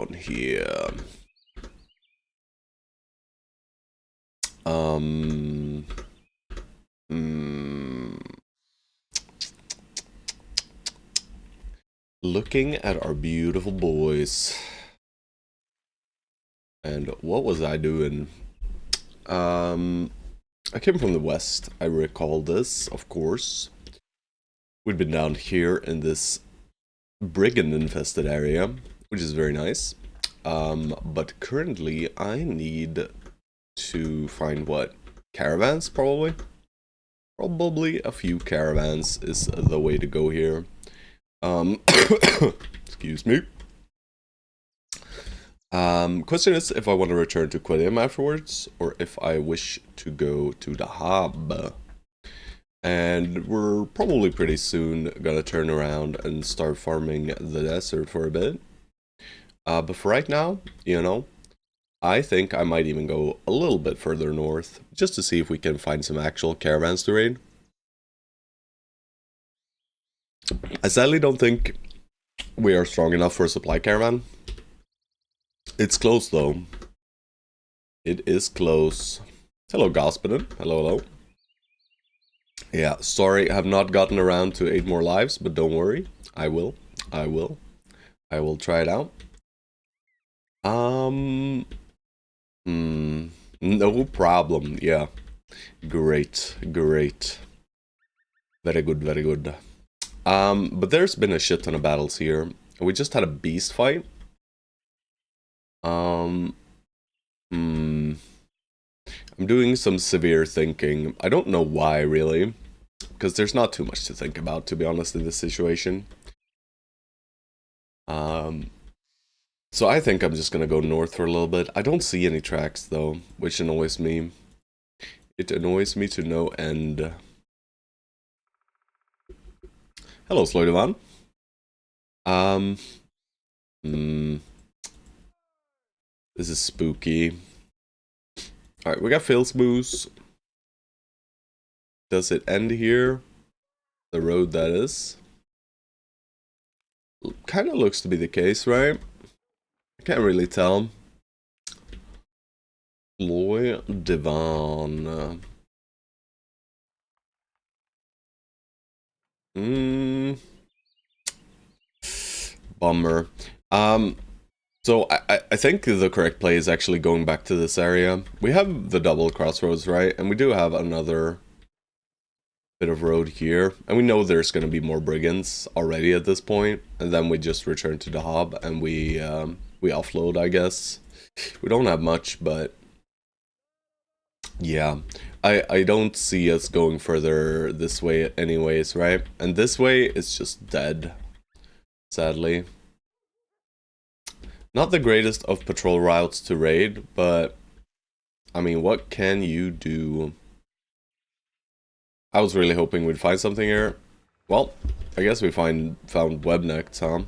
down here. Um... Looking at our beautiful boys. And what was I doing? I came from the west. I recall this, of course. We'd been down here in this brigand-infested area, which is very nice. But currently, I need to find what? Caravans, probably? Probably a few caravans is the way to go here. Excuse me. Question is if I want to return to Quilliam afterwards, or if I wish to go to the hub. And we're probably pretty soon gonna turn around and start farming the desert for a bit. But for right now, you know, I think I might even go a little bit further north, just to see if we can find some actual caravans to raid. I sadly don't think we are strong enough for a supply caravan. It's close though. It is close. Hello, Gospedin. Hello, hello. Yeah, sorry, I have not gotten around to 8 more lives, but don't worry. I will. I will try it out. No problem. Yeah. Great, great. Very good, very good. But there's been a shit ton of battles here. We just had a beast fight. I'm doing some severe thinking. I don't know why, really. Because there's not too much to think about, to be honest, in this situation. So I think I'm just gonna go north for a little bit. I don't see any tracks, though, which annoys me. It annoys me to no end. Hello, Sloydovan. This is spooky. Alright, we got Phil's Moose. Does it end here? The road, that is. Kind of looks to be the case, right? I can't really tell. Loy Devon. Bummer. So I think the correct play is actually going back to this area. We have the double crossroads, right? And we do have another bit of road here. And we know there's going to be more brigands already at this point. And then we just return to the hub and we offload, I guess. We don't have much, but yeah. I don't see us going further this way anyways, right? And this way is just dead, sadly. Not the greatest of patrol routes to raid, but I mean, what can you do? I was really hoping we'd find something here. Well, I guess we found webnecks, huh?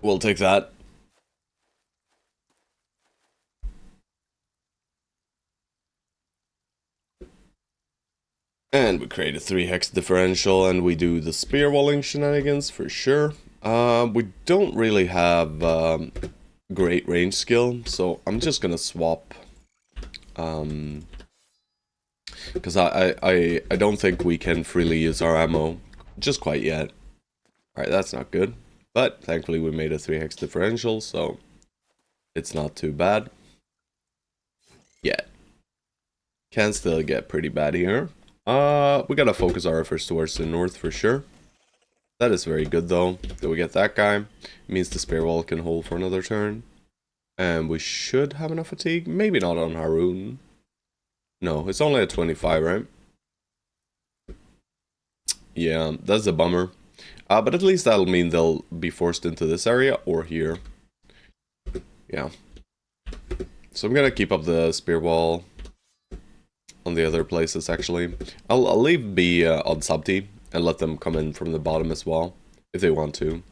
We'll take that. And we create a 3-hex differential and we do the spear walling shenanigans for sure. We don't really have great range skill, so I'm just gonna swap. Because I don't think we can freely use our ammo just quite yet. Alright, that's not good. But thankfully we made a 3-hex differential, so it's not too bad. Yet. Can still get pretty bad here. We gotta focus our efforts towards the north for sure. That is very good though. That we get that guy. It means the spear wall can hold for another turn. And we should have enough fatigue. Maybe not on Haroon. No, it's only at 25, right? Yeah, that's a bummer. But at least that'll mean they'll be forced into this area or here. Yeah. So I'm gonna keep up the spear wall on the other places, actually. I'll leave B on sub-T and let them come in from the bottom as well, if they want to.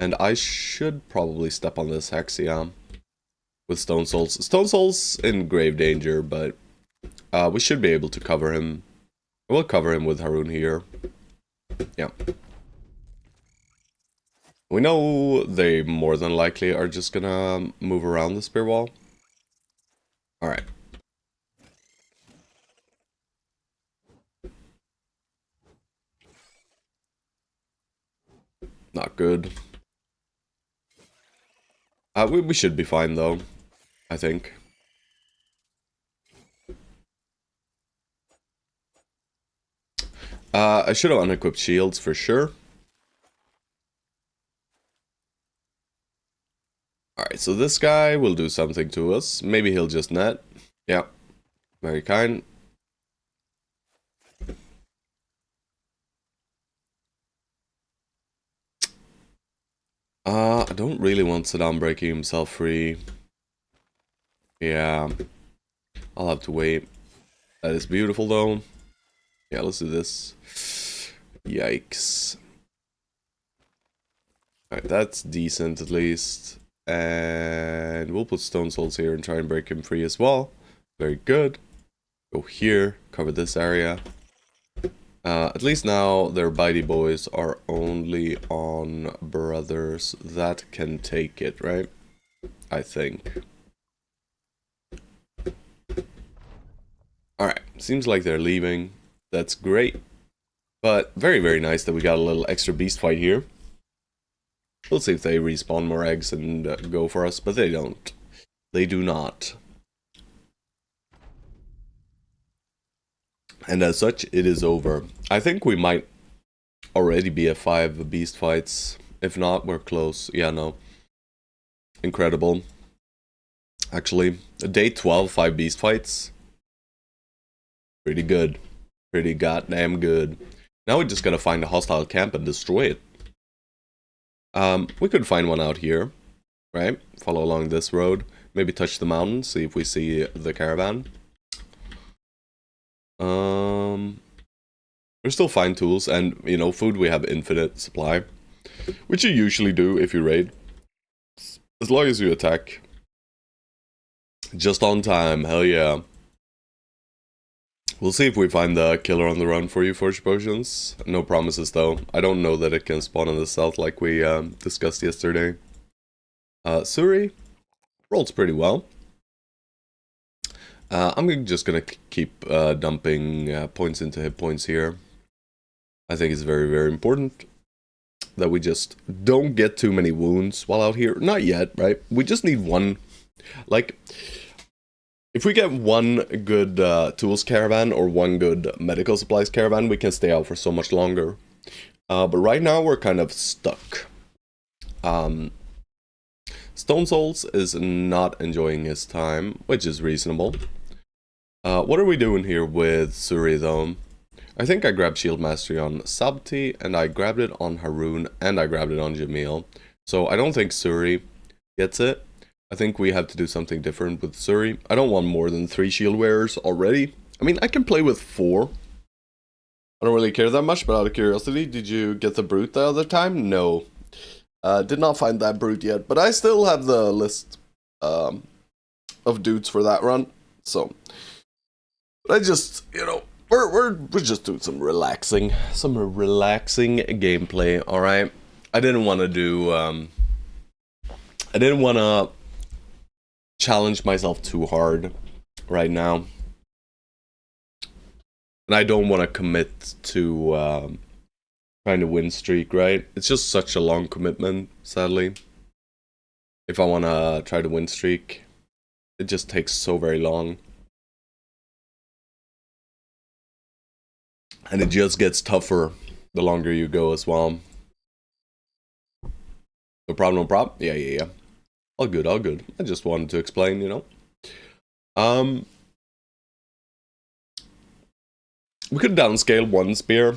And I should probably step on this hex, yeah, with Stone Souls. Stone Souls in grave danger, but we should be able to cover him. We'll cover him with Haroon here. Yeah. We know they more than likely are just gonna move around the spear wall. Alright. Not good. We should be fine though, I think. I should have unequipped shields for sure. Alright, so this guy will do something to us. Maybe he'll just net. Yeah, very kind. I don't really want Saddam breaking himself free. Yeah, I'll have to wait. That is beautiful though. Yeah, let's do this. Yikes. Alright, that's decent at least. And we'll put stone souls here and try and break him free as well. Very good. Go here, cover this area. At least now their bitey boys are only on brothers that can take it, right? I think. Alright, seems like they're leaving. That's great. But very, very nice that we got a little extra beast fight here. We'll see if they respawn more eggs and go for us, but they don't. They do not. And as such, it is over. I think we might already be at 5 beast fights. If not, we're close. Yeah, no. Incredible. Actually, day 12, 5 beast fights. Pretty good. Pretty goddamn good. Now we just gotta find a hostile camp and destroy it. We could find one out here, right? Follow along this road. Maybe touch the mountain, see if we see the caravan. We're still fine tools, and, you know, food we have infinite supply. Which you usually do if you raid. As long as you attack. Just on time, hell yeah. We'll see if we find the killer on the run for you, Fortune Potions. No promises though. I don't know that it can spawn in the south like we discussed yesterday. Suri rolls pretty well. I'm just gonna keep dumping points into hit points here. I think it's very, very important that we just don't get too many wounds while out here. Not yet, right? We just need one, like, if we get one good tools caravan or one good medical supplies caravan, we can stay out for so much longer. But right now we're kind of stuck. Stone Souls is not enjoying his time, which is reasonable. What are we doing here with Suri though? I think I grabbed Shield Mastery on Sabti, and I grabbed it on Haroon, and I grabbed it on Jamil. So I don't think Suri gets it. I think we have to do something different with Suri. I don't want more than 3 shield wearers already. I mean, I can play with 4. I don't really care that much, but out of curiosity, did you get the brute the other time? No. Did not find that brute yet, but I still have the list of dudes for that run. So, I just, you know, we're just doing some relaxing gameplay. All right. I didn't want to do. I didn't want to challenge myself too hard right now, and I don't want to commit to trying to win streak. Right? It's just such a long commitment. Sadly, if I want to try to win streak, it just takes so very long. And it just gets tougher the longer you go as well. No problem, no problem. Yeah. All good, all good. I just wanted to explain, you know. We could downscale 1 spear.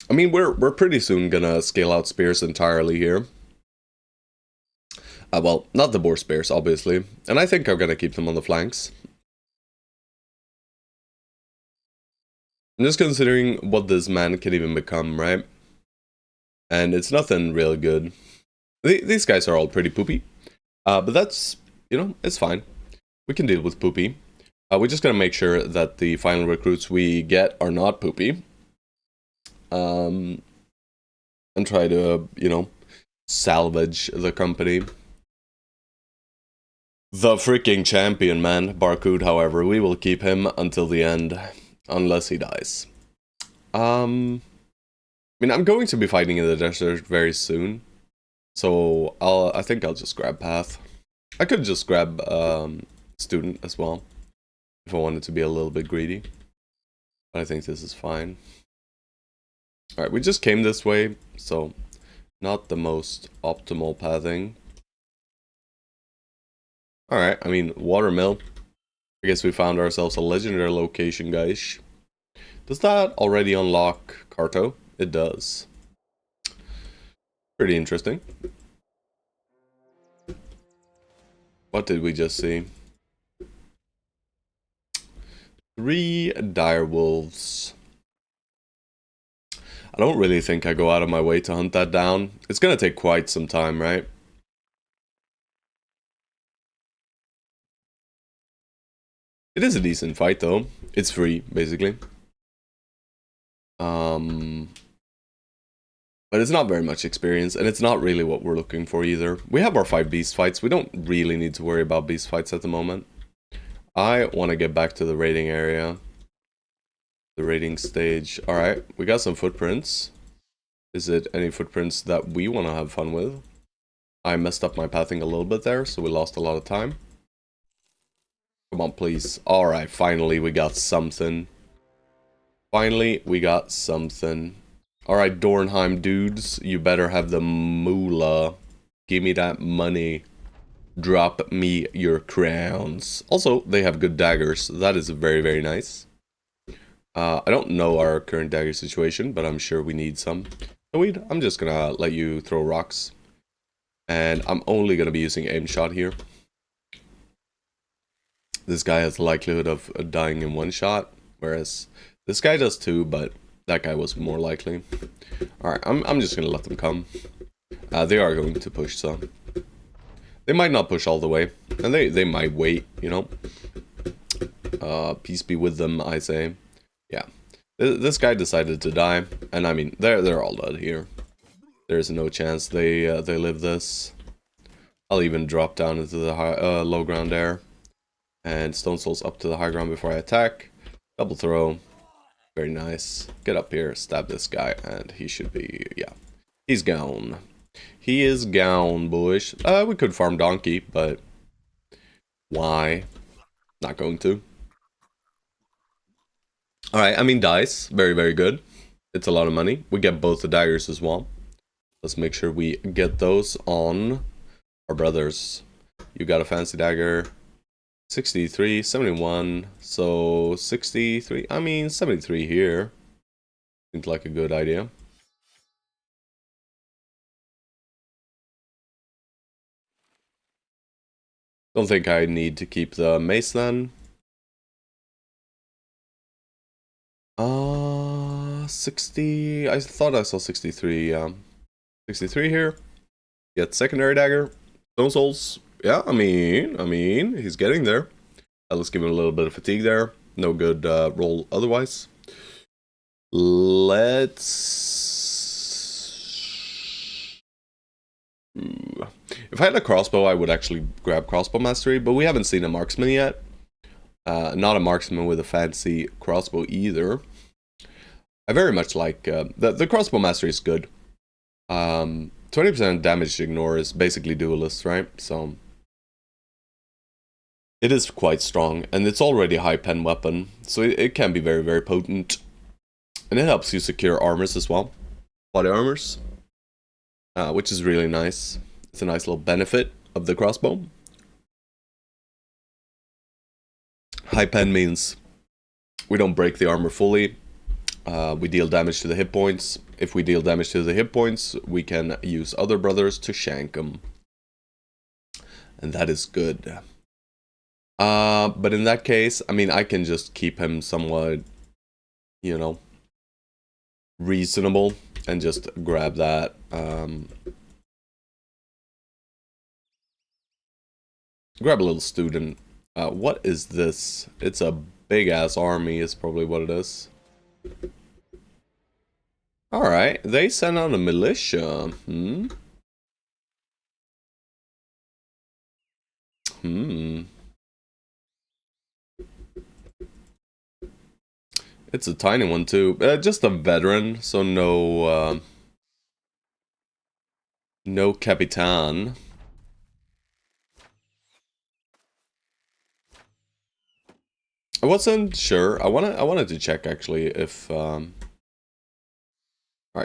I mean, we're pretty soon gonna scale out spears entirely here. Well, not the boar spears, obviously. And I think I'm gonna keep them on the flanks. I'm just considering what this man can even become, right? And it's nothing real good. These guys are all pretty poopy. But that's, you know, it's fine. We can deal with poopy. We're just gonna make sure that the final recruits we get are not poopy. And try to, you know, salvage the company. The freaking champion, man. Barcode, however, we will keep him until the end. Unless he dies. I mean, I'm going to be fighting in the desert very soon. So, I think I'll just grab Path. I could just grab, Student as well. If I wanted to be a little bit greedy. But I think this is fine. Alright, we just came this way, so not the most optimal pathing. Alright, I mean, Watermill. I guess we found ourselves a legendary location, guys. Does that already unlock Carto? It does. Pretty interesting. What did we just see? 3 direwolves. I don't really think I go out of my way to hunt that down. It's gonna take quite some time, right? It is a decent fight, though. It's free, basically. But it's not very much experience, and it's not really what we're looking for either. We have our 5 beast fights. We don't really need to worry about beast fights at the moment. I want to get back to the raiding area. The raiding stage. Alright, we got some footprints. Is it any footprints that we want to have fun with? I messed up my pathing a little bit there, so we lost a lot of time. Come on, please. Alright, finally we got something. Finally, we got something. Alright, Dornheim dudes, you better have the moolah. Give me that money. Drop me your crowns. Also, they have good daggers. That is very, very nice. I don't know our current dagger situation, but I'm sure we need some. So I'm just gonna let you throw rocks. And I'm only gonna be using aim shot here. This guy has the likelihood of dying in 1 shot, whereas this guy does too, but that guy was more likely. Alright, I'm just gonna let them come. They are going to push some. They might not push all the way, and they might wait, you know. Peace be with them, I say. Yeah. This guy decided to die, and I mean, they're all dead here. There's no chance they live this. I'll even drop down into the high, low ground there. And Stone Soul's up to the high ground before I attack. Double throw. Very nice. Get up here, stab this guy, and he should be, yeah. He's gone. He is gone, boys. We could farm Donkey, but why? Not going to. Alright, I mean dice. Very, very good. It's a lot of money. We get both the daggers as well. Let's make sure we get those on our brothers. You got a fancy dagger. 63, 71, so 63, I mean 73 here. Seems like a good idea. Don't think I need to keep the mace then. 60, I thought I saw 63, 63 here. Get secondary dagger. Stone Souls. Yeah, I mean, he's getting there. Let's give him a little bit of fatigue there. No good roll otherwise. Let's... If I had a crossbow, I would actually grab crossbow mastery, but we haven't seen a marksman yet. Not a marksman with a fancy crossbow either. I very much like... the crossbow mastery is good. 20% damage to ignore is basically duelist, right? So... It is quite strong, and it's already a high pen weapon, so it can be very, very potent. And it helps you secure armors as well. Body armors. Which is really nice. It's a nice little benefit of the crossbow. High pen means we don't break the armor fully. We deal damage to the hit points. If we deal damage to the hit points, we can use other brothers to shank them. And that is good. But in that case, I mean, I can just keep him somewhat, you know, reasonable and just grab that. Grab a little student. What is this? It's a big-ass army is probably what it is. Alright, they sent out a militia. It's a tiny one too. Just a veteran, so no Capitan. I wasn't sure. I wanted to check actually if alright,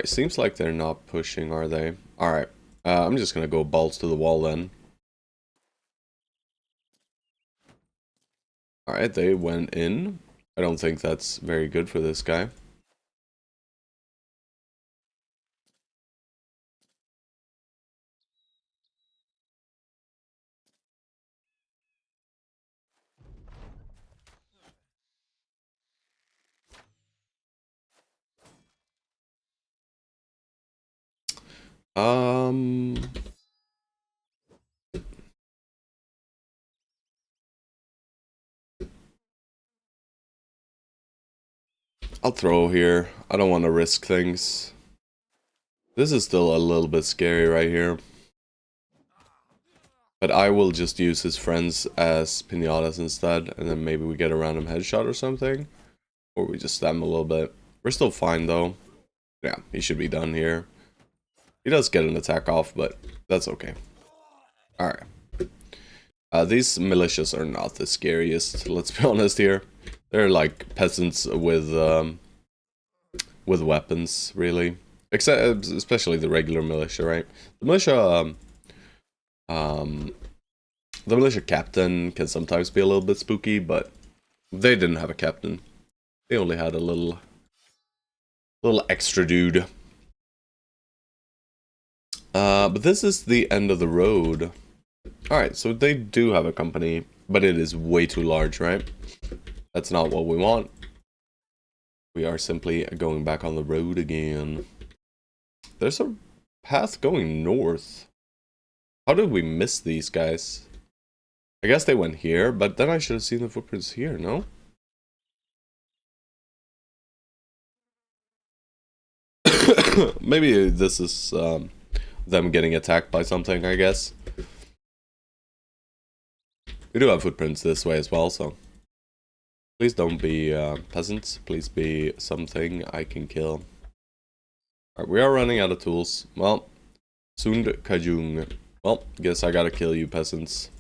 seems like they're not pushing, are they? Alright. I'm just gonna go balls to the wall then. Alright, they went in. I don't think that's very good for this guy. Um, I'll throw here. I don't want to risk things. This is still a little bit scary right here. But I will just use his friends as pinatas instead, and then maybe we get a random headshot or something. Or we just stab him a little bit. We're still fine though. Yeah, he should be done here. He does get an attack off, but that's okay. Alright. These militias are not the scariest, let's be honest here. They're like peasants with weapons, really. Except, especially the regular militia, right? The militia, the militia captain can sometimes be a little bit spooky, but they didn't have a captain. They only had a little extra dude. But this is the end of the road. Alright, so they do have a company, but it is way too large, right? That's not what we want. We are simply going back on the road again. There's a path going north. How did we miss these guys? I guess they went here, but then I should have seen the footprints here, no? Maybe this is them getting attacked by something, I guess. We do have footprints this way as well, so... Please don't be peasants. Please be something I can kill. Alright, we are running out of tools. Well, Sund Kajung. Well, guess I gotta kill you peasants.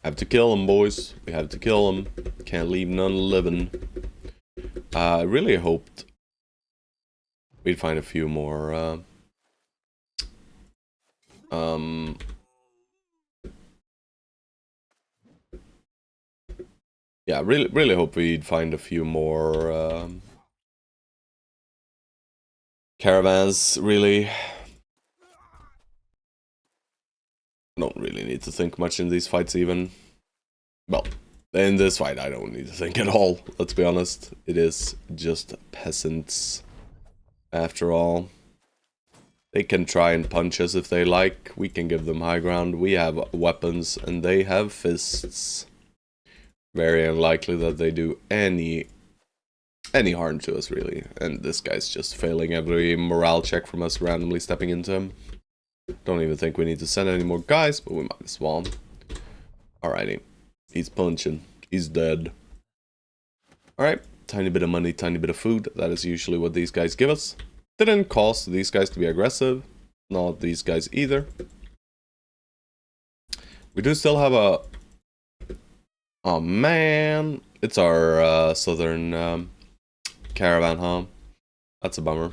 Have to kill them, boys. We have to kill them. Can't leave none living. I really hoped we'd find a few more, yeah, really hope we'd find a few more, caravans, really. Don't really need to think much in these fights, even. Well, in this fight, I don't need to think at all, let's be honest. It is just peasants, after all. They can try and punch us if they like. We can give them high ground. We have weapons, and they have fists. Very unlikely that they do any harm to us, really. And this guy's just failing every morale check from us randomly stepping into him. Don't even think we need to send any more guys, but we might as well. Alrighty. He's punching. He's dead. Alright. Tiny bit of money, tiny bit of food. That is usually what these guys give us. Didn't cause these guys to be aggressive. Not these guys either. We do still have a... Oh man. It's our southern caravan, huh? That's a bummer.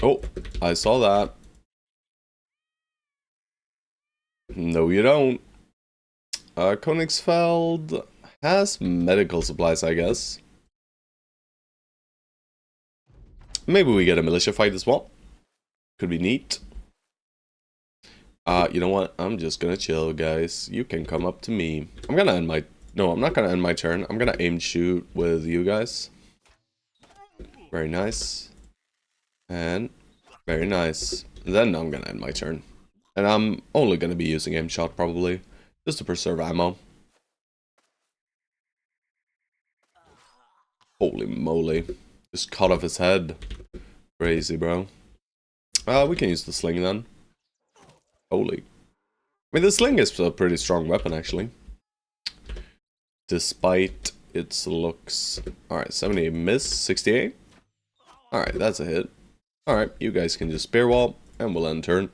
Oh, I saw that. No, you don't. Königsfeld has medical supplies, I guess. Maybe we get a militia fight as well. Could be neat. You know what? I'm just gonna chill, guys. You can come up to me. I'm gonna end my... No, I'm not gonna end my turn. I'm gonna aim shoot with you guys. Very nice. And very nice. Then I'm gonna end my turn. And I'm only gonna be using aim shot, probably. Just to preserve ammo. Holy moly. Just cut off his head. Crazy, bro. We can use the sling then. Holy. I mean, the sling is a pretty strong weapon, actually. Despite its looks. Alright, 78 miss, 68. Alright, that's a hit. Alright, you guys can just spear wall, and we'll end turn.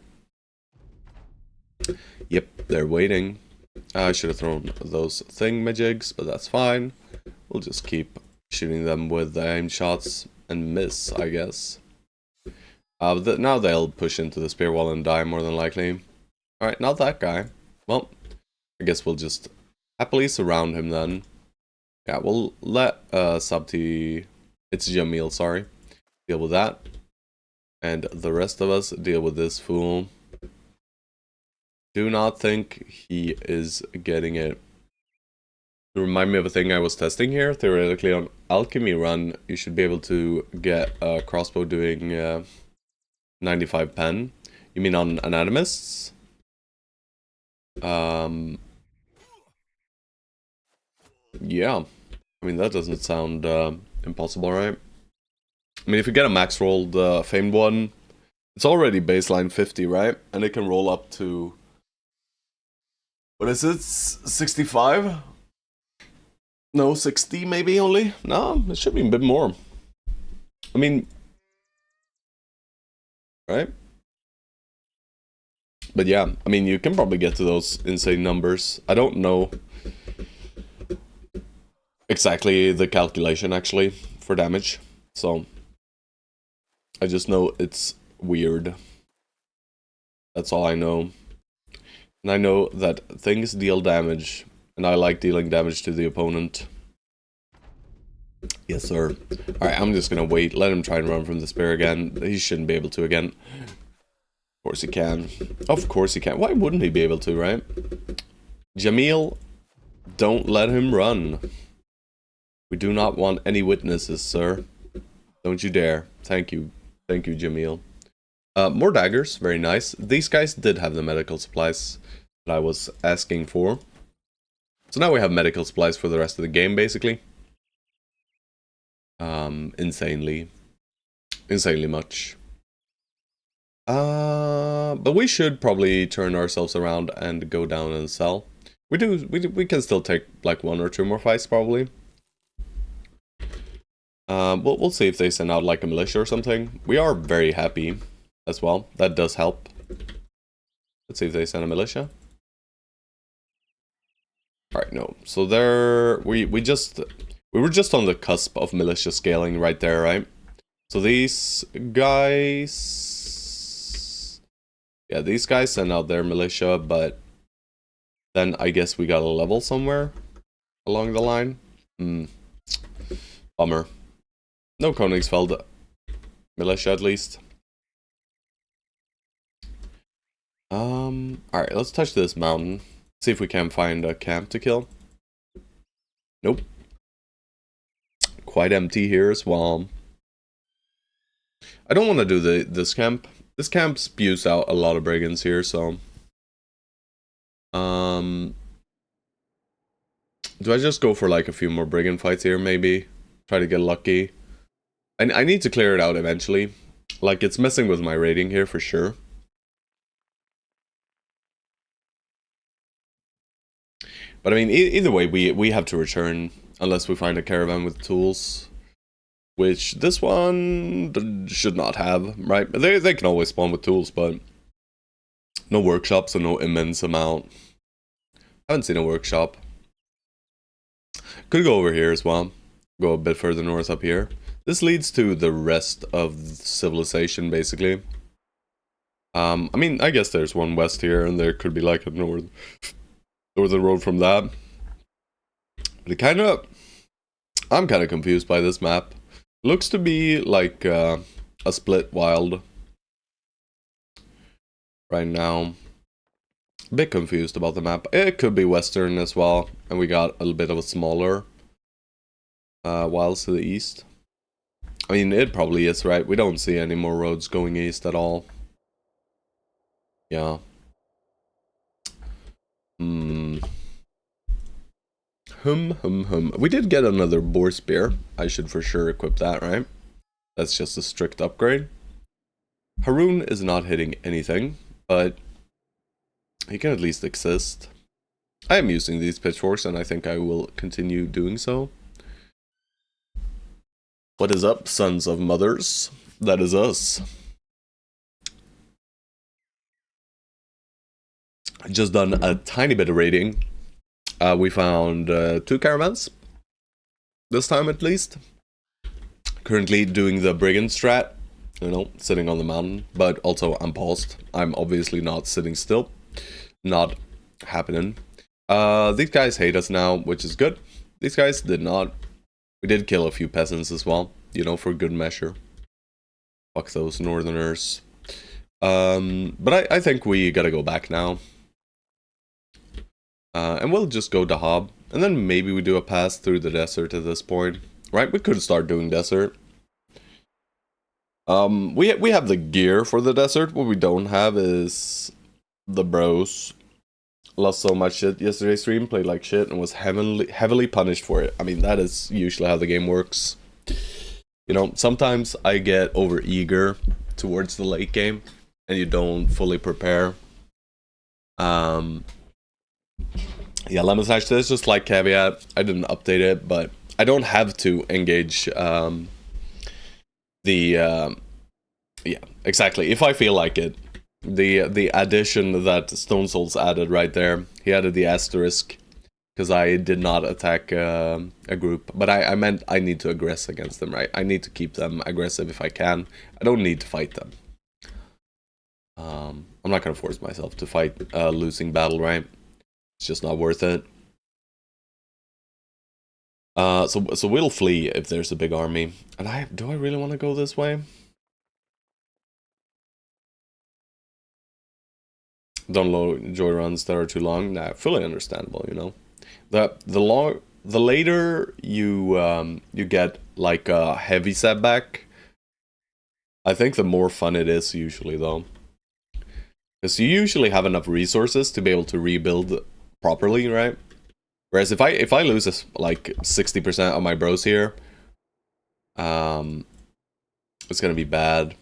Yep, they're waiting. I should have thrown those thingamajigs, but that's fine. We'll just keep shooting them with the aim shots and miss, I guess. Now they'll push into the spear wall and die more than likely. Alright, not that guy. Well, I guess we'll just happily surround him then. Yeah, we'll let Sabti... It's Jamil, sorry. Deal with that. And the rest of us deal with this fool. Do not think he is getting it. To remind me of a thing I was testing here. Theoretically, on Alchemy Run, you should be able to get a crossbow doing 95 pen. You mean on Anatomists? Yeah. I mean, that doesn't sound impossible, right? I mean, if you get a max rolled Famed one, it's already baseline 50, right? And it can roll up to... What is it? 65? No, 60 maybe only? No, it should be a bit more. I mean... Right? But yeah, I mean, you can probably get to those insane numbers. I don't know exactly the calculation, actually, for damage. So, I just know it's weird. That's all I know. And I know that things deal damage, and I like dealing damage to the opponent. Yes, sir. Alright, I'm just gonna wait. Let him try and run from the spear again. He shouldn't be able to again. Of course he can. Of course he can. Why wouldn't he be able to, right? Jamil, don't let him run. We do not want any witnesses, sir. Don't you dare. Thank you. Thank you, Jamil. More daggers. Very nice. These guys did have the medical supplies that I was asking for. So now we have medical supplies for the rest of the game, basically. Insanely much. But we should probably turn ourselves around and go down and sell. We can still take like 1 or 2 more fights, probably. We'll see if they send out like a militia or something. We are very happy as well. That does help. Let's see if they send a militia. Alright, no. So there we were just on the cusp of militia scaling right there, right? So these guys... Yeah, these guys send out their militia, but then I guess we got a level somewhere along the line. Bummer. No Königsfeld militia, at least. Alright, let's touch this mountain. See if we can find a camp to kill. Nope. Quite empty here as well. I don't want to do this camp. This camp spews out a lot of brigands here, so... Do I just go for like a few more brigand fights here, maybe? Try to get lucky. I need to clear it out eventually. Like, it's messing with my rating here for sure. But I mean, either way, we have to return unless we find a caravan with tools. Which this one should not have, right? They can always spawn with tools, but no workshops and no immense amount. Haven't seen a workshop. Could go over here as well. Go a bit further north up here. This leads to the rest of civilization, basically. I mean, I guess there's one west here, and there could be like a northern road from that. But I'm kind of confused by this map. Looks to be like a split wild right now. A bit confused about the map. It could be western as well, and we got a little bit of a smaller wilds to the east. I mean, it probably is, right? We don't see any more roads going east at all. Yeah. We did get another boar spear. I should for sure equip that, right? That's just a strict upgrade. Haroon is not hitting anything, but he can at least exist. I am using these pitchforks, and I think I will continue doing so. What is up, sons of mothers? That is us. Just done a tiny bit of raiding. We found 2 caravans. This time at least. Currently doing the brigand strat. You know, sitting on the mountain. But also I'm paused. I'm obviously not sitting still. Not happening. These guys hate us now, which is good. These guys did not. We did kill a few peasants as well. You know, for good measure. Fuck those northerners. But I think we gotta go back now. And we'll just go to Hob. And then maybe we do a pass through the desert at this point. Right, we could start doing desert. We have the gear for the desert. What we don't have is the bros. Lost so much shit yesterday's stream, played like shit, and was heavily punished for it. I mean, that is usually how the game works. You know, sometimes I get over eager towards the late game, and you don't fully prepare. Yeah, Lemon Slash, there's just like caveat. I didn't update it, but I don't have to engage yeah, exactly. If I feel like it. The addition that Stone Souls added right there. He added the asterisk because I did not attack a group, but I meant I need to aggress against them, right? I need to keep them aggressive if I can. I don't need to fight them. I'm not gonna force myself to fight a losing battle, right? It's just not worth it. So we'll flee if there's a big army. And do I really want to go this way? Don't enjoy runs that are too long. Nah, fully understandable, you know. The later you get like a heavy setback, I think the more fun it is usually though. Because you usually have enough resources to be able to rebuild properly, right? Whereas if I lose like 60% of my bros here, it's gonna be bad.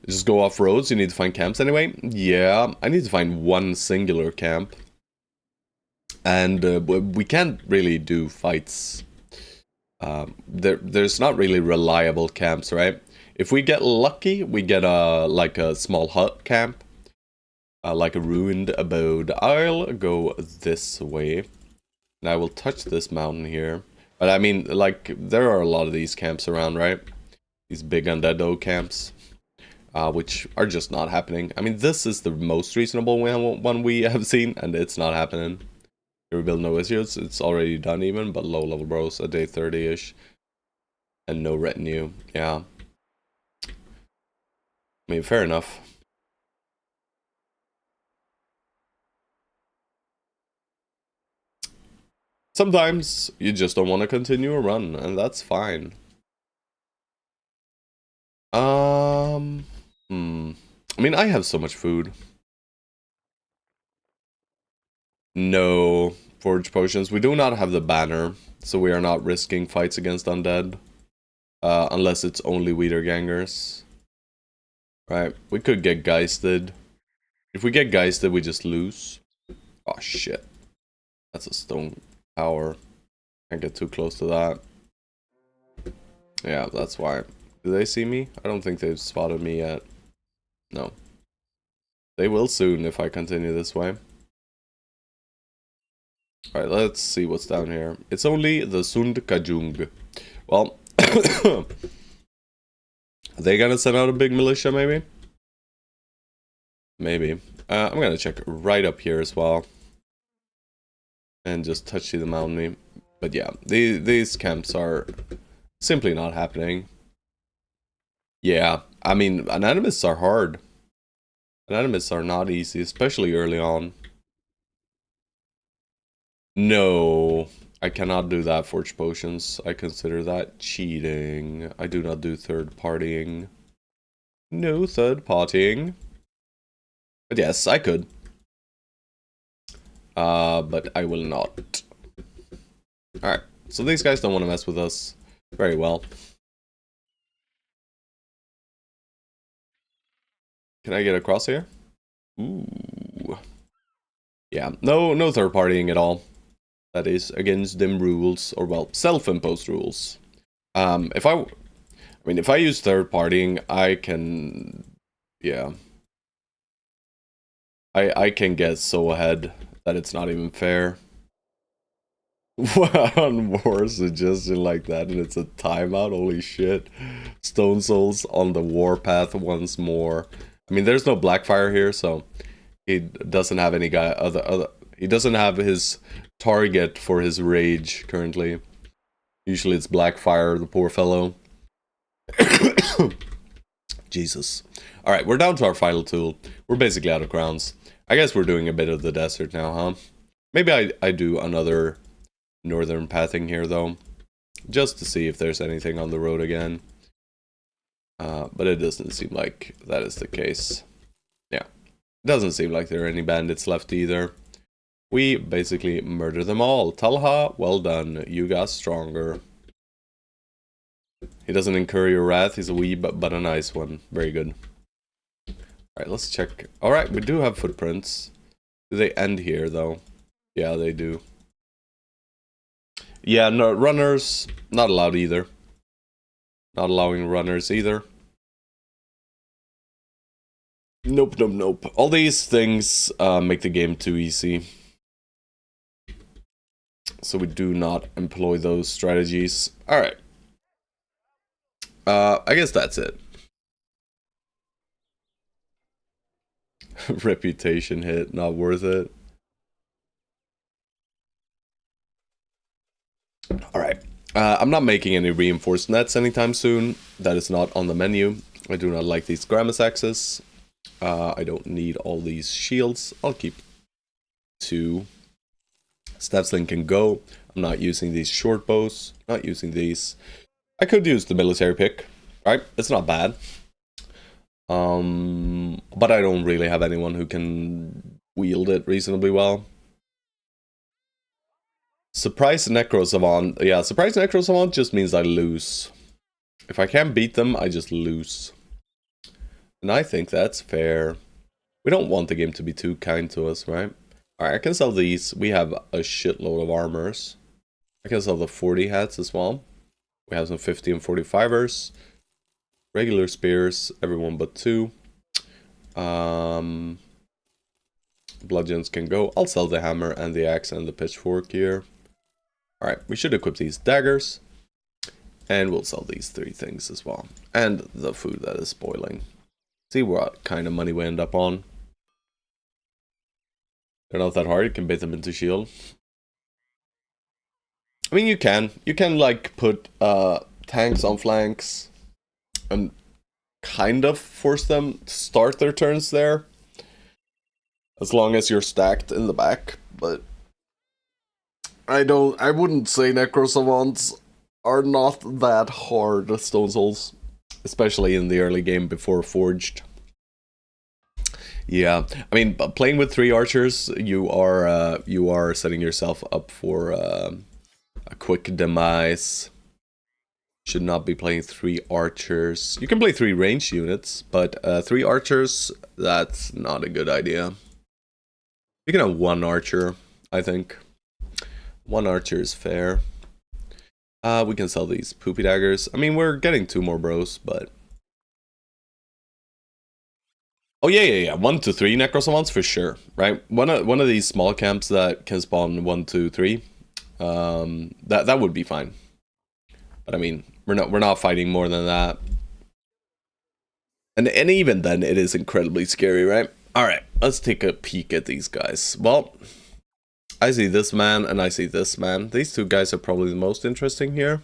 Just go off roads, you need to find camps anyway. Yeah, I need to find one singular camp. And we can't really do fights. There's not really reliable camps, right? If we get lucky, we get like a small hut camp. Like a ruined abode. I'll go this way. And I will touch this mountain here. But I mean, like, there are a lot of these camps around, right? These big undead camps. Which are just not happening. I mean, this is the most reasonable one we have seen, and it's not happening. Rebuild no issues, it's already done even, but low level bros at day 30-ish. And no retinue, yeah. I mean, fair enough. Sometimes you just don't want to continue a run, and that's fine. I mean, I have so much food. No forge potions. We do not have the banner, so we are not risking fights against undead. Unless it's only Wiedergangers. Right, we could get Geisted. If we get Geisted, we just lose. Oh shit. That's a stone tower. Can't get too close to that. Yeah, that's why. Do they see me? I don't think they've spotted me yet. No. They will soon if I continue this way. Alright, let's see what's down here. It's only the Sund Kajung. Well, are they gonna send out a big militia, maybe? Maybe. I'm gonna check right up here as well. And just touch the mountain. But yeah, these camps are simply not happening. Yeah, I mean, anatomists are hard. Anatomists are not easy, especially early on. No, I cannot do that, Forge Potions. I consider that cheating. I do not do third partying. No third partying. But yes, I could. But I will not. Alright, so these guys don't want to mess with us very well. Can I get across here? Ooh. Yeah, no third partying at all. That is against them rules, or well, self-imposed rules. If I use third partying, I can, yeah. I can get so ahead that it's not even fair. One more suggestion like that, and it's a timeout. Holy shit! Stone Souls on the warpath once more. I mean, there's no Blackfire here, so he doesn't have any guy other. He doesn't have his target for his rage currently. Usually it's Blackfire, the poor fellow. Jesus. Alright, we're down to our final tool. We're basically out of crowns. I guess we're doing a bit of the desert now, huh? Maybe I do another northern pathing here, though. Just to see if there's anything on the road again. But it doesn't seem like that is the case. Yeah. It doesn't seem like there are any bandits left either. We basically murder them all. Talha, well done. You got stronger. He doesn't incur your wrath. He's a wee but a nice one. Very good. Alright, let's check. Alright, we do have footprints. Do they end here, though? Yeah, they do. Yeah, no, runners, not allowed either. Not allowing runners either. Nope, nope, nope. All these things make the game too easy. So we do not employ those strategies. Alright. I guess that's it. Reputation hit, not worth it. Alright. I'm not making any reinforced nets anytime soon. That is not on the menu. I do not like these Gramus axes. I don't need all these shields. I'll keep 2. Staffsling can go. I'm not using these short bows. Not using these. I could use the military pick. Right? It's not bad. But I don't really have anyone who can wield it reasonably well. Surprise Necro Savant. Yeah, Surprise Necro Savant just means I lose. If I can't beat them, I just lose. And I think that's fair. We don't want the game to be too kind to us, right? Alright, I can sell these. We have a shitload of armors. I can sell the 40 hats as well. We have some 50 and 45ers. Regular spears, everyone but 2. Bludgeons can go. I'll sell the hammer and the axe and the pitchfork here. Alright, we should equip these daggers. And we'll sell these 3 things as well. And the food that is spoiling. See what kind of money we end up on. They're not that hard, you can bait them into shield. I mean, you can. You can, like, put tanks on flanks. And kind of force them to start their turns there. As long as you're stacked in the back, but I wouldn't say Necro Savants are not that hard Stone Souls, especially in the early game before Forged. Yeah, I mean, playing with 3 archers, you are setting yourself up for a quick demise. Should not be playing 3 archers. You can play 3 ranged units, but 3 archers, that's not a good idea. You can have 1 archer, I think. 1 archer is fair. We can sell these poopy daggers. I mean, we're getting 2 more bros, but... Oh, yeah. 1 to 3 Necrosavants for sure, right? One of these small camps that can spawn 1, 2, 3. That would be fine. But I mean, we're not fighting more than that. And even then, it is incredibly scary, right? Alright, let's take a peek at these guys. Well, I see this man and I see this man. These 2 guys are probably the most interesting here.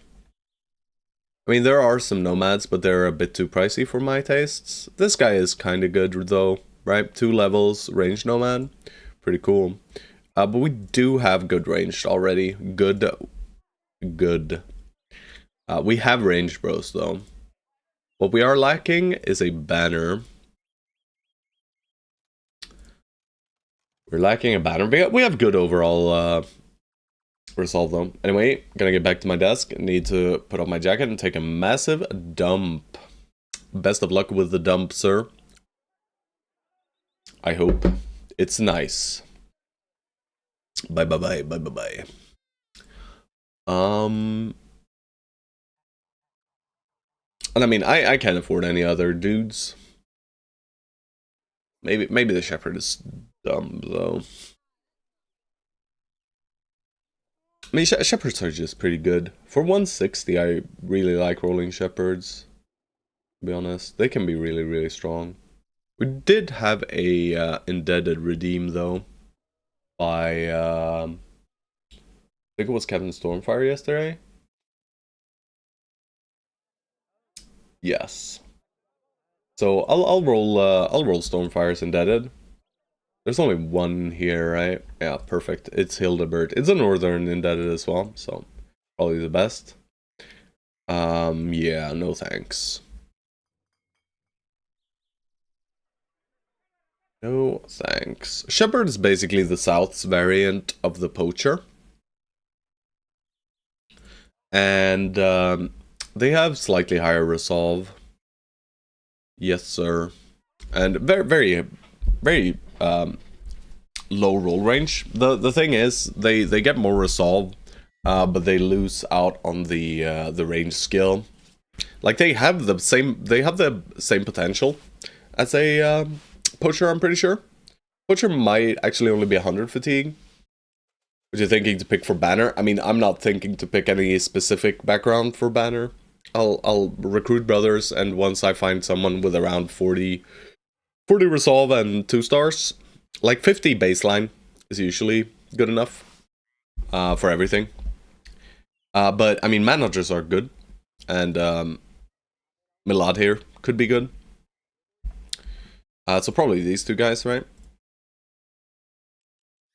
I mean, there are some nomads, but they're a bit too pricey for my tastes. This guy is kind of good, though, right? 2 levels, ranged nomad. Pretty cool. But we do have good ranged already. Good. We have ranged bros, though. What we are lacking is a banner. We're lacking a banner. We have good overall resolve, though. Anyway, gonna get back to my desk. Need to put on my jacket and take a massive dump. Best of luck with the dump, sir. I hope. It's nice. Bye bye bye bye bye bye. And I mean, I can't afford any other dudes. Maybe the shepherd is dumb though. I mean, shepherds are just pretty good. For 160, I really like rolling shepherds. To be honest, they can be really, really strong. We did have a indebted redeem though by I think it was Kevin Stormfire yesterday. Yes. So I'll roll Stormfire's indebted. There's only one here, right? Yeah, perfect. It's Hildebert. It's a northern indebted as well, so probably the best. Yeah, no thanks. No thanks. Shepherd is basically the South's variant of the poacher. And they have slightly higher resolve. Yes, sir. And very, very, very low roll range. The thing is, they get more resolve, but they lose out on the range skill. Like they have the same potential as a poacher. I'm pretty sure. Poacher might actually only be 100 fatigue. Which you're thinking to pick for banner? I mean, I'm not thinking to pick any specific background for banner. I'll recruit brothers, and once I find someone with around 40 resolve and 2 stars, like 50 baseline is usually good enough for everything. But I mean, managers are good, and Milad here could be good. So probably these two guys, right?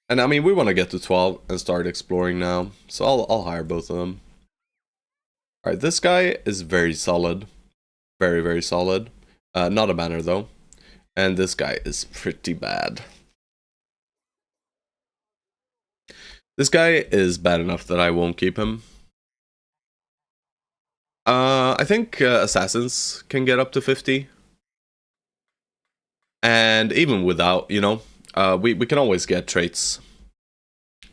And I mean, we want to get to 12 and start exploring now, so I'll hire both of them. Alright, this guy is very solid. Very, very solid. Not a banner, though. And this guy is pretty bad. This guy is bad enough that I won't keep him. I think assassins can get up to 50. And even without, you know, we can always get traits.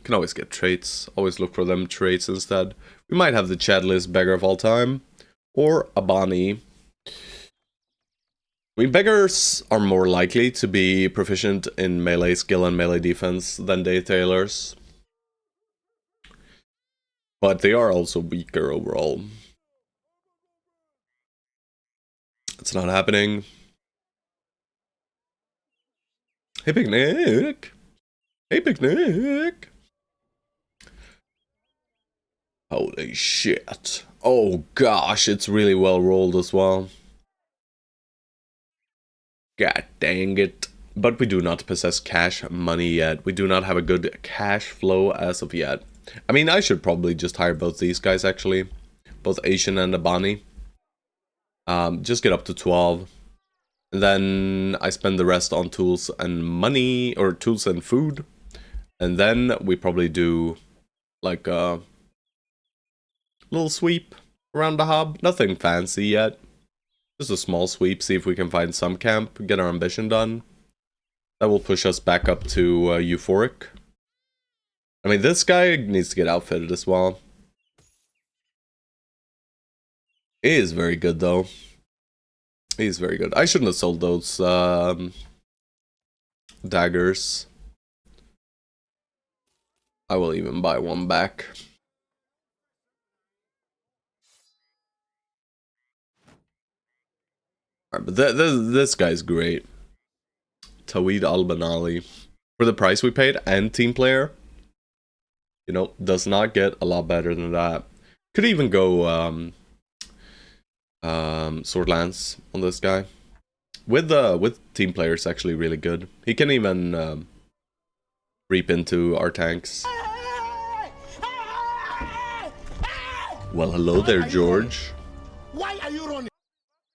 Can always get traits. Always look for them traits instead. We might have the Chadless beggar of all time. Or a Bonnie. I mean, beggars are more likely to be proficient in melee skill and melee defense than day tailors. But they are also weaker overall. It's not happening. Hey, Picnic! Hey, Picnic! Holy shit. Oh gosh, it's really well rolled as well. God dang it. But we do not possess cash money yet. We do not have a good cash flow as of yet. I mean, I should probably just hire both these guys, actually. Both Asian and Abani. Just get up to 12. And then I spend the rest on tools and money, or tools and food. And then we probably do, like, a little sweep around the hub. Nothing fancy yet. Just a small sweep, see if we can find some camp, get our ambition done. That will push us back up to Euphoric. I mean, this guy needs to get outfitted as well. He is very good, though. He is very good. I shouldn't have sold those daggers. I will even buy one back. Alright, but this guy's great. Tawid Al-Banali. For the price we paid and team player, you know, does not get a lot better than that. Could even go Sword Lance on this guy. With team players actually really good. He can even reap into our tanks. Well, hello there, George. Why are you running?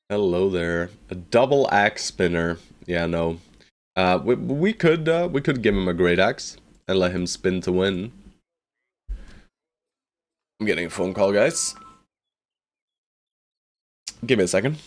Hello there. A double axe spinner. Yeah, no. We could give him a great axe and let him spin to win. I'm getting a phone call, guys. Give me a second.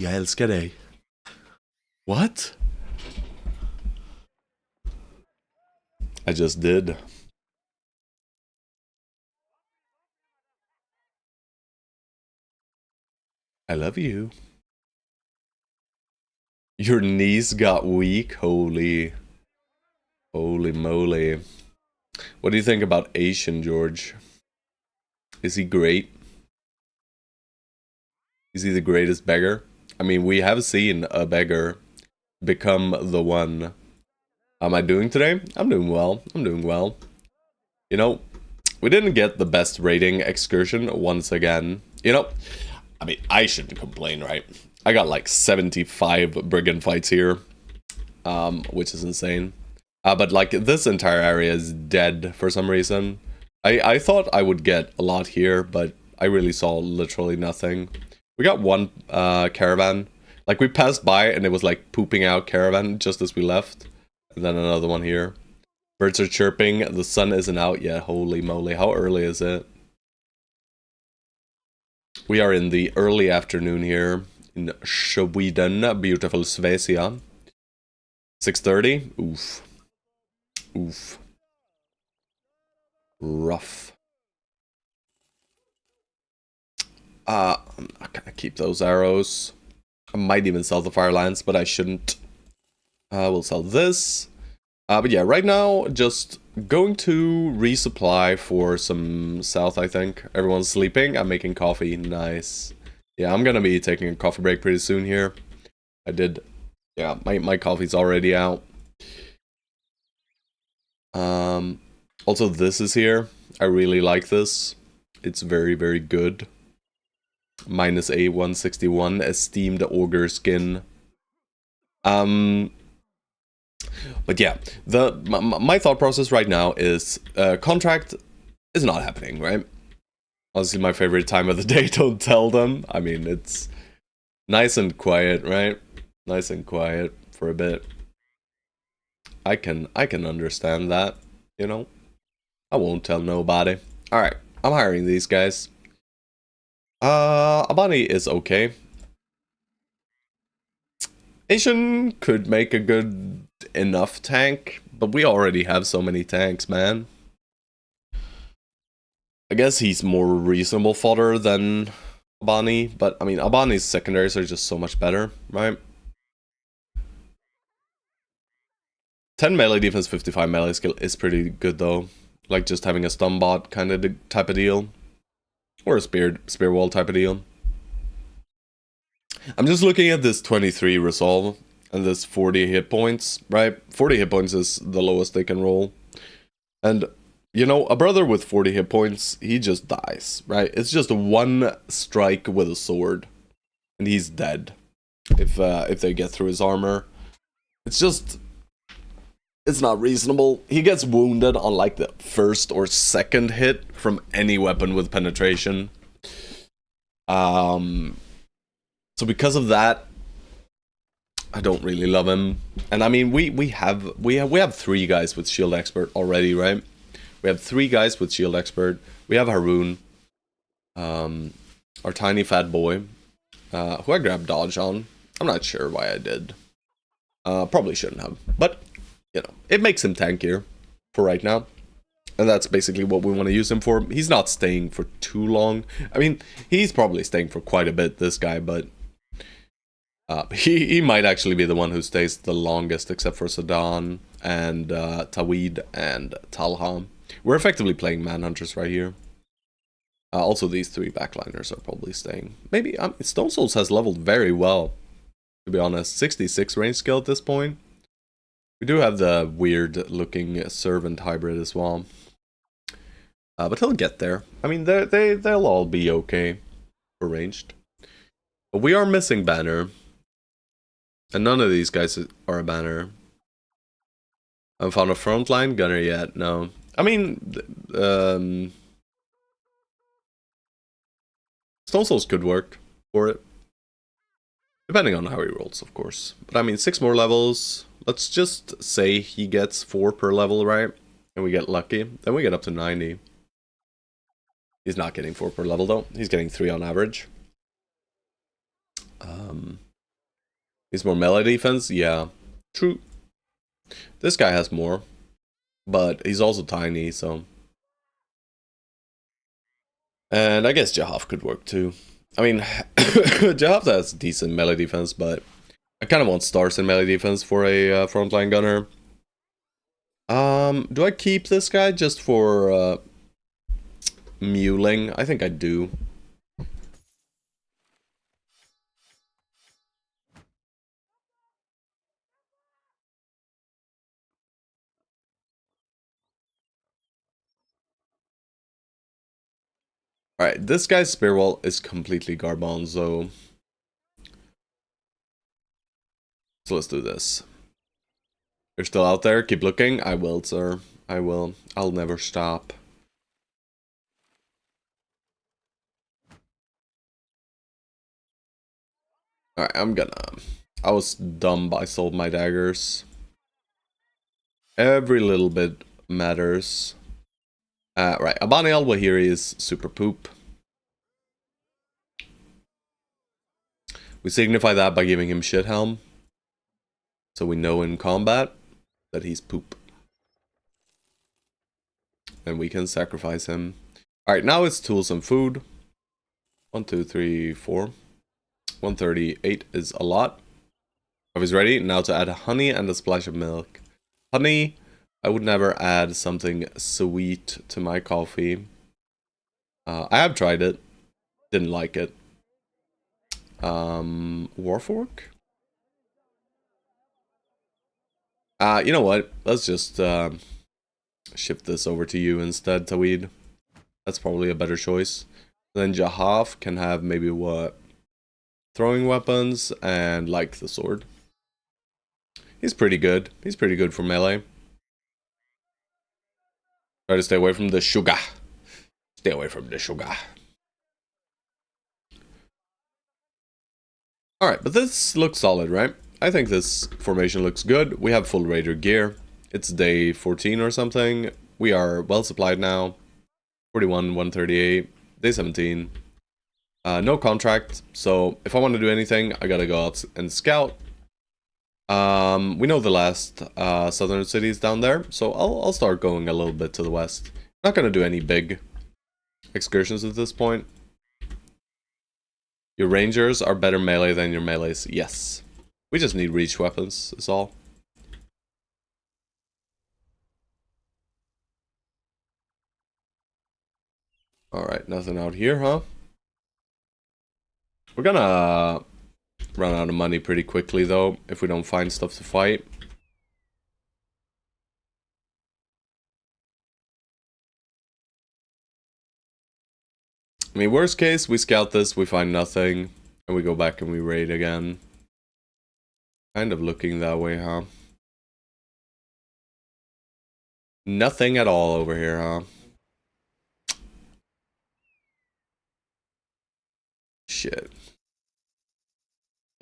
Jag älskar dig. What? I just did. I love you. Your knees got weak? Holy moly. What do you think about Asian George? Is he great? Is he the greatest beggar? I mean, we have seen a beggar become the one. How am I doing today? I'm doing well. I'm doing well. You know, we didn't get the best rating excursion once again. You know, I mean, I shouldn't complain, right? I got like 75 brigand fights here, which is insane. But like this entire area is dead for some reason. I thought I would get a lot here, but I really saw literally nothing. We got one caravan. Like we passed by and it was like pooping out caravan just as we left. And then another one here. Birds are chirping. The sun isn't out yet. Holy moly. How early is it? We are in the early afternoon here in Sweden. Beautiful Svecia. 6:30. Oof. Oof. Rough. I'm not gonna keep those arrows. I might even sell the fire lance, but I shouldn't. We'll sell this. But yeah, right now, just going to resupply for some south, I think. Everyone's sleeping. I'm making coffee. Nice. Yeah, I'm gonna be taking a coffee break pretty soon here. I did. Yeah, my coffee's already out. Also, this is here. I really like this. It's very, very good. Minus a 161 esteemed ogre skin. But yeah, my thought process right now is contract is not happening, right? Honestly, my favorite time of the day. Don't tell them. I mean, it's nice and quiet, right? Nice and quiet for a bit. I can understand that, you know. I won't tell nobody. All right, I'm hiring these guys. Abani is okay. Asian could make a good enough tank, but we already have so many tanks, man. I guess he's more reasonable fodder than Abani, but I mean, Abani's secondaries are just so much better, right? 10 melee defense, 55 melee skill is pretty good though. Like just having a stun bot kind of type of deal. Or a spear wall type of deal. I'm just looking at this 23 resolve and this 40 hit points, right? 40 hit points is the lowest they can roll. And, you know, a brother with 40 hit points, he just dies, right? It's just one strike with a sword. And he's dead. If they get through his armor. It's just... It's not reasonable. He gets wounded on like the first or second hit from any weapon with penetration. So because of that, I don't really love him. And I mean, we have 3 guys with shield expert already, right? We have 3 guys with shield expert. We have Haroon, our tiny fat boy, who I grabbed dodge on. I'm not sure why I did. Probably shouldn't have, but you know, it makes him tankier for right now. And that's basically what we want to use him for. He's not staying for too long. I mean, he's probably staying for quite a bit, this guy, but he might actually be the one who stays the longest, except for Sadan and Tawid and Talha. We're effectively playing Manhunters right here. Also, these 3 backliners are probably staying. Maybe, Stone Souls has leveled very well, to be honest. 66 range skill at this point. We do have the weird-looking servant hybrid as well. But he'll get there. I mean, they'll all be okay for ranged. But we are missing banner. And none of these guys are a banner. I haven't found a frontline gunner yet, no. I mean, Stone Souls could work for it. Depending on how he rolls, of course. But I mean, 6 more levels. Let's just say he gets 4 per level, right? And we get lucky. Then we get up to 90. He's not getting 4 per level, though. He's getting 3 on average. He's more melee defense? Yeah. True. This guy has more. But he's also tiny, so... And I guess Jahav could work too. I mean, Jahav has decent melee defense, but I kind of want stars in melee defense for a frontline gunner. Do I keep this guy just for muling? I think I do. Alright, this guy's spear wall is completely garbanzo. So let's do this. You're still out there? Keep looking? I will, sir. I will. I'll never stop. Alright, I'm gonna... I was dumb, but I sold my daggers. Every little bit matters. Right, Abani al-Wahiri is super poop. We signify that by giving him shit helm. So we know in combat that he's poop. And we can sacrifice him. Alright, now it's tools and food. 1, 2, 3, 4. 138 is a lot. I was ready. Now to add honey and a splash of milk. Honey, I would never add something sweet to my coffee. I have tried it. Didn't like it. Warfork? You know what? Let's just shift this over to you instead, Taweed. That's probably a better choice. Then Jahav can have maybe what? Throwing weapons and like the sword. He's pretty good. He's pretty good for melee. Try to stay away from the sugar. Stay away from the sugar. Alright, but this looks solid, right? I think this formation looks good. We have full raider gear. It's day 14 or something. We are well supplied now. 41, 138, day 17. No contract, so if I want to do anything, I gotta go out and scout. We know the last southern cities down there, so I'll start going a little bit to the west. Not gonna do any big excursions at this point. Your rangers are better melee than your melees. Yes. We just need reach weapons, is all. Alright, nothing out here, huh? We're gonna run out of money pretty quickly, though, if we don't find stuff to fight. I mean, worst case, we scout this, we find nothing, and we go back and we raid again. Kind of looking that way, huh? Nothing at all over here, huh? Shit.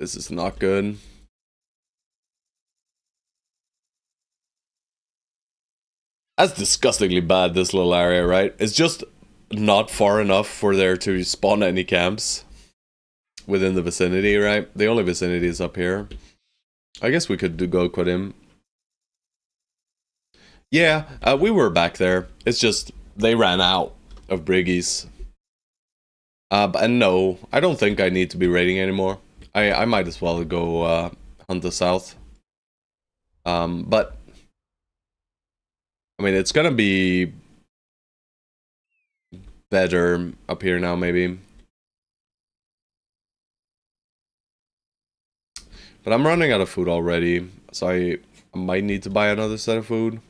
This is not good. That's disgustingly bad, this little area, right? It's just not far enough for there to spawn any camps within the vicinity, right? The only vicinity is up here. I guess we could go quit him. Yeah, we were back there. It's just they ran out of briggies. And no, I don't think I need to be raiding anymore. I might as well go hunt the south. But I mean, it's gonna be better up here now, maybe. But I'm running out of food already, so I might need to buy another set of food.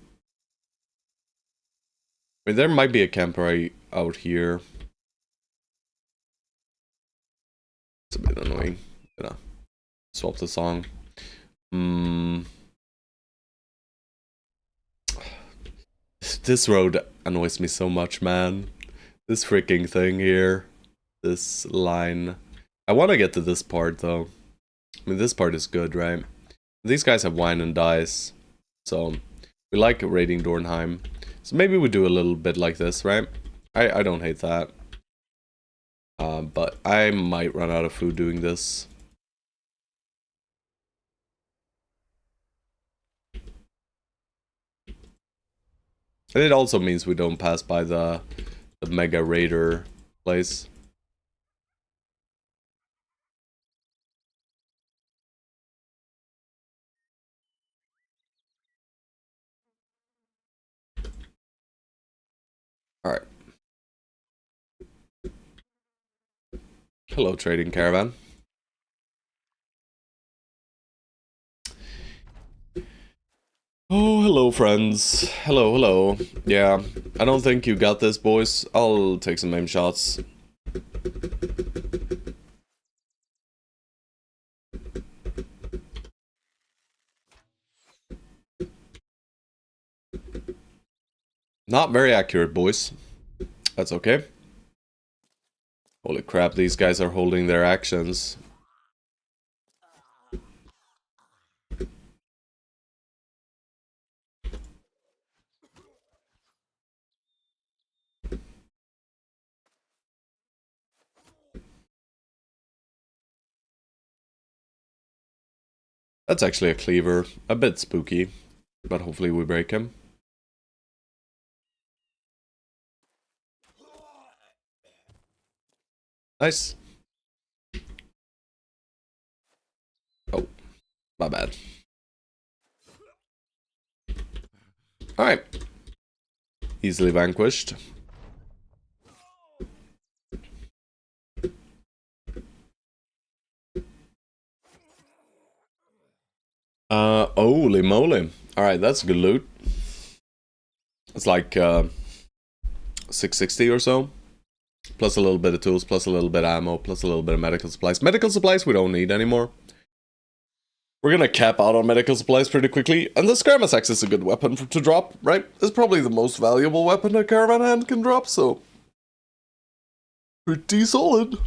I mean, there might be a camper right out here. It's a bit annoying. I'm gonna swap the song. This road annoys me so much, man. This freaking thing here. This line. I want to get to this part, though. I mean, this part is good, right? These guys have wine and dice. So, we like raiding Dornheim. So maybe we do a little bit like this, right? I don't hate that. But I might run out of food doing this. And it also means we don't pass by the Mega Raider place. Alright. Hello, trading caravan. Oh, hello, friends. Hello, hello. Yeah, I don't think you got this, boys. I'll take some aim shots. Not very accurate, boys. That's okay. Holy crap, these guys are holding their actions. That's actually a cleaver. A bit spooky. But hopefully we break him. Nice. Oh, my bad. Alright. Easily vanquished. Holy moly. Alright, that's good loot. It's like 660 or so. Plus a little bit of tools, plus a little bit of ammo, plus a little bit of medical supplies. Medical supplies we don't need anymore. We're gonna cap out on medical supplies pretty quickly. And the Skirmish Axe is a good weapon to drop, right? It's probably the most valuable weapon a caravan hand can drop, so... pretty solid.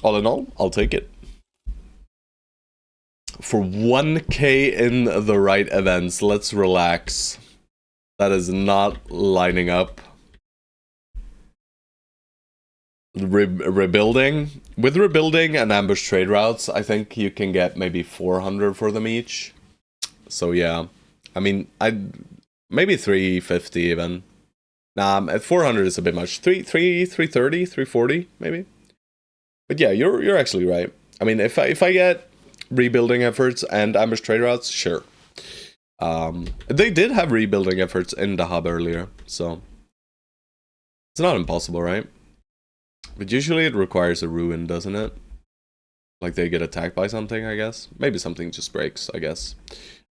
All in all, I'll take it. For 1k in the right events, let's relax. That is not lining up. Rebuilding. With rebuilding and ambush trade routes, I think you can get maybe 400 for them each. So yeah. I mean, maybe 350 even. Nah, at 400 is a bit much. 330, 340 maybe. But yeah, you're actually right. I mean, if I get rebuilding efforts and ambush trade routes, sure. They did have rebuilding efforts in the hub earlier, so it's not impossible, right? But usually it requires a ruin, doesn't it? Like they get attacked by something, I guess. Maybe something just breaks, I guess.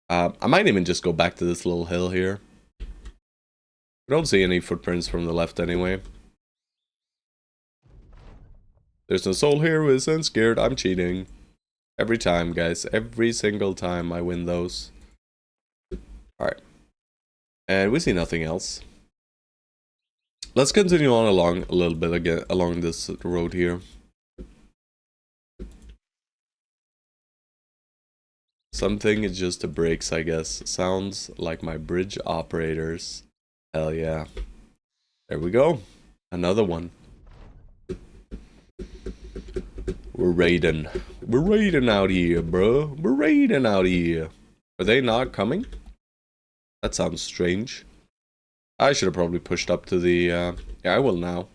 I might even just go back to this little hill here. I don't see any footprints from the left anyway. There's no soul here who isn't scared. I'm cheating. Every time, guys. Every single time I win those. Alright. And we see nothing else. Let's continue on along a little bit again along this road here. Something is just the brakes, I guess. Sounds like my bridge operators. Hell yeah. There we go. Another one. We're raiding. We're raiding out here, bro. We're raiding out here. Are they not coming? That sounds strange. I should have probably pushed up to the... yeah, I will now.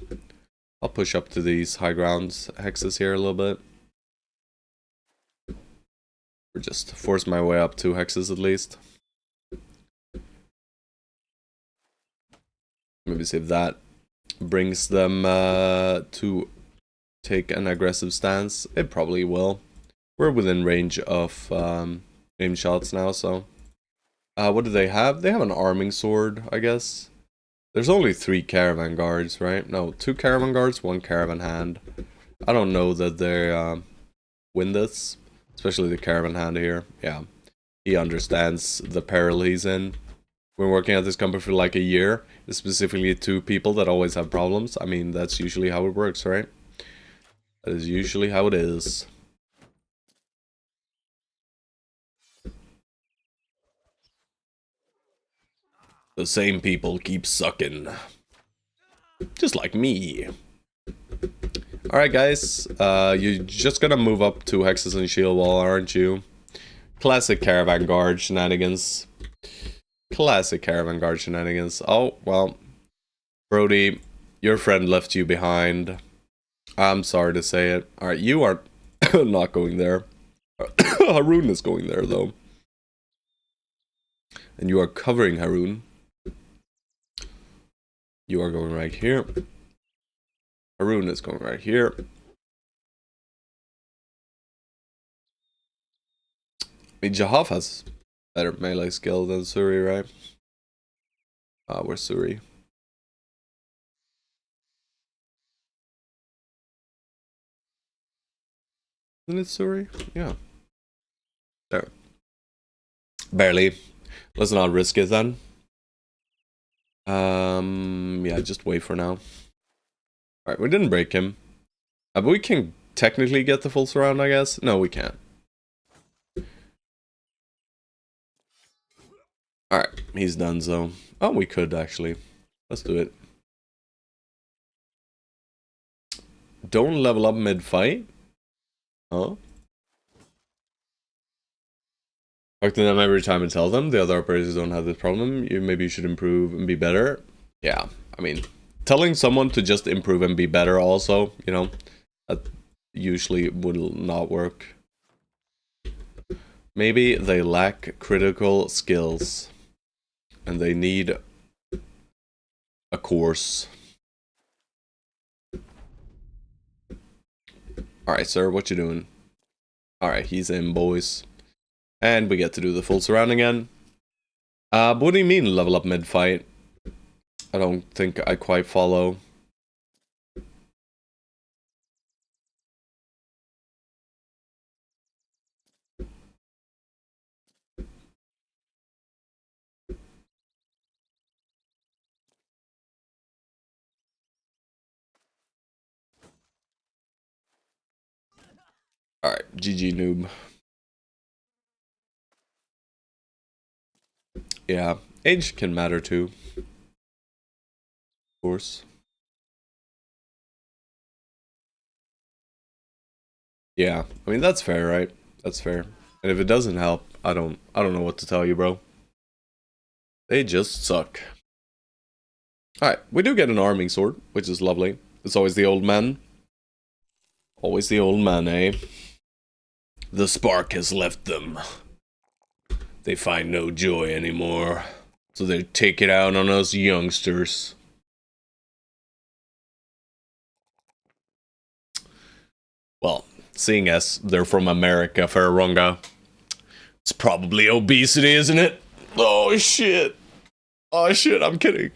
I'll push up to these high grounds hexes here a little bit. Or just force my way up 2 hexes at least. Maybe see if that brings them to take an aggressive stance. It probably will. We're within range of aim shots now, so... what do they have? They have an arming sword, I guess. There's only 3 caravan guards, right? No, 2 caravan guards, 1 caravan hand. I don't know that they win this. Especially the caravan hand here. Yeah. He understands the peril he's in. Been working at this company for like a year. Specifically 2 people that always have problems. I mean, that's usually how it works, right? That is usually how it is. The same people keep sucking. Just like me. Alright guys, you're just gonna move up 2 hexes and shield wall, aren't you? Classic caravan guard shenanigans. Classic caravan guard shenanigans. Oh, well. Brody, your friend left you behind. I'm sorry to say it. Alright, you are not going there. Haroon is going there, though. And you are covering Haroon. You are going right here. Haroon is going right here. I mean, Jahaf has better melee skill than Suri, right? Where's Suri? Isn't it Suri? Yeah. There. Barely. Let's not risk it then. Yeah, just wait for now. Alright, we didn't break him. But we can technically get the full surround, I guess. No, we can't. Alright, he's done, so. Oh, we could actually. Let's do it. Don't level up mid-fight? Huh? Talk to them every time and tell them the other operators don't have this problem. Maybe you should improve and be better. Yeah, I mean, telling someone to just improve and be better also, you know, that usually will not work. Maybe they lack critical skills and they need a course. Alright, sir, what you doing? Alright, he's in, boys. And we get to do the full surround again. But what do you mean level up mid-fight? I don't think I quite follow. Alright, GG noob. Yeah, age can matter too. Of course. Yeah, I mean that's fair, right? That's fair. And if it doesn't help, I don't know what to tell you, bro. They just suck. Alright, we do get an arming sword, which is lovely. It's always the old man. Always the old man, eh? The spark has left them. They find no joy anymore. So they take it out on us youngsters. Well, seeing as they're from America, Ferronga, it's probably obesity, isn't it? Oh shit. Oh shit, I'm kidding.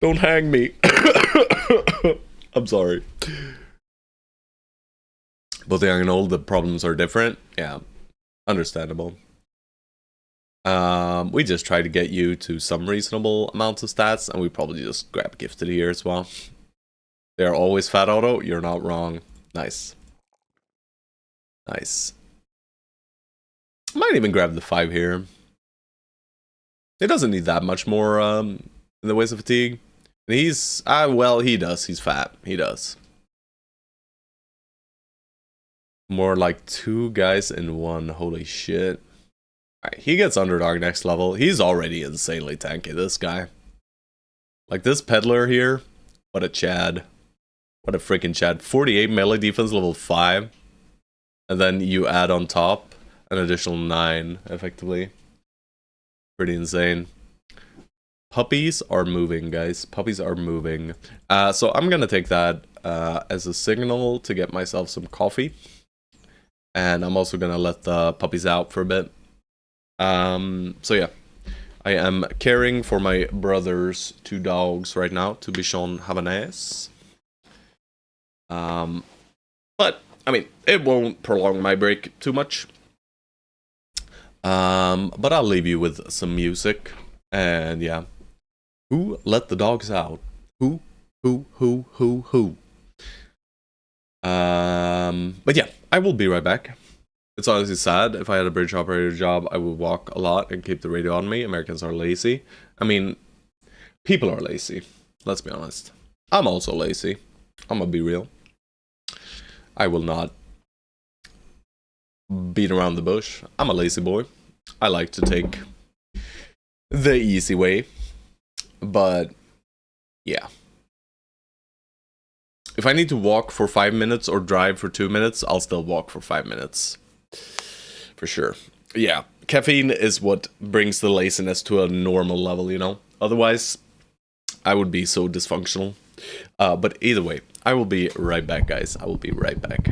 Don't hang me. I'm sorry. Both young and old, the problems are different. Yeah, understandable. We just try to get you to some reasonable amounts of stats, and we probably just grab gifted here as well. They're always fat auto. You're not wrong. Nice. Nice. Might even grab the 5 here. It doesn't need that much more in the ways of fatigue. And he's well, he does. He's fat. He does. More like 2 guys in 1. Holy shit. Alright, he gets underdog next level. He's already insanely tanky, this guy. Like this peddler here. What a Chad. What a freaking Chad. 48 melee defense, level 5. And then you add on top an additional 9, effectively. Pretty insane. Puppies are moving, guys. Puppies are moving. So I'm gonna take that as a signal to get myself some coffee. And I'm also gonna let the puppies out for a bit. So yeah. I am caring for my brother's 2 dogs right now, to Bichon Havanese. But, I mean, it won't prolong my break too much. But I'll leave you with some music. And yeah. Who let the dogs out? Who? But yeah, I will be right back. It's honestly sad. If I had a bridge operator job, I would walk a lot and keep the radio on me. Americans are lazy. I mean, people are lazy. Let's be honest. I'm also lazy. I'm gonna be real. I will not beat around the bush. I'm a lazy boy. I like to take the easy way. But yeah. If I need to walk for 5 minutes or drive for 2 minutes, I'll still walk for 5 minutes. For sure. Yeah. Caffeine is what brings the laziness to a normal level, you know? Otherwise, I would be so dysfunctional. But either way, I will be right back, guys. I will be right back.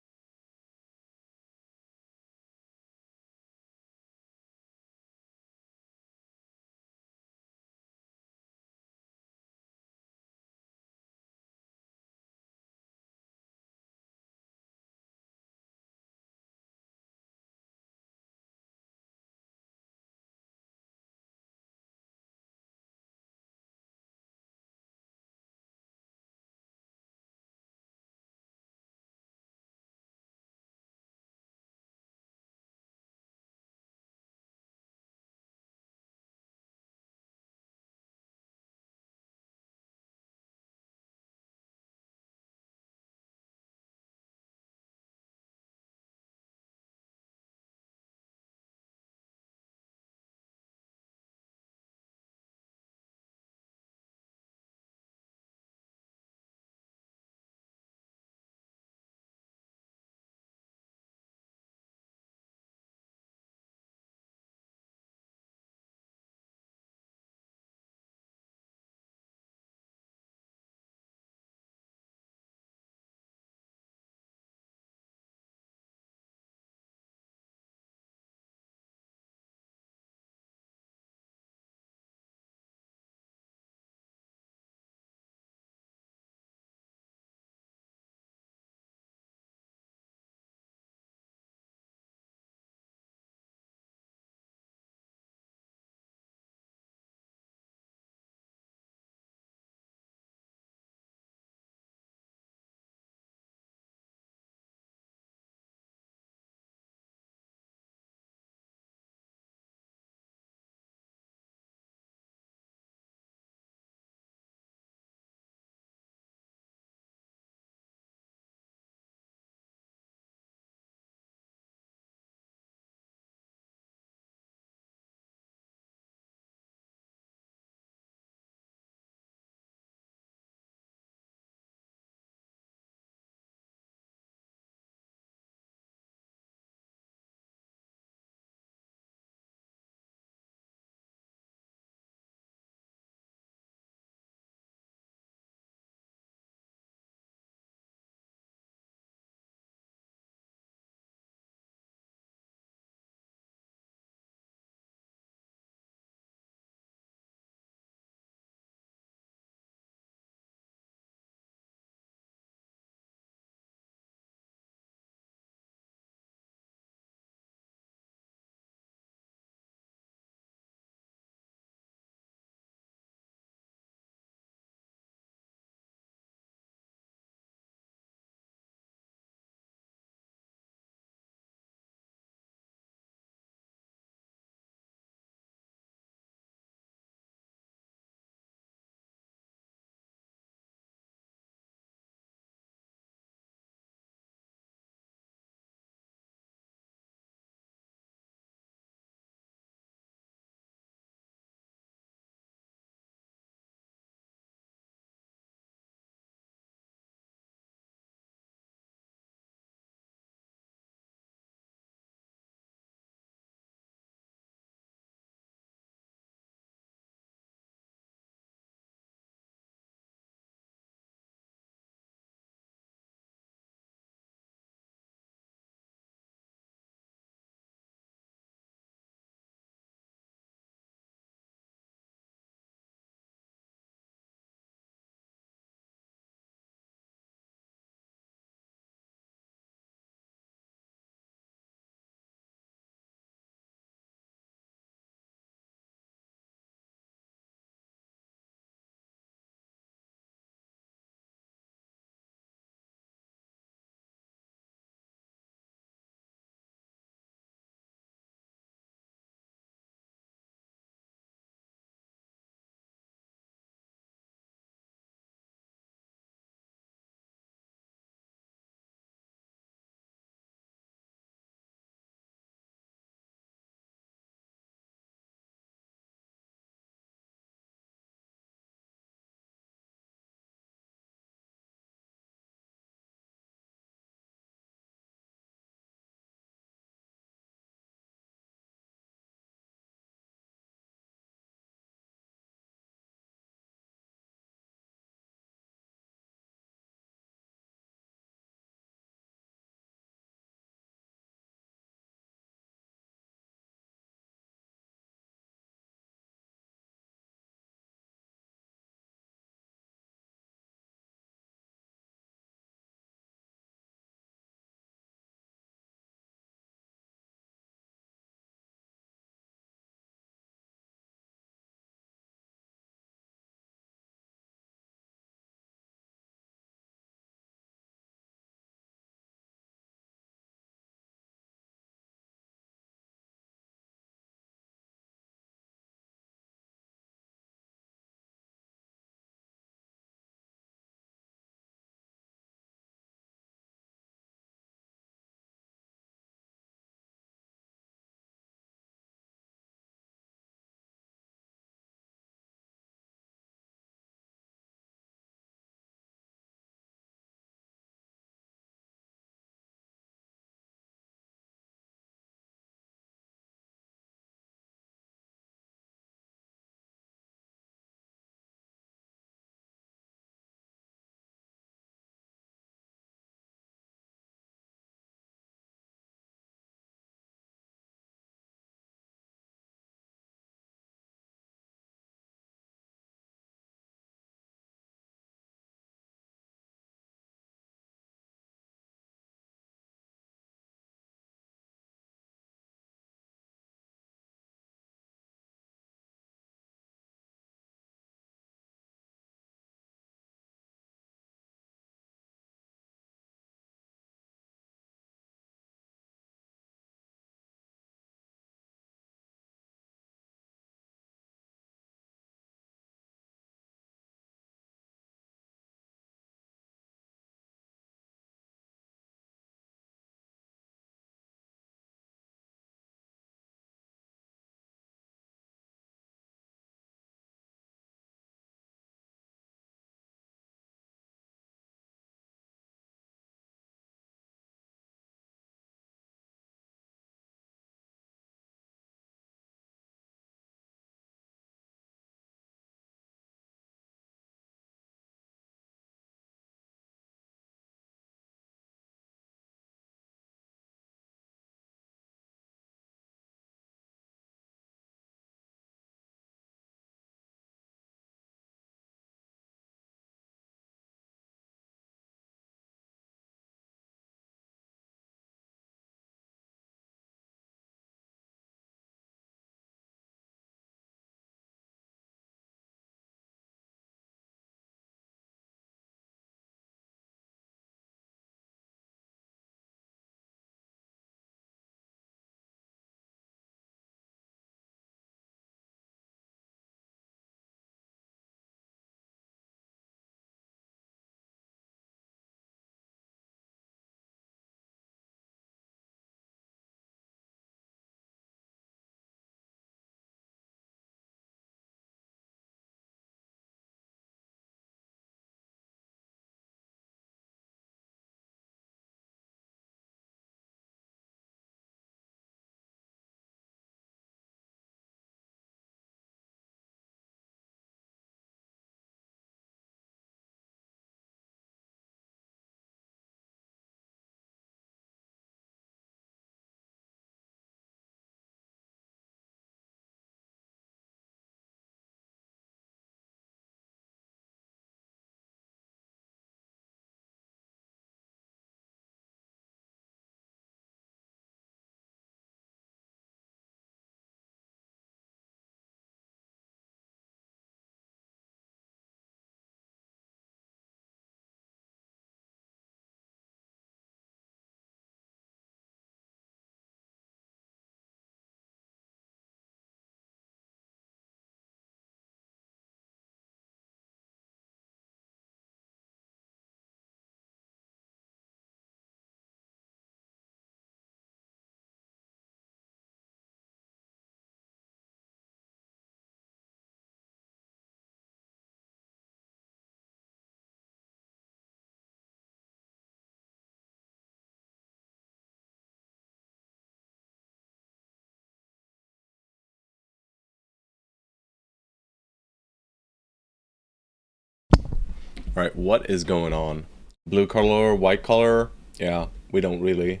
Alright, what is going on? Blue collar, white collar? Yeah, we don't really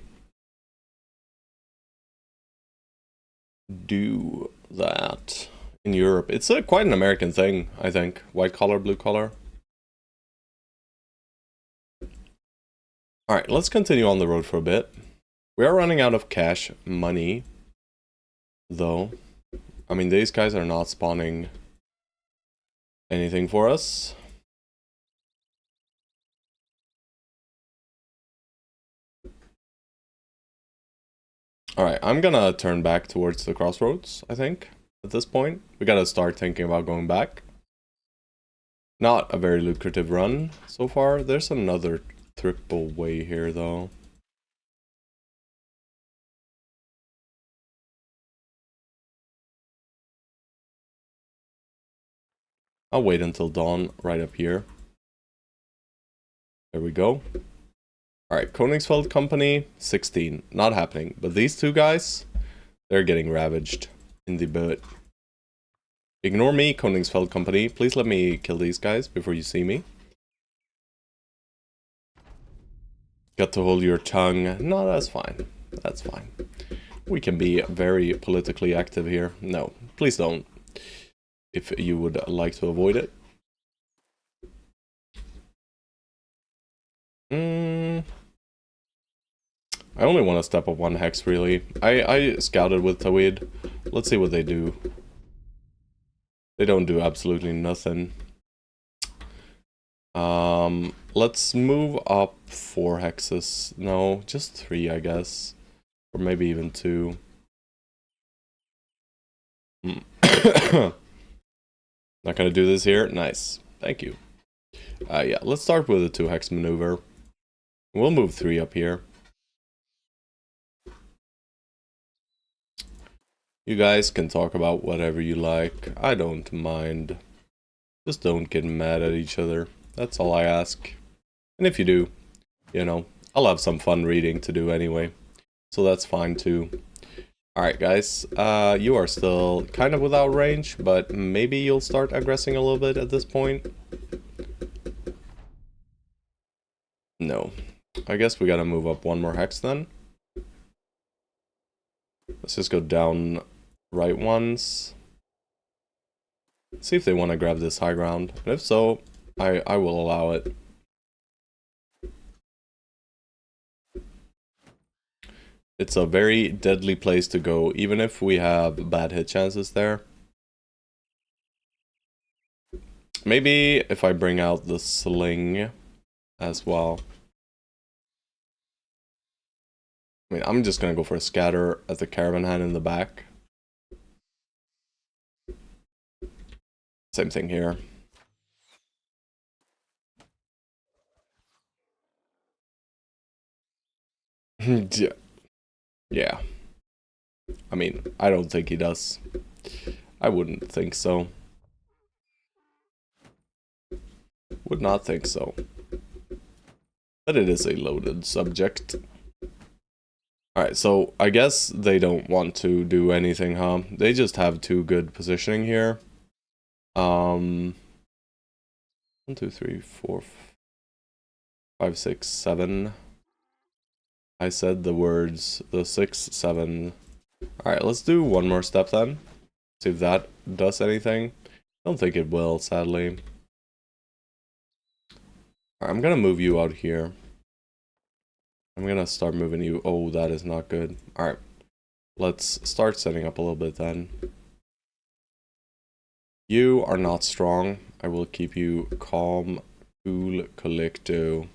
do that in Europe. It's quite an American thing, I think. White collar, blue collar. Alright, let's continue on the road for a bit. We are running out of cash money, though. I mean, these guys are not spawning anything for us. Alright, I'm gonna turn back towards the crossroads, I think, at this point. We gotta start thinking about going back. Not a very lucrative run so far. There's another triple way here, though. I'll wait until dawn right up here. There we go. Alright, Koningsfeld Company, 16. Not happening. But these two guys, they're getting ravaged in the butt. Ignore me, Koningsfeld Company. Please let me kill these guys before you see me. Got to hold your tongue. No, that's fine. That's fine. We can be very politically active here. No, please don't. If you would like to avoid it. I only want to step up one hex, really. I scouted with Tawid. Let's see what they do. They don't do absolutely nothing. Let's move up 4 hexes. No, just 3, I guess. Or maybe even 2. Not gonna do this here? Nice. Thank you. Yeah, let's start with a 2 hex maneuver. We'll move 3 up here. You guys can talk about whatever you like. I don't mind. Just don't get mad at each other. That's all I ask. And if you do, you know, I'll have some fun reading to do anyway. So that's fine too. Alright guys, you are still kind of without range, but maybe you'll start aggressing a little bit at this point. No. I guess we gotta move up 1 more hex then. Let's just go down right once. See if they want to grab this high ground. And if so, I will allow it. It's a very deadly place to go, even if we have bad hit chances there. Maybe if I bring out the sling as well. I mean, I'm just gonna go for a scatter at the caravan hand in the back. Same thing here. Yeah. I mean, I don't think he does. I wouldn't think so. Would not think so. But it is a loaded subject. Alright, so I guess they don't want to do anything, huh? They just have 2 good positioning here. 1, 2, 3, 4, 5, 6, 7. I said the words, the 6, 7. Alright, let's do 1 more step then. See if that does anything. I don't think it will, sadly. Alright, I'm gonna move you out here. I'm gonna start moving you. Oh, that is not good. Alright, let's start setting up a little bit then. You are not strong. I will keep you calm, cool, collecto.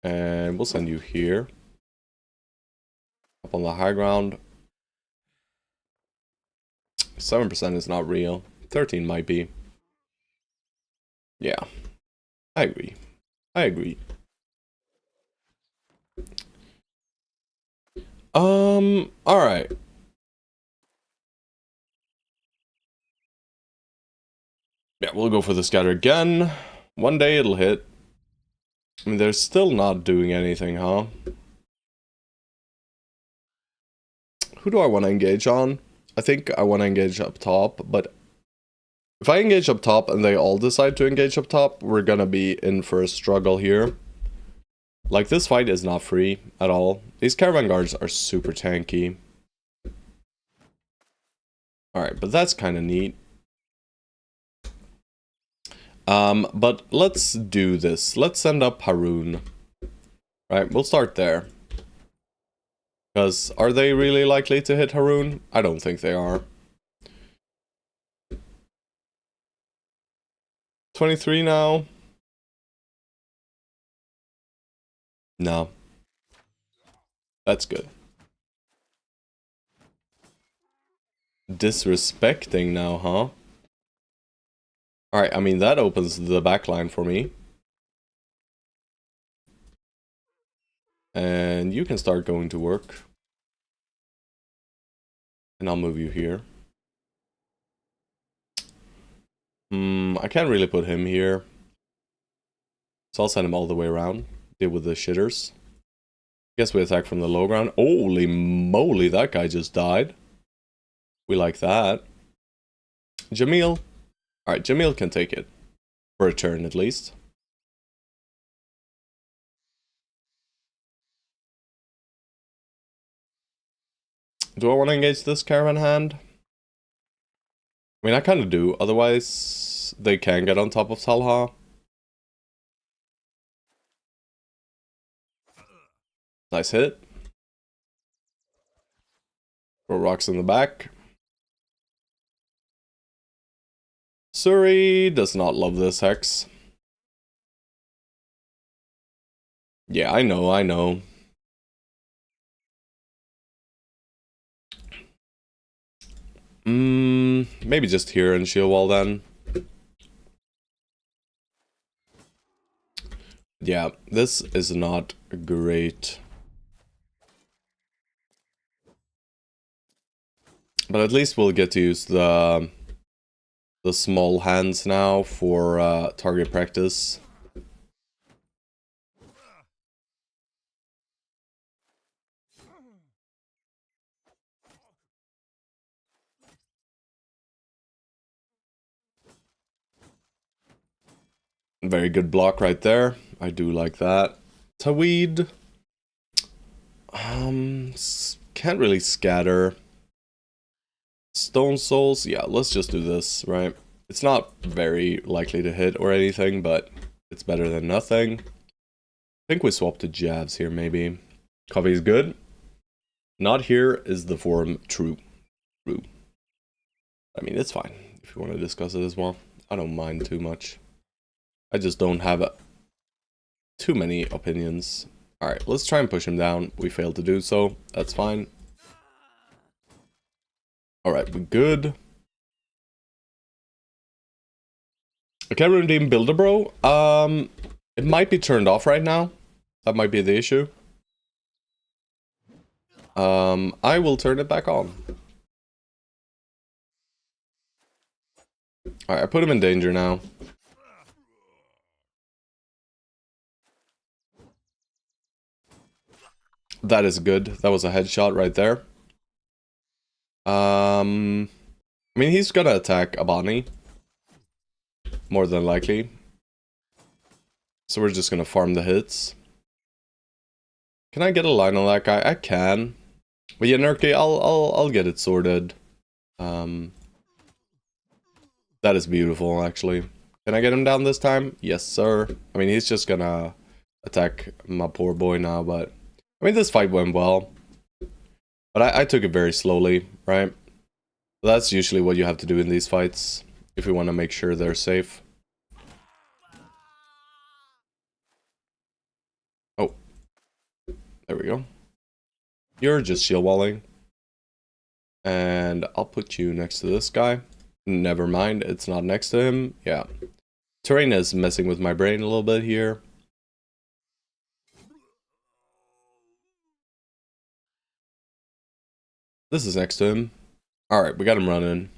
And we'll send you here. Up on the high ground. 7% is not real. 13 might be. Yeah. I agree. I agree. Alright. Yeah, we'll go for the scatter again. One day it'll hit. I mean, they're still not doing anything, huh? Who do I want to engage on? I think I want to engage up top, but If I engage up top and they all decide to engage up top, we're gonna be in for a struggle here. Like, this fight is not free at all. These caravan guards are super tanky. Alright, but that's kind of neat. But let's do this. Let's send up Haroon. Right, we'll start there. Because are they really likely to hit Haroon? I don't think they are. 23 now. No. That's good. Disrespecting now, huh? Alright, I mean, that opens the backline for me. And you can start going to work. And I'll move you here. I can't really put him here. So I'll send him all the way around. Deal with the shitters. Guess we attack from the low ground. Holy moly, that guy just died. We like that. Jamil. Alright, Jamil can take it. For a turn at least. Do I want to engage this caravan hand? I mean, I kind of do. Otherwise, they can get on top of Talha. Nice hit. Throw rocks in the back. Suri does not love this hex. Yeah, I know, I know. Maybe just here and shield wall then. Yeah, this is not great. But at least we'll get to use the small hands now for target practice. Very good block right there. I do like that. Taweed. Can't really scatter. Stone Souls. Yeah, let's just do this, right? It's not very likely to hit or anything, but it's better than nothing. I think we swap to jabs here, maybe. Coffee's good. Not here is the form true. True. I mean, it's fine if you want to discuss it as well. I don't mind too much. I just don't have too many opinions. Alright, let's try and push him down. We failed to do so. That's fine. Alright, we're good. I can't redeem Builder-Bro. It might be turned off right now. That might be the issue. I will turn it back on. Alright, I put him in danger now. That is good. That was a headshot right there. I mean, he's gonna attack Abani. More than likely. So we're just gonna farm the hits. Can I get a line on that guy? I can. But yeah, Nurki, I'll get it sorted. That is beautiful, actually. Can I get him down this time? Yes, sir. I mean, he's just gonna attack my poor boy now, but... I mean, this fight went well. But I took it very slowly, right? That's usually what you have to do in these fights. If you want to make sure they're safe. Oh. There we go. You're just shield walling. And I'll put you next to this guy. Never mind, it's not next to him. Yeah. Terrain is messing with my brain a little bit here. This is next to him. Alright, we got him running.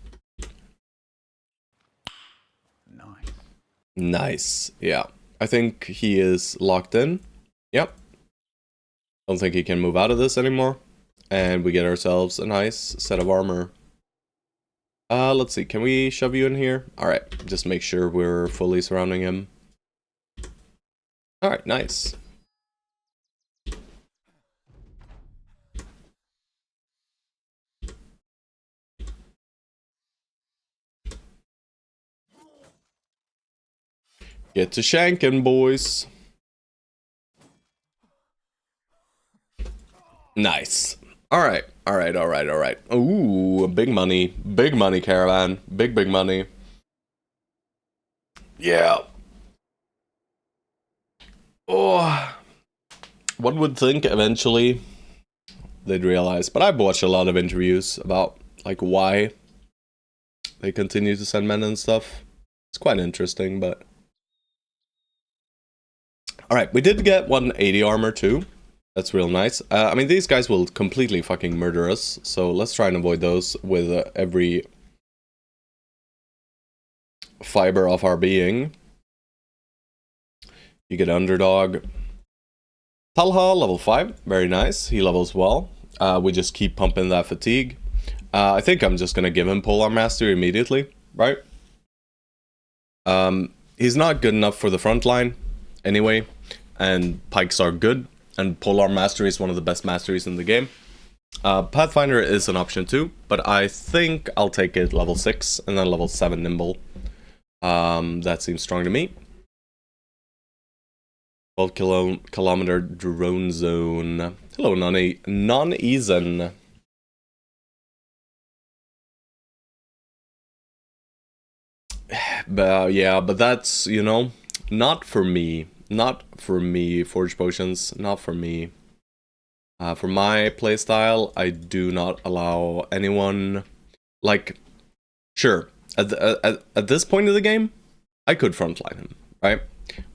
Nice. Nice. Yeah. I think he is locked in. Yep. Don't think he can move out of this anymore. And we get ourselves a nice set of armor. Let's see. Can we shove you in here? Alright, just make sure we're fully surrounding him. Alright, nice. Get to shanking, boys. Nice. Alright, alright, alright, alright. Ooh, big money, caravan. Big money. Yeah. Oh, one would think eventually they'd realize, but I've watched a lot of interviews about like why they continue to send men and stuff. It's quite interesting, but alright, we did get 180 armor too. That's real nice. I mean, these guys will completely fucking murder us, so let's try and avoid those with every fiber of our being. You get underdog. Talha, level 5. Very nice. He levels well. We just keep pumping that fatigue. I think I'm just gonna give him Polar Mastery immediately, right? He's not good enough for the front line, anyway, and pikes are good, and Polar Mastery is one of the best masteries in the game. Pathfinder is an option too, but I think I'll take it level 6 and then level 7 Nimble. That seems strong to me. 12 kilometer drone zone. Hello, non-Eason. Yeah, but that's, you know, not for me. Not for me, Forge Potions, not for me. For my playstyle, I do not allow anyone, like, sure, at this point of the game, I could frontline him, right?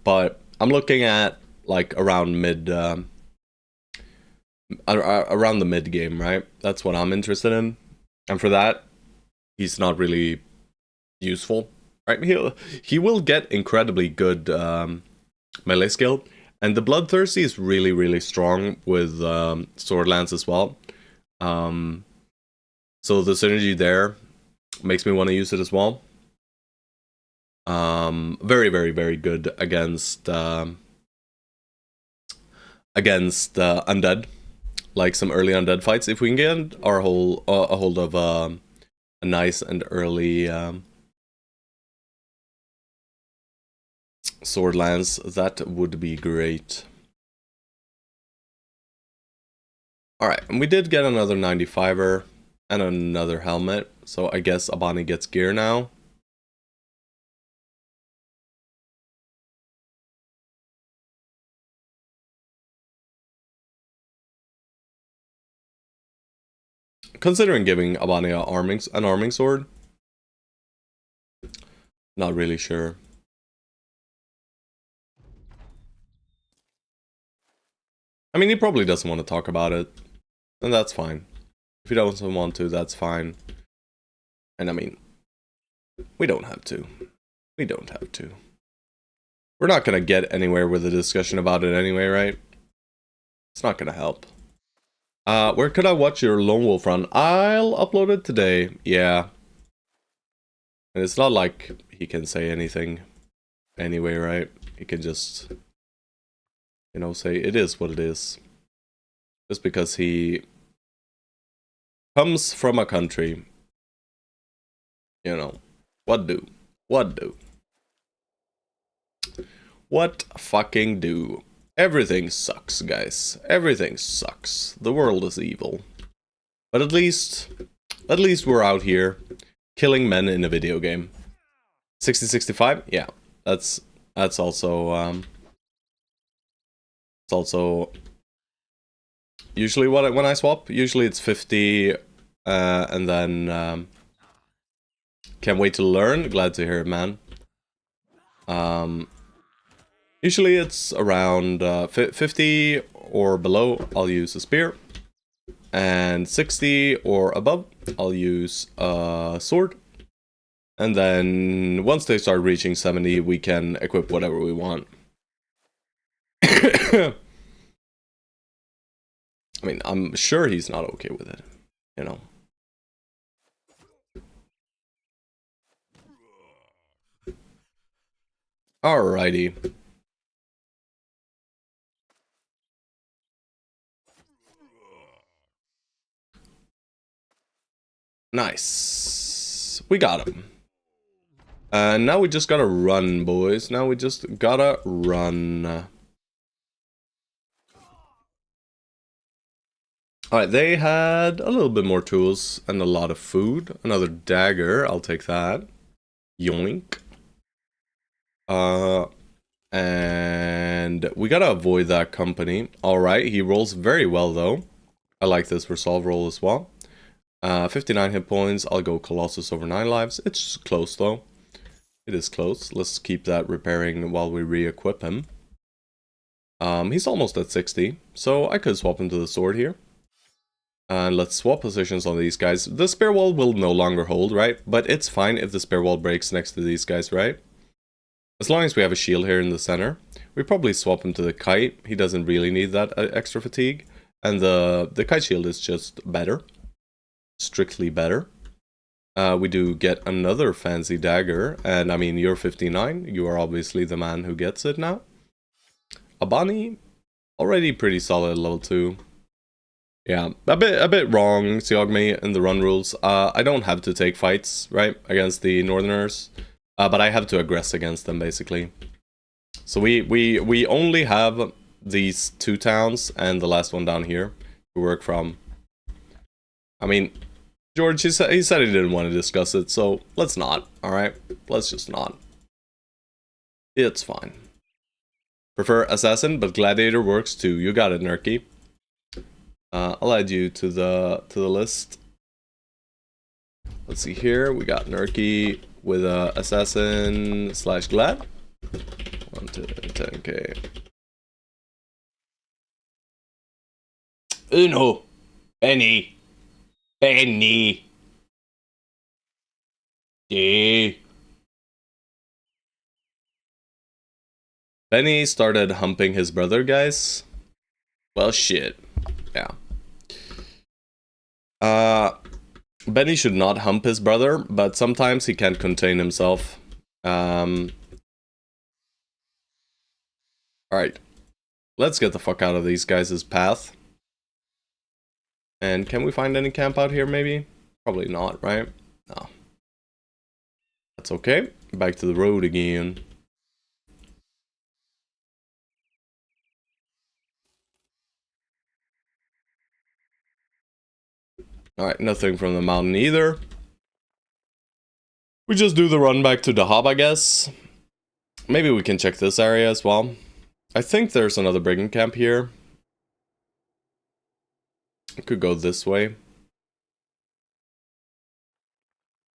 But I'm looking at, like, around the mid game, right? That's what I'm interested in. And for that, he's not really useful, right? He will get incredibly good melee skill, and the Bloodthirsty is really, really strong with Sword Lance as well. So the synergy there makes me want to use it as well. Very, very, very good against undead, like some early undead fights. If we can get our a hold of a nice and early Sword Lance, that would be great. Alright, and we did get another 95er and another helmet, so I guess Abani gets gear now. Considering giving Abani an arming sword. Not really sure. I mean, he probably doesn't want to talk about it, and that's fine. If he doesn't want to, that's fine. And I mean, we don't have to. We don't have to. We're not gonna get anywhere with a discussion about it anyway, right? It's not gonna help. Where could I watch your Lone Wolf run? I'll upload it today, yeah. And it's not like he can say anything anyway, right? He can just, you know, say it is what it is. Just because he comes from a country, you know, what do? What do? What fucking do? Everything sucks, guys. Everything sucks. The world is evil. But at least we're out here killing men in a video game. 60-65? Yeah. That's also it's also usually when I swap, usually it's 50 and then can't wait to learn. Glad to hear it, man. Usually it's around 50 or below, I'll use a spear. And 60 or above, I'll use a sword. And then once they start reaching 70, we can equip whatever we want. I mean, I'm sure he's not okay with it, you know. Alrighty. Nice. We got him. And now we just gotta run, boys. Now we just gotta run. Alright, they had a little bit more tools and a lot of food. Another dagger, I'll take that. Yoink. And we gotta avoid that company. Alright, he rolls very well though. I like this resolve roll as well. 59 hit points, I'll go Colossus over 9 lives. It's close though. It is close. Let's keep that repairing while we re-equip him. He's almost at 60, so I could swap him to the sword here. And let's swap positions on these guys. The spear wall will no longer hold, right? But it's fine if the spear wall breaks next to these guys, right? As long as we have a shield here in the center. We probably swap him to the kite. He doesn't really need that extra fatigue. And the kite shield is just better. Strictly better. We do get another fancy dagger. And I mean, you're 59. You are obviously the man who gets it now. Abani, already pretty solid level 2. Yeah, a bit wrong, Xiaogmi, in the run rules. I don't have to take fights, right, against the Northerners, but I have to aggress against them, basically. So we only have these 2 towns and the last one down here to work from. I mean, George, he said he didn't want to discuss it, so let's not, alright? Let's just not. It's fine. Prefer Assassin, but Gladiator works too. You got it, Nerky. I'll add you to the list. Let's see here. We got Nerky with Assassin / Glad. 1 to 10k. Uno. Benny. Benny. Yeah. Benny started humping his brother, guys. Well, shit. Yeah. Benny should not hump his brother, but sometimes he can't contain himself. Alright. Let's get the fuck out of these guys' path. And can we find any camp out here, maybe? Probably not, right? No. That's okay. Back to the road again. Alright, nothing from the mountain either. We just do the run back to the hub, I guess. Maybe we can check this area as well. I think there's another brigand camp here. Could go this way.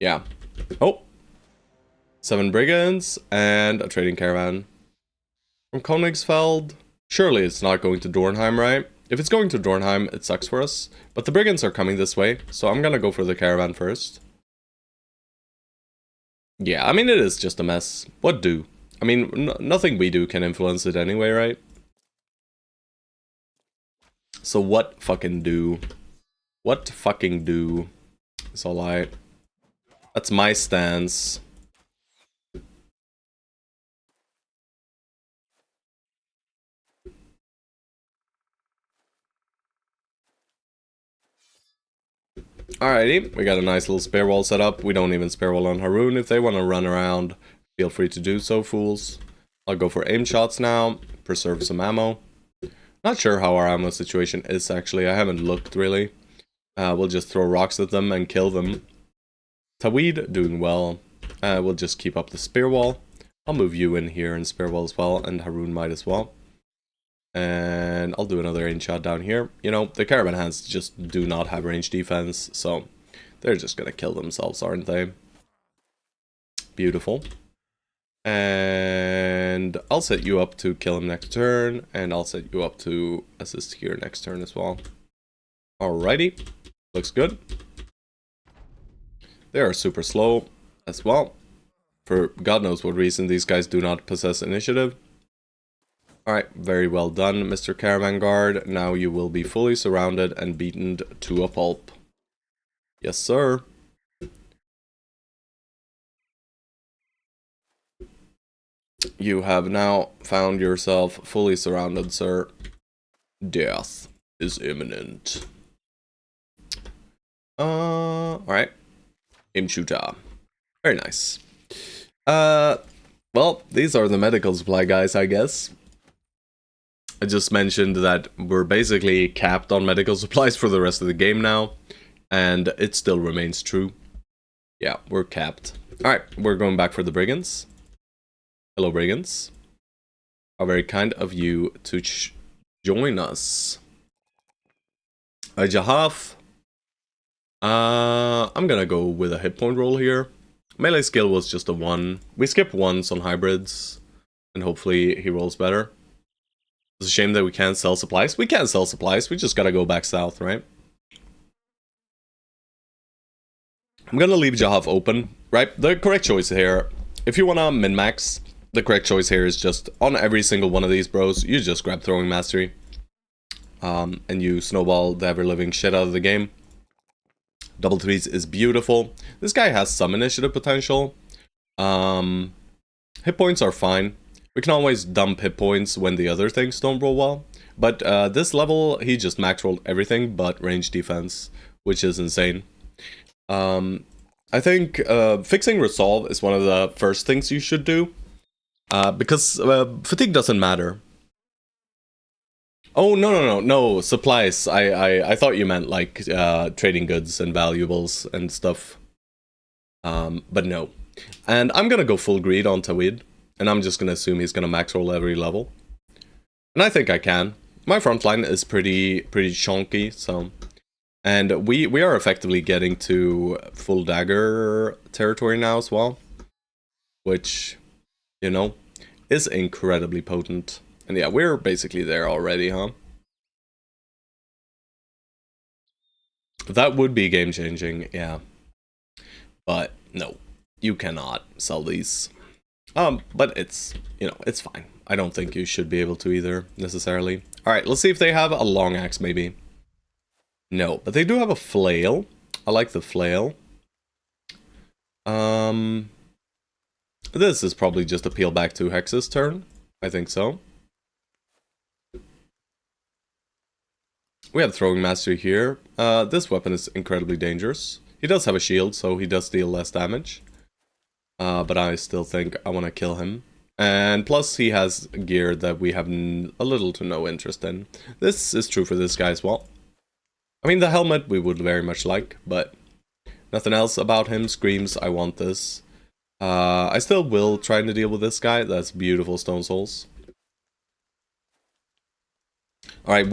Yeah. Oh! 7 brigands and a trading caravan. From Königsfeld. Surely it's not going to Dornheim, right? If it's going to Dornheim, it sucks for us. But the brigands are coming this way, so I'm gonna go for the caravan first. Yeah, I mean, it is just a mess. What do? I mean, nothing we do can influence it anyway, right? So what fucking do? What fucking do? It's alright. That's my stance. Alrighty, we got a nice little spare wall set up. We don't even spare wall on Haroon. If they want to run around, feel free to do so, fools. I'll go for aim shots now, preserve some ammo. Not sure how our ammo situation is, actually. I haven't looked, really. We'll just throw rocks at them and kill them. Tawid, doing well. We'll just keep up the spear wall. I'll move you in here in spear wall as well, and Haroon might as well. And I'll do another range shot down here. You know, the caravan hands just do not have range defense, so they're just gonna kill themselves, aren't they? Beautiful. And I'll set you up to kill him next turn, and I'll set you up to assist here next turn as well. Alrighty. Looks good. They are super slow as well. For God knows what reason, these guys do not possess initiative. Alright, very well done, Mr. Caravan Guard. Now you will be fully surrounded and beaten to a pulp. Yes, sir. You have now found yourself fully surrounded, sir. Death is imminent. Alright. Aim shooter. Very nice. Well, these are the medical supply guys, I guess. I just mentioned that we're basically capped on medical supplies for the rest of the game now, and it still remains true. Yeah, we're capped. Alright, we're going back for the brigands. Hello, brigands. How very kind of you to join us. Jahaf. I'm gonna go with a hit point roll here. Melee skill was just a 1. We skip once on hybrids, and hopefully he rolls better. It's a shame that we can't sell supplies. We can't sell supplies, we just gotta go back south, right? I'm gonna leave Jahaf open, right? The correct choice here, if you wanna min-max, the correct choice here is just, on every single one of these bros, you just grab Throwing Mastery. And you snowball the ever-living shit out of the game. Double threes is beautiful. This guy has some initiative potential. Hit points are fine. We can always dump hit points when the other things don't roll well. But this level, he just max rolled everything but range defense, which is insane. I think fixing Resolve is one of the first things you should do. Because fatigue doesn't matter. Oh, no, supplies. I thought you meant, like, trading goods and valuables and stuff. But no. And I'm gonna go full greed on Tawid, and I'm just gonna assume he's gonna max roll every level. And I think I can. My front line is pretty chunky, so... And we are effectively getting to full dagger territory now as well. Which, you know, is incredibly potent. And yeah, we're basically there already, huh? That would be game-changing, yeah. But, no. You cannot sell these. But it's, you know, it's fine. I don't think you should be able to either, necessarily. Alright, let's see if they have a long axe, maybe. No, but they do have a flail. I like the flail. This is probably just a peel back 2 hexes turn. I think so. We have Throwing Mastery here. This weapon is incredibly dangerous. He does have a shield, so he does deal less damage. But I still think I want to kill him. And plus he has gear that we have a little to no interest in. This is true for this guy as well. I mean, the helmet we would very much like, but nothing else about him screams I want this. I still will try to deal with this guy. That's beautiful Stone Souls. Alright,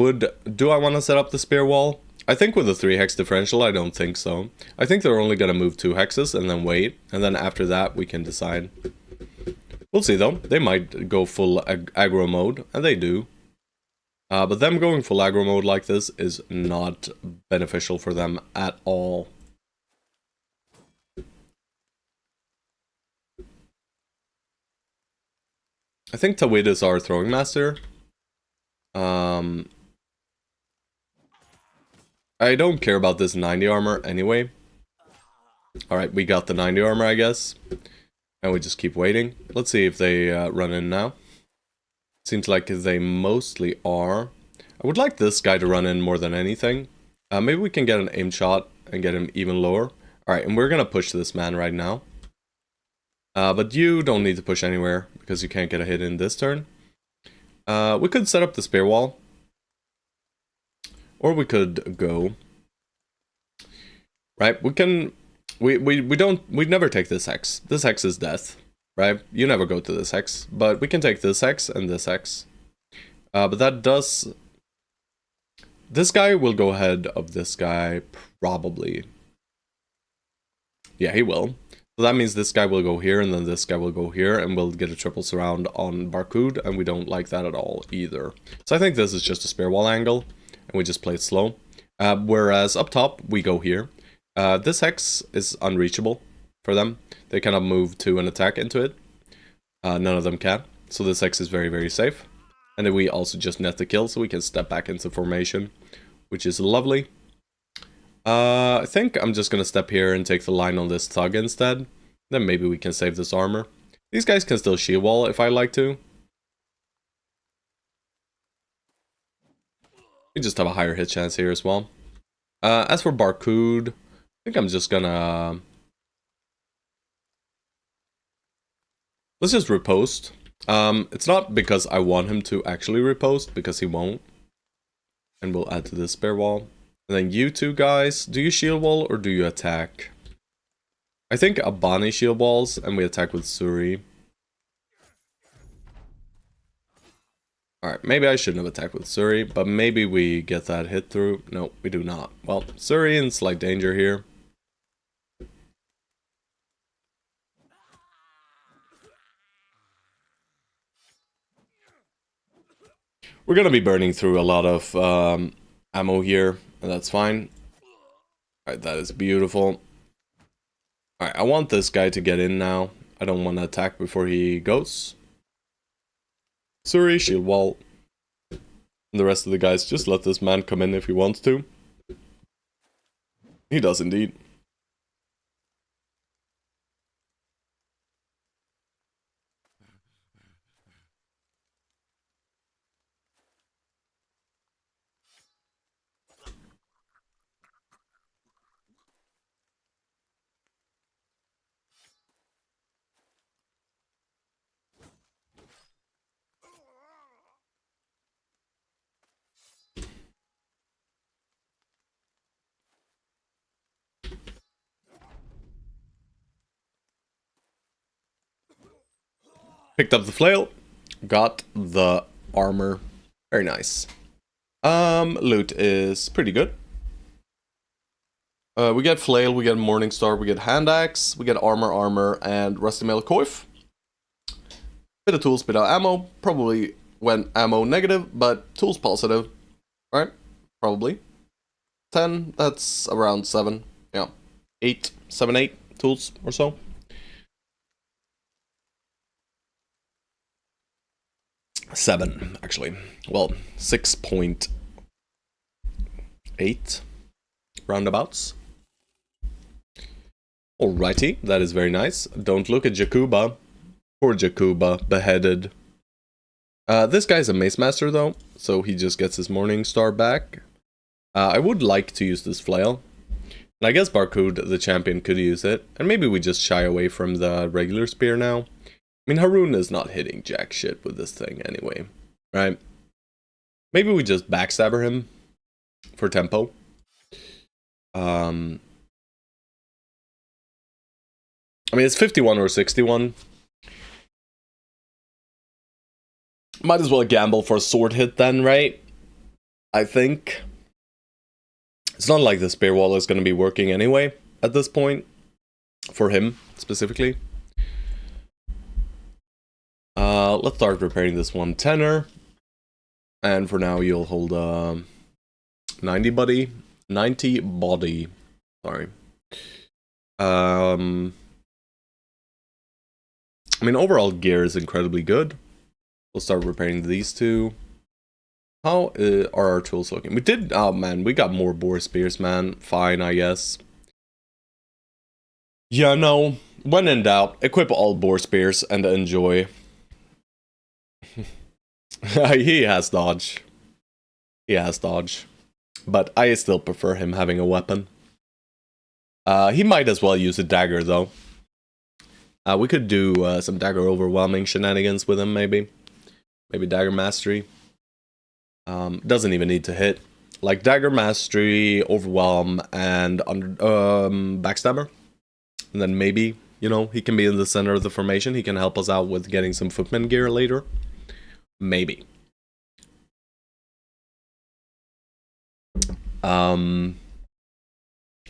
do I want to set up the spear wall? I think with a 3 hex differential, I don't think so. I think they're only going to move 2 hexes and then wait. And then after that, we can decide. We'll see though. They might go full aggro mode, and they do. But them going full aggro mode like this is not beneficial for them at all. I think Tawid is our Throwing Master. I don't care about this 90 armor anyway. Alright, we got the 90 armor, I guess. And we just keep waiting. Let's see if they run in now. Seems like they mostly are. I would like this guy to run in more than anything. Maybe we can get an aim shot and get him even lower. Alright, and we're gonna push this man right now. But you don't need to push anywhere, because you can't get a hit in this turn. We could set up the spear wall. Or we could go. Right, we can... We'd never take this hex. This hex is death, right? You never go to this hex. But we can take this hex and this hex. But that does... This guy will go ahead of this guy, probably. Yeah, he will. So that means this guy will go here, and then this guy will go here, and we'll get a triple surround on Barcud, and we don't like that at all, either. So I think this is just a spear wall angle, and we just play it slow. Whereas up top, we go here. This hex is unreachable for them. They cannot move to an attack into it. None of them can. So this hex is very, very safe. And then we also just net the kill, so we can step back into formation, which is lovely. I think I'm just gonna step here and take the line on this thug instead. Then maybe we can save this armor. These guys can still shield wall if I like to. We just have a higher hit chance here as well. As for Barcode, I think I'm just gonna... Let's just repost. It's not because I want him to actually repost, because he won't. And we'll add to the spare wall. And then you two guys, do you shield wall or do you attack? I think Abani shield walls and we attack with Suri. Alright, maybe I shouldn't have attacked with Suri, but maybe we get that hit through. No, we do not. Well, Suri in slight danger here. We're gonna be burning through a lot of ammo here, and that's fine. Alright, that is beautiful. Alright, I want this guy to get in now. I don't want to attack before he goes. Suri, shield wall. And the rest of the guys, just let this man come in if he wants to. He does indeed. Picked up the flail. Got the armor. Very nice. Loot is pretty good. We get flail, we get morning star, we get hand axe, we get armor, and rusty mail coif. Bit of tools, bit of ammo. Probably went ammo negative, but tools positive. Right? Probably. 10, that's around 7. Yeah. 8, 7, 8 tools or so. Seven, actually. Well, 6.8 roundabouts. Alrighty, that is very nice. Don't look at Jakuba. Poor Jakuba, beheaded. This guy's a Mace Master though, so he just gets his Morning Star back. I would like to use this flail. And I guess Barcode, the champion, could use it. And maybe we just shy away from the regular spear now. I mean, Haroon is not hitting jack shit with this thing anyway, right? Maybe we just backstabber him for tempo. I mean, it's 51 or 61. Might as well gamble for a sword hit then, right? I think. It's not like the spear wall is going to be working anyway at this point. For him, specifically. Let's start repairing this 110er. And for now, you'll hold 90 body. 90 body. Sorry. I mean, overall gear is incredibly good. We'll start repairing these two. How are our tools looking? We did, oh man, we got more boar spears, man. Fine, I guess. Yeah, no. When in doubt, equip all boar spears and enjoy. He has dodge. He has dodge. But I still prefer him having a weapon. He might as well use a dagger, though. We could do some dagger overwhelming shenanigans with him, maybe. Maybe dagger mastery. Doesn't even need to hit. Like dagger mastery, overwhelm, and backstabber. And then maybe, you know, he can be in the center of the formation. He can help us out with getting some footman gear later. Maybe. Not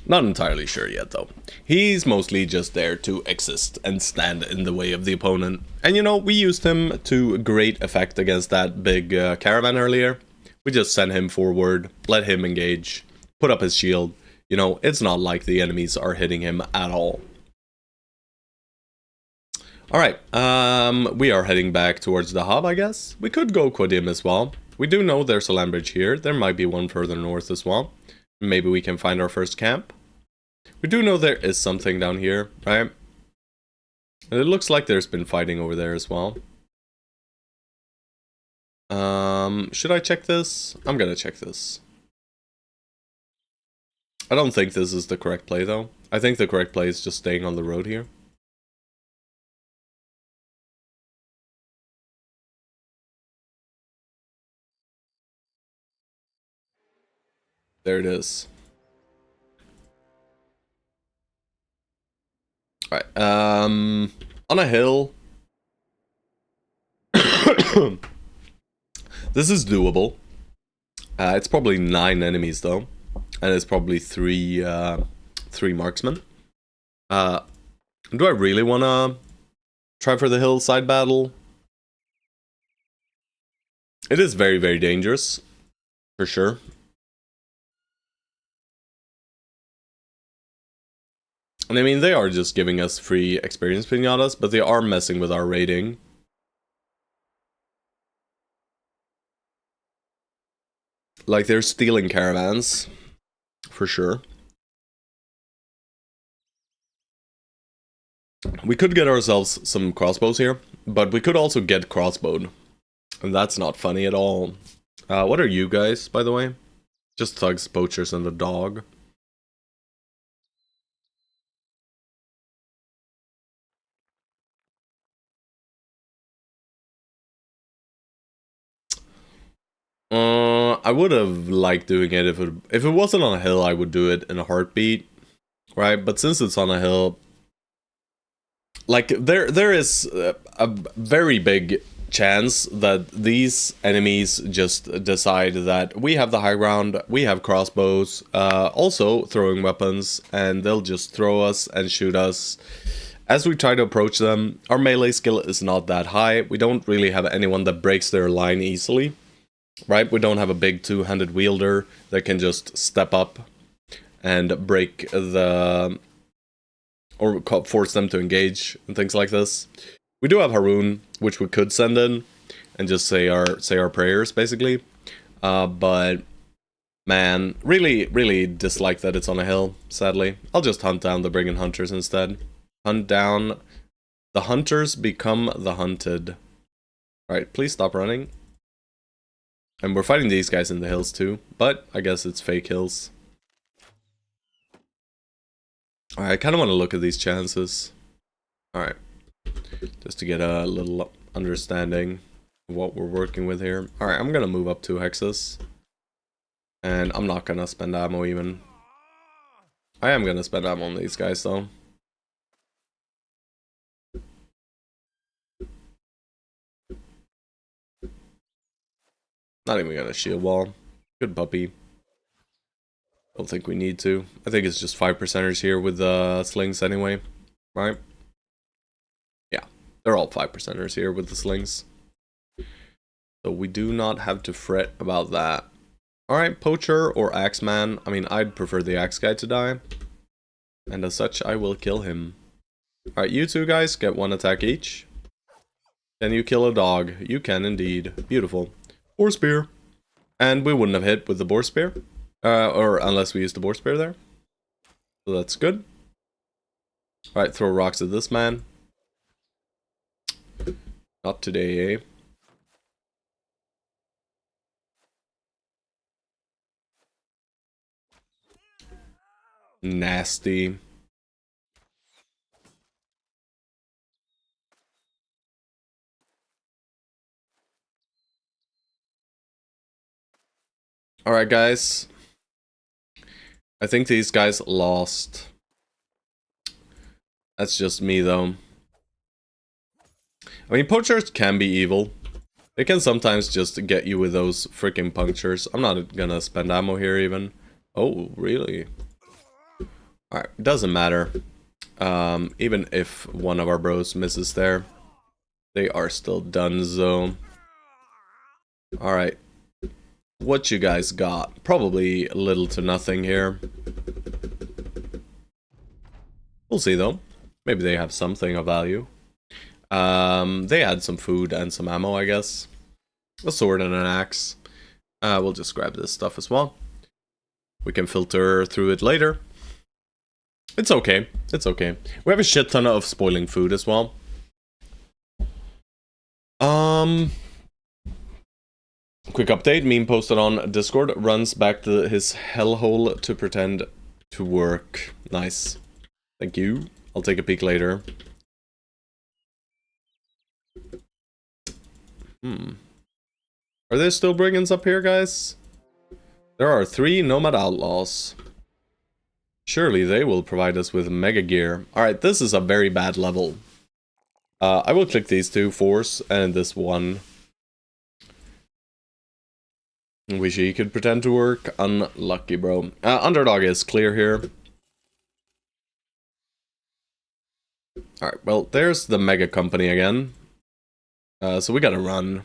entirely sure yet, though. He's mostly just there to exist and stand in the way of the opponent. And, you know, we used him to great effect against that big caravan earlier. We just sent him forward, let him engage, put up his shield. You know, it's not like the enemies are hitting him at all. Alright, we are heading back towards the hub, I guess. We could go Quadim as well. We do know there's a land bridge here. There might be one further north as well. Maybe we can find our first camp. We do know there is something down here, right? And it looks like there's been fighting over there as well. Should I check this? I'm gonna check this. I don't think this is the correct play though. I think the correct play is just staying on the road here. There it is. Alright, on a hill. This is doable. It's probably 9 enemies though. And it's probably 3 marksmen. Do I really wanna try for the hillside battle? It is very, very dangerous. For sure. And I mean, they are just giving us free experience pinatas, but they are messing with our rating. Like, they're stealing caravans. For sure. We could get ourselves some crossbows here, but we could also get crossbowed. And that's not funny at all. What are you guys, by the way? Just thugs, poachers, and a dog. I would have liked doing it if it wasn't on a hill. I would do it in a heartbeat, right? But since it's on a hill, like there is a very big chance that these enemies just decide that we have the high ground, we have crossbows, also throwing weapons, and they'll just throw us and shoot us. As we try to approach them, our melee skill is not that high. We don't really have anyone that breaks their line easily. Right, we don't have a big two-handed wielder that can just step up and break the... or force them to engage and things like this. We do have Haroon, which we could send in and just say our prayers, basically. But, man, really dislike that it's on a hill, sadly. I'll just hunt down the Brigand Hunters instead. Hunt down... the hunters become the hunted. Alright, please stop running. And we're fighting these guys in the hills too, but I guess it's fake hills. Alright, I kind of want to look at these chances. Alright. Just to get a little understanding of what we're working with here. Alright, I'm going to move up 2 hexes. And I'm not going to spend ammo even. I am going to spend ammo on these guys though. Not even gonna shield wall. Good puppy. Don't think we need to. I think it's just 5%ers here with the slings anyway. Right? Yeah. They're all 5%ers here with the slings. So we do not have to fret about that. Alright, Poacher or Axeman. I mean, I'd prefer the Axe guy to die. And as such, I will kill him. Alright, you two guys get 1 attack each. Can you kill a dog? You can indeed. Beautiful. Boar spear. And we wouldn't have hit with the boar spear. Or unless we used the boar spear there. So that's good. Alright, throw rocks at this man. Not today, eh? Nasty. Alright, guys. I think these guys lost. That's just me, though. I mean, poachers can be evil. They can sometimes just get you with those freaking punctures. I'm not gonna spend ammo here, even. Oh, really? Alright, doesn't matter. Even if one of our bros misses there, they are still done, so. Alright. What you guys got? Probably little to nothing here. We'll see, though. Maybe they have something of value. They had some food and some ammo, I guess. A sword and an axe. We'll just grab this stuff as well. We can filter through it later. It's okay. It's okay. We have a shit ton of spoiling food as well. Quick update. Meme posted on Discord. Runs back to his hellhole to pretend to work. Nice. Thank you. I'll take a peek later. Are there still brigands up here, guys? There are 3 nomad outlaws. Surely they will provide us with mega gear. Alright, this is a very bad level. I will click these 2, force, and this one. Wish he could pretend to work. Unlucky, bro. Underdog is clear here. Alright, well, there's the mega company again. So we gotta run.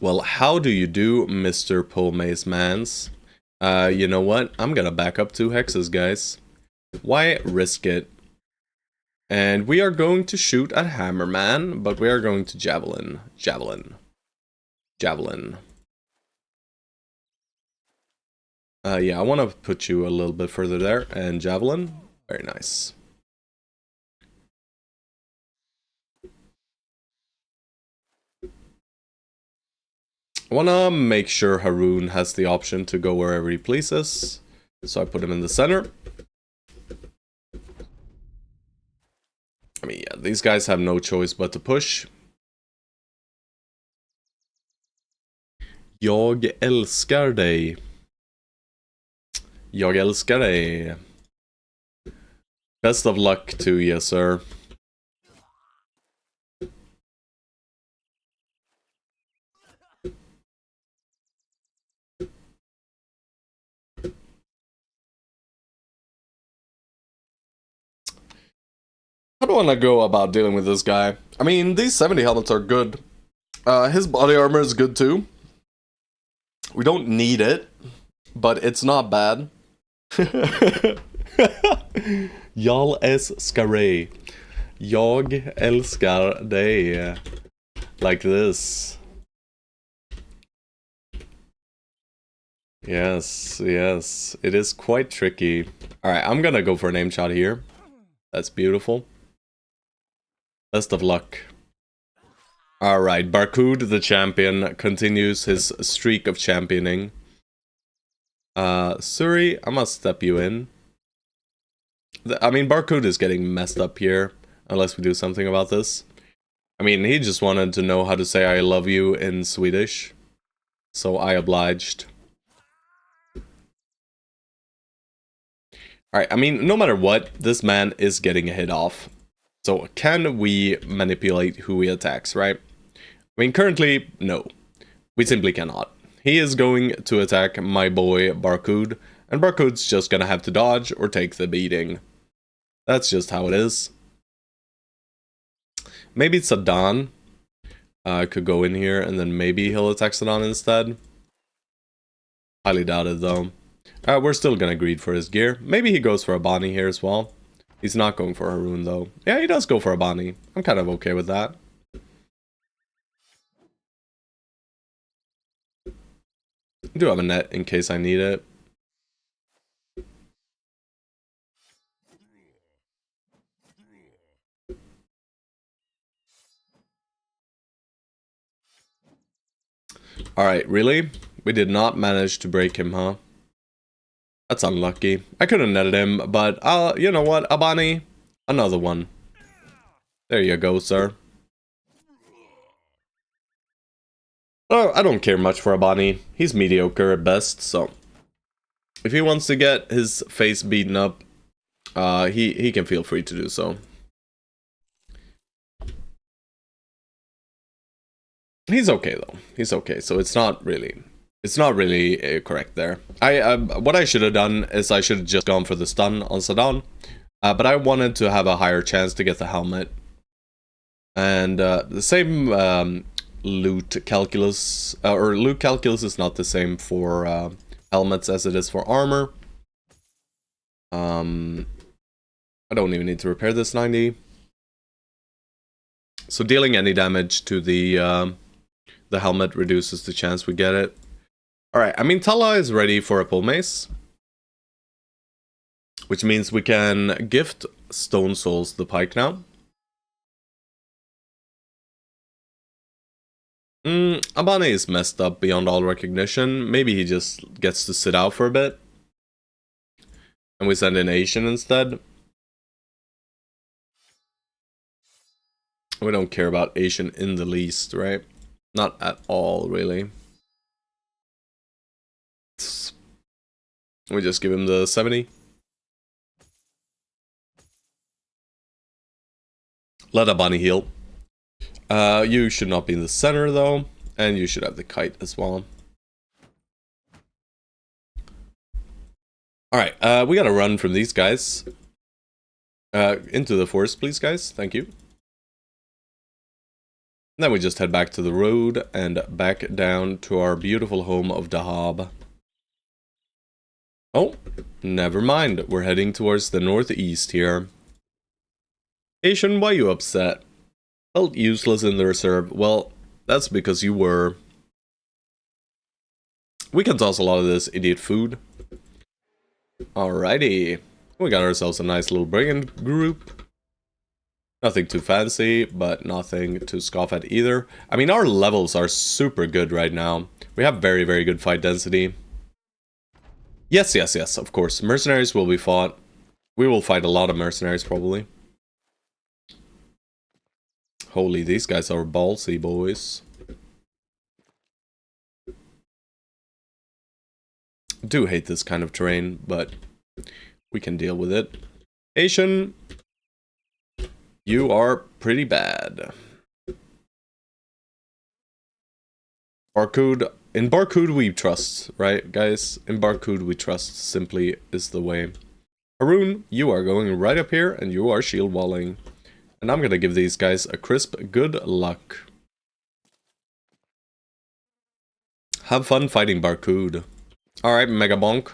Well, how do you do, Mr. Polmace Mans? You know what? I'm gonna back up 2 hexes, guys. Why risk it? And we are going to shoot at Hammerman, but we are going to Javelin. Javelin. Javelin. Yeah, I want to put you a little bit further there. And Javelin. Very nice. I want to make sure Haroon has the option to go wherever he pleases. So I put him in the center. I mean, yeah, these guys have no choice but to push. Jag älskar dig. Jag älskar dig. Best of luck to you, sir. How do I want to go about dealing with this guy? I mean, these 70 helmets are good. His body armor is good too. We don't need it, but it's not bad. Jag älskar dig. Jag älskar dig. Like this. Yes, yes. It is quite tricky. Alright, I'm gonna go for a name shot here. That's beautiful. Best of luck. Alright, Barcud the champion continues his streak of championing. Suri, I must step you in. I mean, Barcud is getting messed up here, unless we do something about this. I mean, he just wanted to know how to say I love you in Swedish. So I obliged. Alright, I mean, no matter what, this man is getting a hit off. So can we manipulate who he attacks, right? I mean, currently, no. We simply cannot. He is going to attack my boy Barcud, and Barcud's just gonna have to dodge or take the beating. That's just how it is. Maybe Sadan could go in here, and then maybe he'll attack Sadan instead. Highly doubt it, though. We're still gonna greed for his gear. Maybe he goes for a Bonnie here as well. He's not going for a Haroon, though. Yeah, he does go for a Bonnie. I'm kind of okay with that. I do have a net in case I need it. Alright, really? We did not manage to break him, huh? That's unlucky. I could have netted him, but you know what, Abani? Another one. There you go, sir. Oh, I don't care much for Abani. He's mediocre at best, so... if he wants to get his face beaten up, he can feel free to do so. He's okay, though. He's okay, so it's not really correct there. What I should have done is I should have just gone for the stun on Sadan. But I wanted to have a higher chance to get the helmet. And the same loot calculus, or loot calculus is not the same for helmets as it is for armor. I don't even need to repair this 90. So dealing any damage to the helmet reduces the chance we get it. Alright, I mean, Tala is ready for a pull mace. Which means we can gift Stone Souls the pike now. Abane is messed up beyond all recognition. Maybe he just gets to sit out for a bit. And we send in Asian instead. We don't care about Asian in the least, right? Not at all, really. We just give him the 70. Let Abani heal. You should not be in the center, though. And you should have the kite as well. Alright, we gotta run from these guys. Into the forest, please, guys. Thank you. Then we just head back to the road and back down to our beautiful home of Dahab. Oh, never mind. We're heading towards the northeast here. Asian, why you upset? Felt useless in the reserve. Well, that's because you were. We can toss a lot of this idiot food. Alrighty. We got ourselves a nice little brigand group. Nothing too fancy, but nothing to scoff at either. I mean, our levels are super good right now. We have very, very good fight density. Yes, yes, yes, of course. Mercenaries will be fought. We will fight a lot of mercenaries, probably. Holy, these guys are ballsy, boys. Do hate this kind of terrain, but we can deal with it. Asian, you are pretty bad. Barcode. In Barcode we trust, right, guys? In Barcode we trust, simply is the way. Haroon, you are going right up here, and you are shield walling. And I'm gonna give these guys a crisp good luck. Have fun fighting Barcode. Alright, Mega Bonk.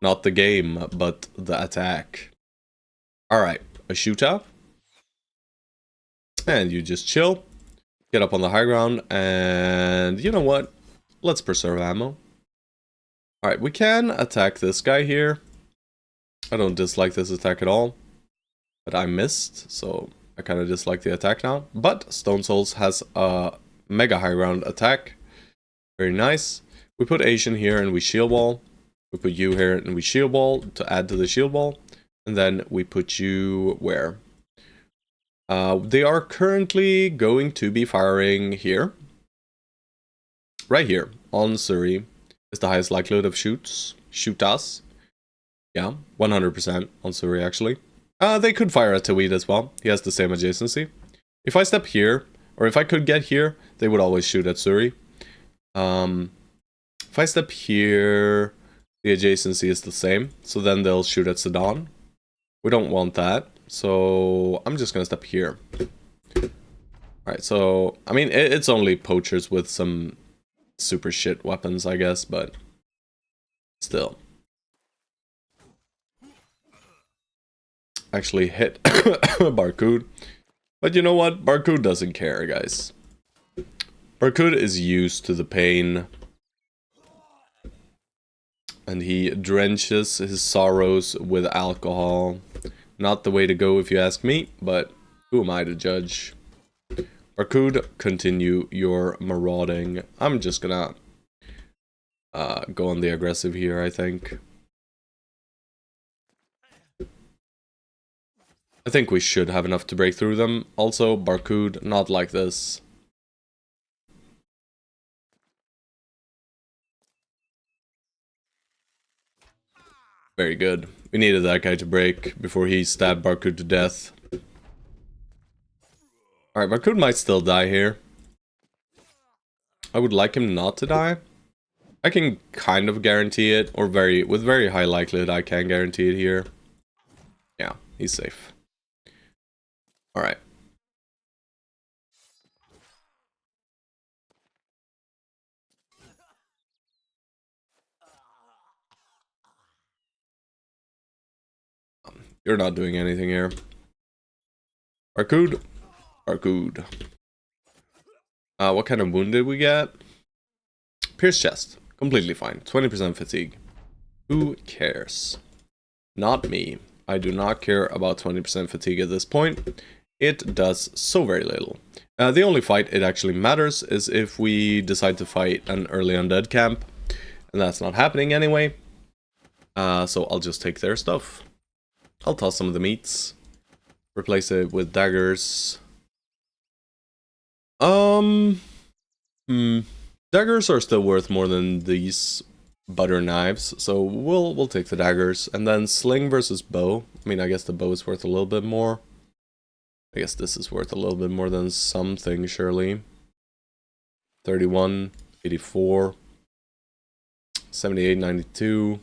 Not the game, but the attack. Alright, a shootout. And you just chill. Get up on the high ground, and you know what? Let's preserve ammo. Alright, we can attack this guy here. I don't dislike this attack at all. But I missed, so I kind of dislike the attack now. But Stone Souls has a mega high ground attack. Very nice. We put Asian here and we shield wall. We put you here and we shield wall to add to the shield wall. And then we put you where? They are currently going to be firing here. Right here, on Suri, is the highest likelihood of shoot us. Yeah, 100% on Suri, actually. They could fire at Tawid as well. He has the same adjacency. If I step here, or if I could get here, they would always shoot at Suri. If I step here, the adjacency is the same. So then they'll shoot at Sedan. We don't want that. So I'm just gonna step here. Alright, so, I mean, it's only poachers with some super shit weapons, I guess, but still. Actually hit Barcode. But you know what? Barcode doesn't care, guys. Barcode is used to the pain. And he drenches his sorrows with alcohol. Not the way to go if you ask me, but who am I to judge? Barcode, continue your marauding. I'm just gonna go on the aggressive here, I think. I think we should have enough to break through them. Also, Barcode, not like this. Very good. We needed that guy to break before he stabbed Barcode to death. Alright, Barcode might still die here. I would like him not to die. I can kind of guarantee it, or with very high likelihood I can guarantee it here. Yeah, he's safe. Alright. You're not doing anything here. Barcode. Barcode. What kind of wound did we get? Pierce chest. Completely fine. 20% fatigue. Who cares? Not me. I do not care about 20% fatigue at this point. It does so very little. The only fight it actually matters is if we decide to fight an early undead camp. And that's not happening anyway. So I'll just take their stuff. I'll toss some of the meats. Replace it with daggers. Daggers are still worth more than these butter knives, so we'll take the daggers. And then sling versus bow. I mean, I guess the bow is worth a little bit more. I guess this is worth a little bit more than something, surely. 31, 84, 78, 92.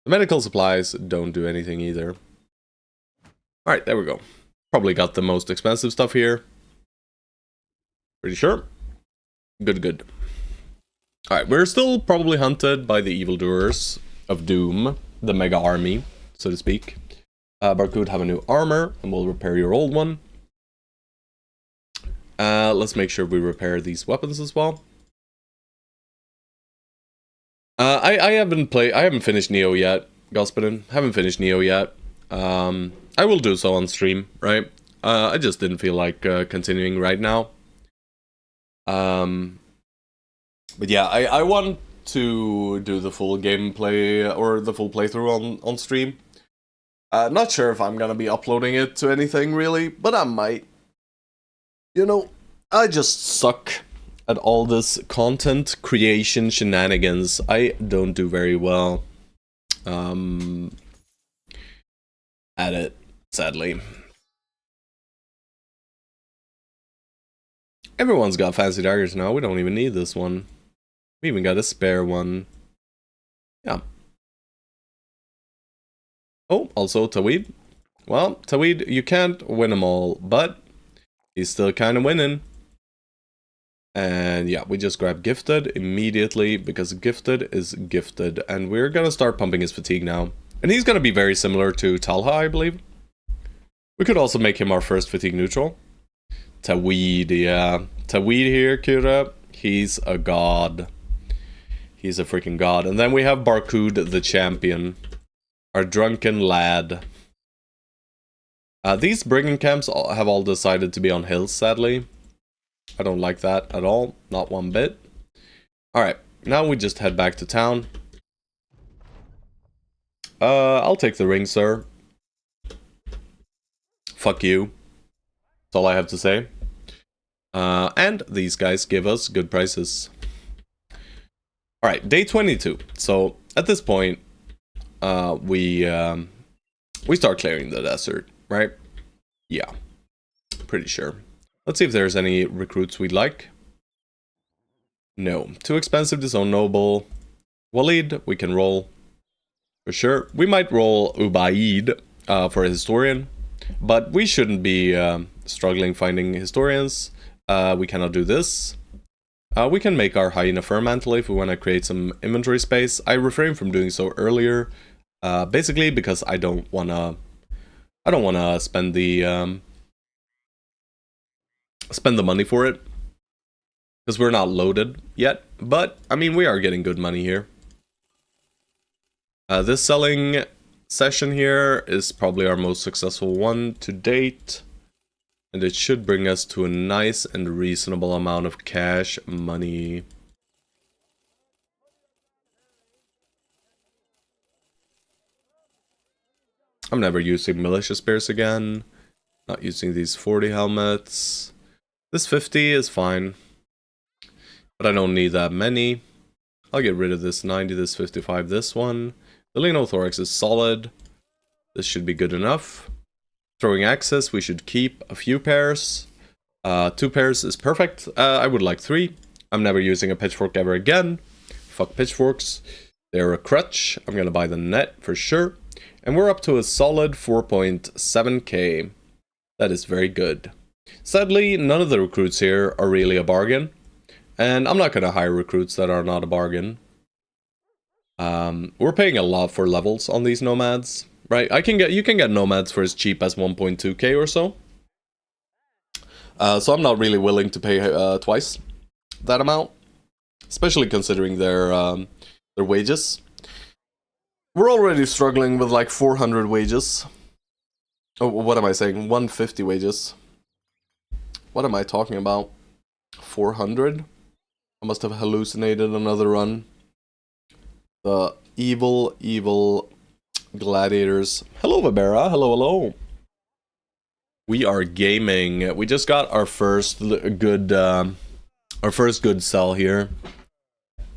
The medical supplies don't do anything either. Alright, there we go. Probably got the most expensive stuff here. Pretty sure. Good, good. Alright, we're still probably hunted by the evildoers of Doom, the mega army, so to speak. Barcode have a new armor, and we'll repair your old one. Let's make sure we repair these weapons as well. I haven't finished Neo yet, Gospodin. Haven't finished Neo yet. I will do so on stream, right? I just didn't feel like continuing right now. But yeah, I want to do the full gameplay or the full playthrough on stream. Not sure if I'm gonna be uploading it to anything really, but I might. You know, I just suck at all this content creation shenanigans. I don't do very well at it, sadly. Everyone's got fancy daggers now. We don't even need this one. We even got a spare one. Yeah. Oh, also Tawid. Well, Tawid, you can't win them all, but he's still kind of winning. And yeah, we just grab Gifted immediately because Gifted is gifted. And we're going to start pumping his fatigue now. And he's going to be very similar to Talha, I believe. We could also make him our first fatigue neutral. Tawid, yeah. Tawid here, Kira. He's a god. He's a freaking god. And then we have Barcode, the champion. Our drunken lad. These brigand camps have all decided to be on hills, sadly. I don't like that at all. Not one bit. Alright, now we just head back to town. I'll take the ring, sir. Fuck you. That's all I have to say. And these guys give us good prices. Alright, day 22. So, at this point, we start clearing the desert, right? Yeah, pretty sure. Let's see if there's any recruits we'd like. No, too expensive, disown noble. Walid, we can roll. For sure. We might roll Ubaid for a historian. But we shouldn't be struggling finding historians. We cannot do this. We can make our hyena fur mantle if we want to create some inventory space. I refrained from doing so earlier. Basically because I don't wanna spend the money for it. Because we're not loaded yet. But, I mean, we are getting good money here. This selling session here is probably our most successful one to date. And it should bring us to a nice and reasonable amount of cash money. I'm never using militia spears again. Not using these 40 helmets. This 50 is fine. But I don't need that many. I'll get rid of this 90, this 55, this one. The Lenothorax is solid. This should be good enough. Throwing axes, we should keep a few pairs. 2 pairs is perfect. I would like 3. I'm never using a pitchfork ever again. Fuck pitchforks. They're a crutch. I'm gonna buy the net for sure. And we're up to a solid 4.7k. That is very good. Sadly, none of the recruits here are really a bargain. And I'm not gonna hire recruits that are not a bargain. We're paying a lot for levels on these nomads. Right, you can get nomads for as cheap as 1.2k or so. So I'm not really willing to pay twice that amount, especially considering their wages. We're already struggling with like 400 wages. Oh, what am I saying? 150 wages. What am I talking about? 400? I must have hallucinated another run. The evil gladiators. Hello, Vibera. Hello. We are gaming. We just got our first good sell here.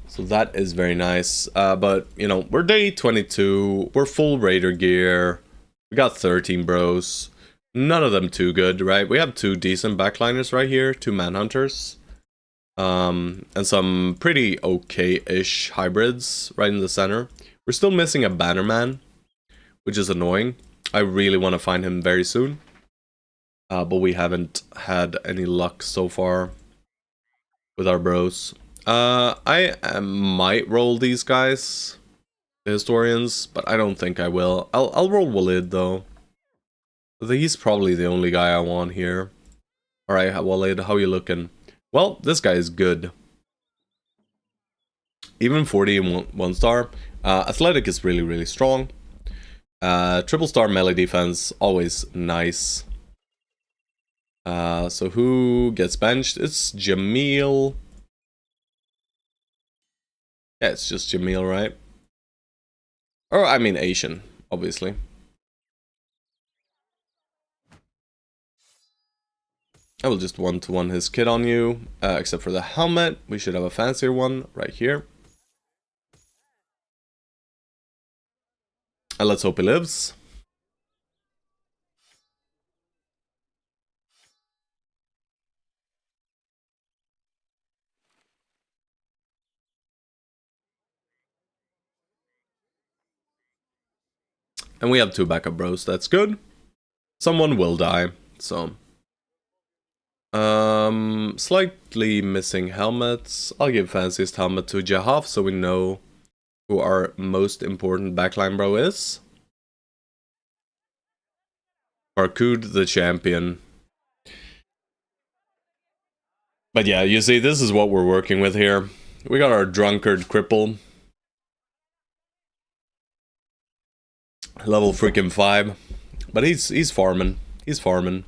So that is very nice. But, you know, we're day 22. We're full Raider gear. We got 13 bros. None of them too good, right? We have 2 decent backliners right here. 2 manhunters. And some pretty okay-ish hybrids right in the center. We're still missing a bannerman, which is annoying. I really want to find him very soon. But we haven't had any luck so far with our bros. I might roll these guys, the historians, but I don't think I will. I'll roll Walid though. He's probably the only guy I want here. Alright, Walid, how you looking? Well, this guy is good. Even 40 and 1 star. Athletic is really strong. Triple star melee defense, always nice. So who gets benched? It's Jamil. Yeah, it's just Jamil, right? Or, I mean, Asian, obviously. I will just one-to-one his kit on you, except for the helmet. We should have a fancier one right here. And let's hope he lives. And we have 2 backup bros, that's good. Someone will die, so... slightly missing helmets. I'll give fanciest helmet to Jahaf so we know who our most important backline bro is. Barkud the champion. But yeah, you see, this is what we're working with here. We got our drunkard cripple. Level freaking 5. But he's farming. He's farming.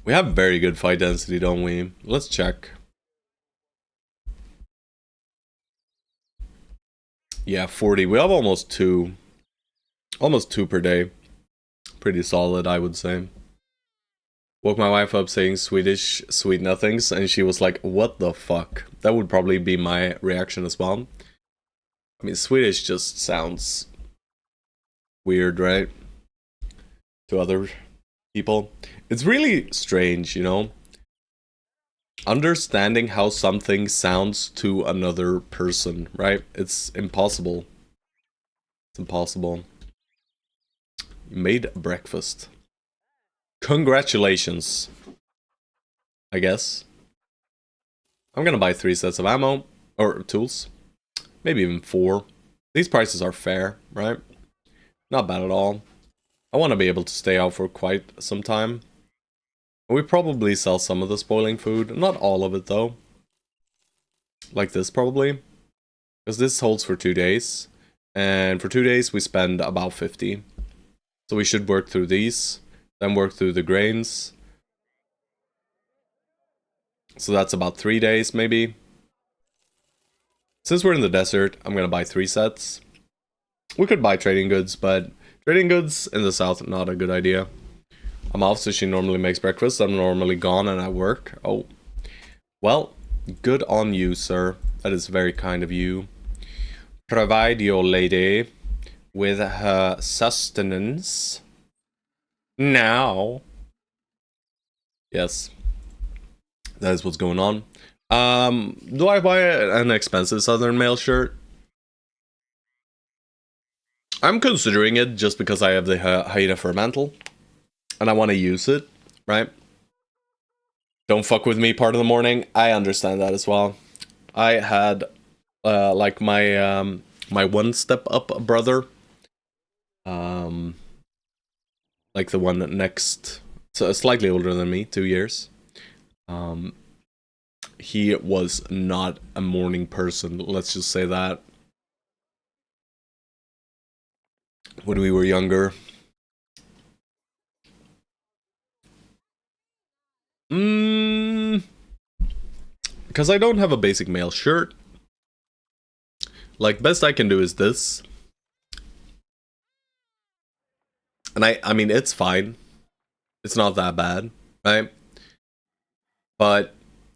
We have very good fight density, don't we? Let's check. Yeah, 40. We have almost 2. Almost 2 per day. Pretty solid, I would say. Woke my wife up saying Swedish sweet nothings, and she was like, what the fuck? That would probably be my reaction as well. I mean, Swedish just sounds weird, right? To other people. It's really strange, you know? Understanding how something sounds to another person, right? It's impossible. It's impossible. You made breakfast. Congratulations. I guess. I'm gonna buy 3 sets of ammo. Or tools. Maybe even 4. These prices are fair, right? Not bad at all. I want to be able to stay out for quite some time. We probably sell some of the spoiling food. Not all of it, though. Like this, probably. Because this holds for 2 days. And for 2 days, we spend about 50. So we should work through these. Then work through the grains. So that's about 3 days, maybe. Since we're in the desert, I'm going to buy 3 sets. We could buy trading goods, but trading goods in the south, not a good idea. I'm off, so she normally makes breakfast. I'm normally gone and I work. Oh. Well, good on you, sir. That is very kind of you. Provide your lady with her sustenance. Now. Yes. That is what's going on. Do I buy an expensive Southern Mail shirt? I'm considering it just because I have the Hyena Fermental. And I want to use it, right? Don't fuck with me part of the morning. I understand that as well. I had, like, my my one step up brother. like the one next, so slightly older than me, 2 years. He was not a morning person, let's just say that. When we were younger. Because I don't have a basic male shirt. Like, best I can do is this. And I mean, it's fine. It's not that bad, right? But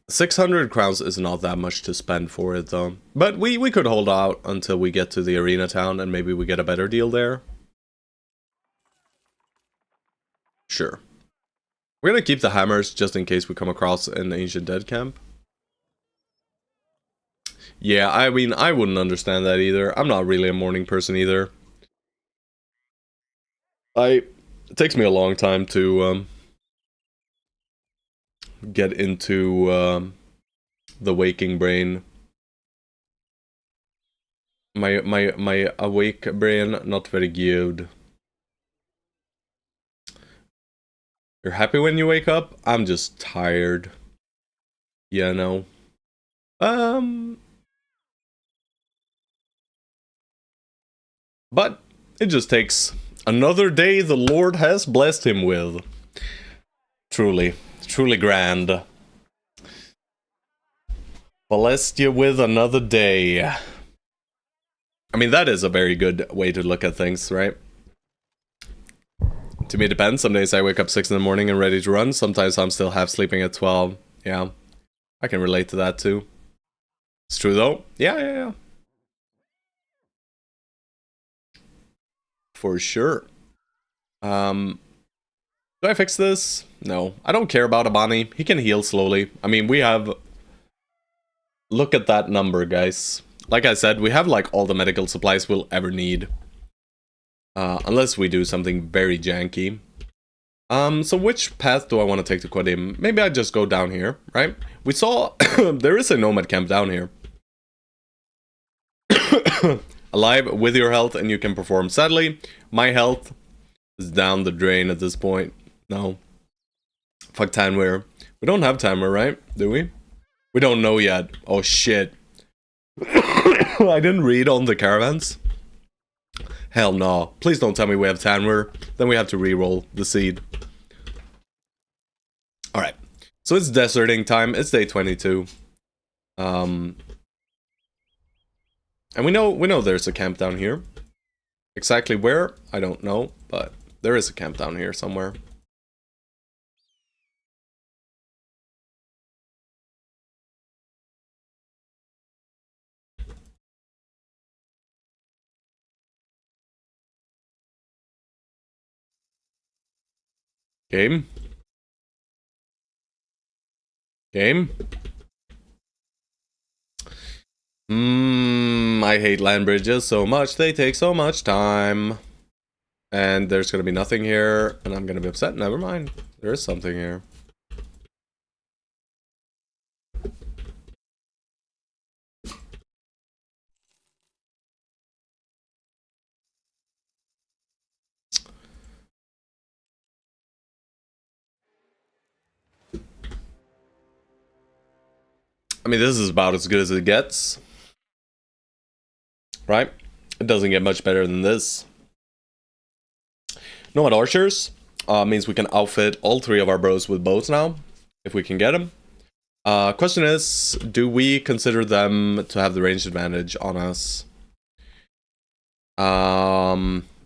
600 crowns is not that much to spend for it, though. But we could hold out until we get to the arena town, and maybe we get a better deal there. Sure. We're gonna keep the hammers just in case we come across an ancient dead camp. Yeah, I mean, I wouldn't understand that either. I'm not really a morning person either. It takes me a long time to get into the waking brain. My awake brain not very good. You're happy when you wake up? I'm just tired. Yeah, no. But it just takes another day the Lord has blessed him with. Truly, truly grand. Blessed you with another day. I mean, that is a very good way to look at things, right? To me, it depends. Some days I wake up 6 in the morning and ready to run. Sometimes I'm still half sleeping at 12. Yeah, I can relate to that too. It's true though. Yeah. For sure. Do I fix this? No. I don't care about Abani. He can heal slowly. I mean, we have... Look at that number, guys. Like I said, we have like all the medical supplies we'll ever need. Unless we do something very janky. So which path do I want to take to Qadim? Maybe I just go down here, right? We saw... there is a nomad camp down here. Alive with your health and you can perform. Sadly, my health is down the drain at this point. No. Fuck Tanware. We don't have Tanware, right? Do we? We don't know yet. Oh shit. I didn't read on the caravans. Hell no. Please don't tell me we have Tanware. Then we have to re-roll the seed. Alright. So it's deserting time. It's day 22. And we know there's a camp down here. Exactly where? I don't know, but there is a camp down here somewhere. Game? Game? I hate land bridges so much. They take so much time. And there's gonna be nothing here, and I'm gonna be upset. Never mind. There is something here. I mean, this is about as good as it gets. Right? It doesn't get much better than this. Nomad archers means we can outfit all 3 of our bros with bows now, if we can get them. Question is, do we consider them to have the range advantage on us?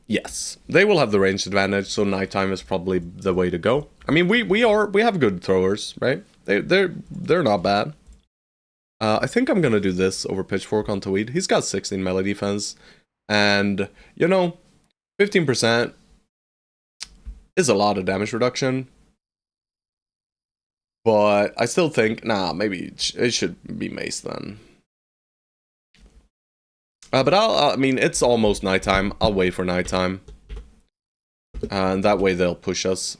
Yes, they will have the range advantage, so nighttime is probably the way to go. I mean, we have good throwers, right? They're not bad. I think I'm gonna do this over Pitchfork on Tweed. He's got 16 melee defense, and you know, 15% is a lot of damage reduction. But I still think, nah, maybe it should be mace then. But I mean, it's almost nighttime. I'll wait for nighttime. And that way they'll push us.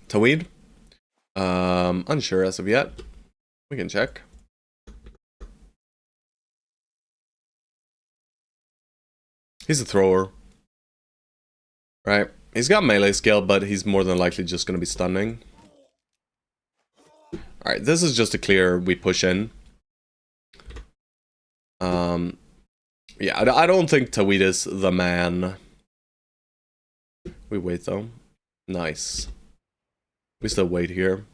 Taweed? Unsure as of yet. We can check. He's a thrower. Right. He's got melee skill, but he's more than likely just going to be stunning. Alright, this is just a clear we push in. Yeah, I don't think Tawid is the man. We wait though. Nice. We still wait here.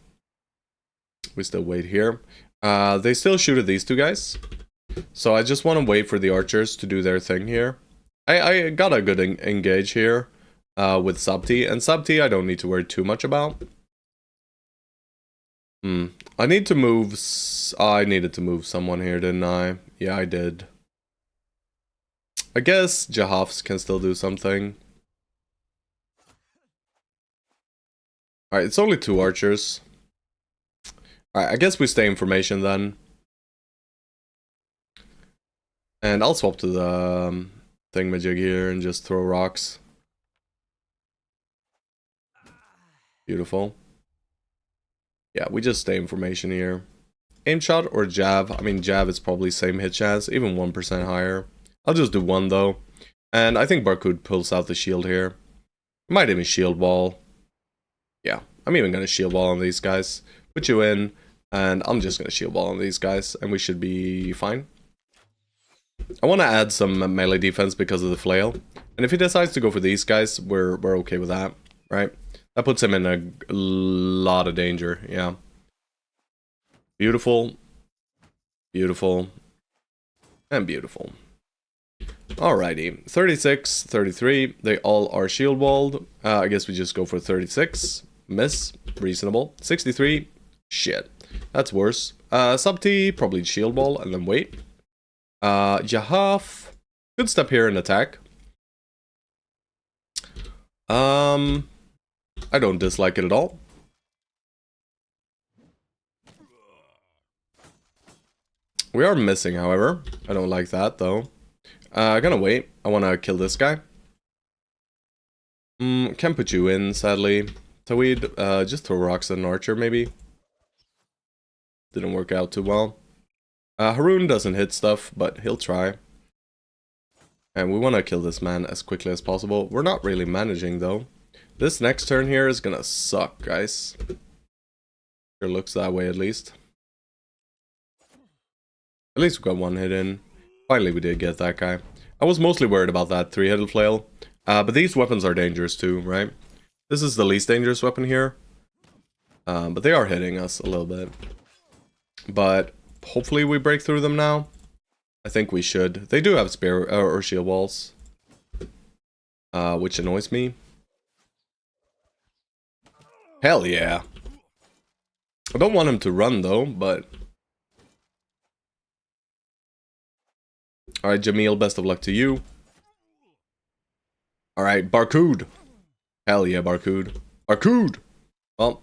We still wait here. They still shoot at these two guys. So I just want to wait for the archers to do their thing here. I got a good engage here with Sabti. And Sabti I don't need to worry too much about. I need to move... I needed to move someone here, didn't I? Yeah, I did. I guess Jahafs can still do something. Alright, it's only 2 archers. Alright, I guess we stay in formation then. And I'll swap to the thingamajig here and just throw rocks. Beautiful. Yeah, we just stay in formation here. Aim shot or jab? I mean, jab is probably same hit chance, even 1% higher. I'll just do 1 though. And I think Barcode pulls out the shield here. Might even shield wall. Yeah, I'm even gonna shield wall on these guys. Put you in, and I'm just gonna shield wall on these guys, and we should be fine. I want to add some melee defense because of the flail. And if he decides to go for these guys, we're okay with that, right? That puts him in a lot of danger, yeah. Beautiful. Beautiful. And beautiful. Alrighty. 36, 33. They all are shield walled. I guess we just go for 36. Miss. Reasonable. 63. Shit. That's worse. Sub-T, probably shield wall and then wait. Jahaf. Good step here in attack. I don't dislike it at all. We are missing, however. I don't like that, though. Gonna wait. I want to kill this guy. Can't put you in, sadly. Tawid, just throw rocks at an archer, maybe. Didn't work out too well. Haroon doesn't hit stuff, but he'll try. And we want to kill this man as quickly as possible. We're not really managing, though. This next turn here is gonna suck, guys. Sure looks that way, at least. At least we got 1 hit in. Finally, we did get that guy. I was mostly worried about that 3-headed flail. But these weapons are dangerous too, right? This is the least dangerous weapon here. But they are hitting us a little bit. But hopefully we break through them now. I think we should. They do have spear or shield walls. Which annoys me. Hell yeah. I don't want him to run though, but... Alright, Jamil, best of luck to you. Alright, Barcode. Hell yeah, Barcode. Barcode! Well,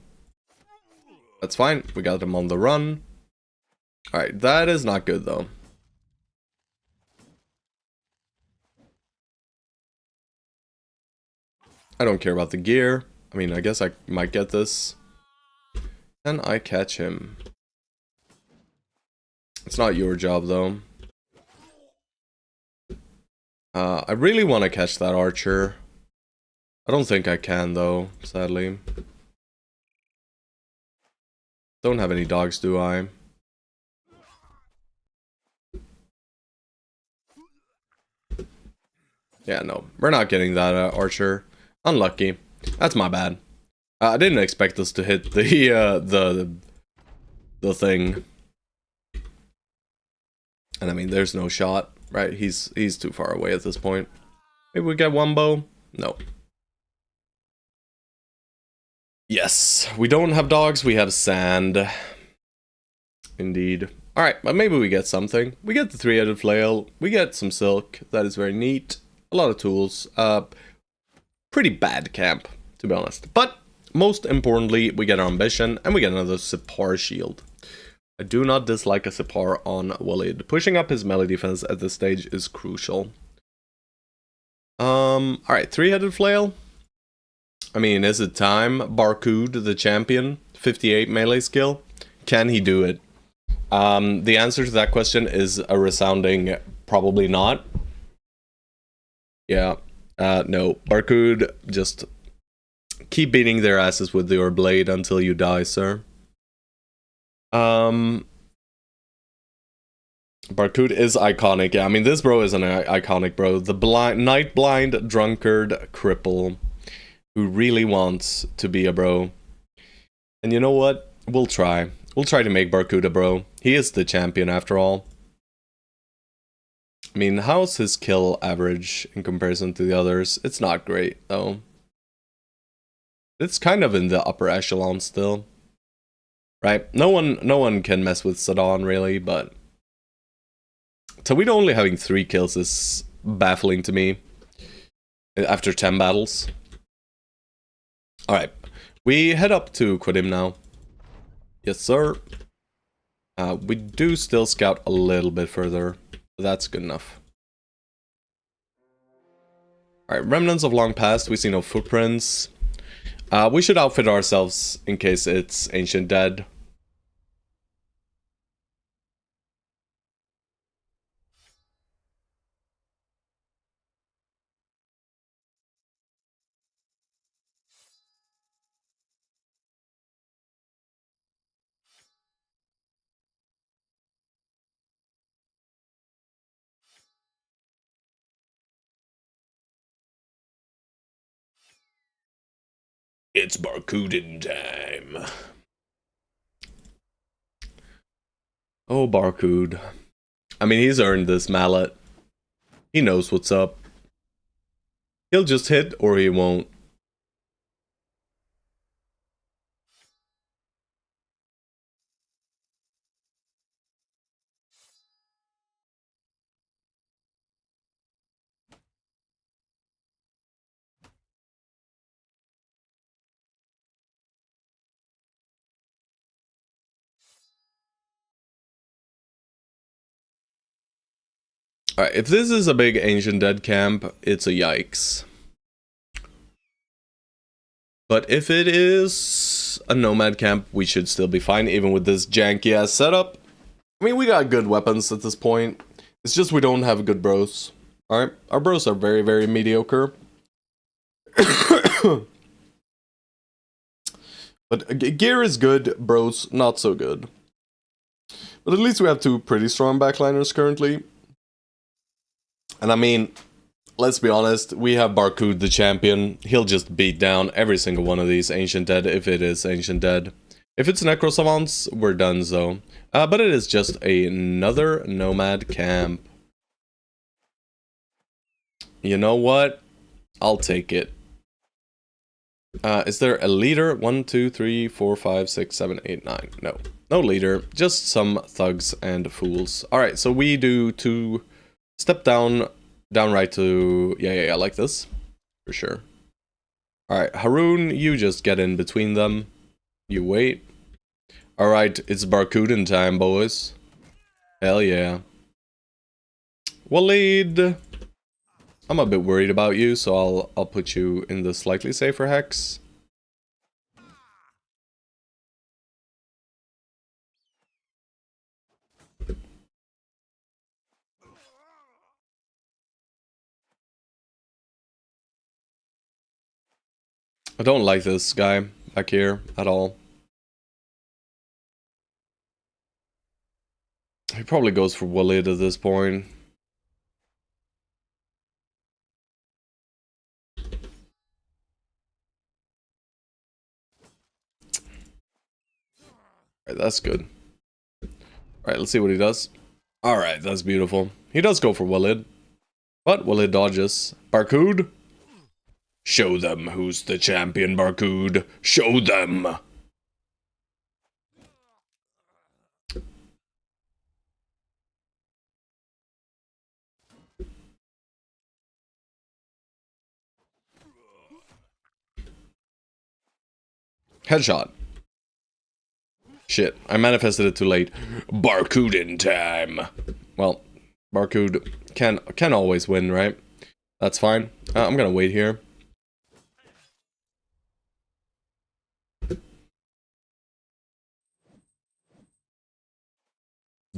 that's fine. We got him on the run. Alright, that is not good though. I don't care about the gear. I mean, I guess I might get this. Can I catch him? It's not your job though. I really want to catch that archer. I don't think I can though, sadly. Don't have any dogs, do I? Yeah, no. We're not getting that archer. Unlucky. That's my bad. I didn't expect us to hit the thing. And I mean, there's no shot, right? He's too far away at this point. Maybe we get 1 bow? No. Yes, we don't have dogs, we have sand. Indeed. Alright, but maybe we get something. We get the 3-headed flail, we get some silk, that is very neat. A lot of tools. Pretty bad camp, to be honest. But, most importantly, we get our ambition, and we get another Sipar shield. I do not dislike a Sipar on Walid. Pushing up his melee defense at this stage is crucial. Alright, 3-headed flail. I mean, is it time? Barcode, the champion, 58 melee skill. Can he do it? The answer to that question is a resounding probably not. Yeah. No. Barcode, just keep beating their asses with your blade until you die, sir. Barcode is iconic. Yeah, I mean, this bro is an iconic bro. The night blind drunkard cripple who really wants to be a bro. And you know what? We'll try. We'll try to make Barcode a bro. He is the champion after all. I mean, how's his kill average in comparison to the others? It's not great, though. It's kind of in the upper echelon still. Right? No one can mess with Sadon, really, but... Tawita only having 3 kills is baffling to me. After 10 battles. Alright. We head up to Quadim now. Yes, sir. We do still scout a little bit further. But that's good enough. Alright, remnants of long past. We see no footprints. We should outfit ourselves in case it's ancient dead. It's Barcudin time. Oh, Barcode. I mean, he's earned this mallet. He knows what's up. He'll just hit or he won't. Alright, if this is a big ancient dead camp, it's a yikes. But if it is a nomad camp, we should still be fine, even with this janky ass setup. I mean, we got good weapons at this point. It's just we don't have good bros. Alright, our bros are very, very mediocre. But gear is good, bros not so good. But at least we have 2 pretty strong backliners currently. And I mean, let's be honest, we have Barcode the champion. He'll just beat down every single one of these Ancient Dead if it is Ancient Dead. If it's Necro Savants, we're done though. But it is just another Nomad camp. You know what? I'll take it. Is there a leader? 1, 2, 3, 4, 5, 6, 7, 8, 9. No. No leader. Just some thugs and fools. Alright, so we do 2... Step down right to... Yeah, like this. For sure. Alright, Haroon, you just get in between them. You wait. Alright, it's Barcudin time, boys. Hell yeah. Waleed! I'm a bit worried about you, so I'll put you in the slightly safer hex. I don't like this guy back here at all. He probably goes for Waleed at this point. Alright, that's good. Alright, let's see what he does. Alright, that's beautiful. He does go for Waleed. But Waleed dodges. Barcode? Show them who's the champion, Barcode. Show them! Headshot. Shit, I manifested it too late. Barcudin time! Well, Barcode can always win, right? That's fine. I'm gonna wait here.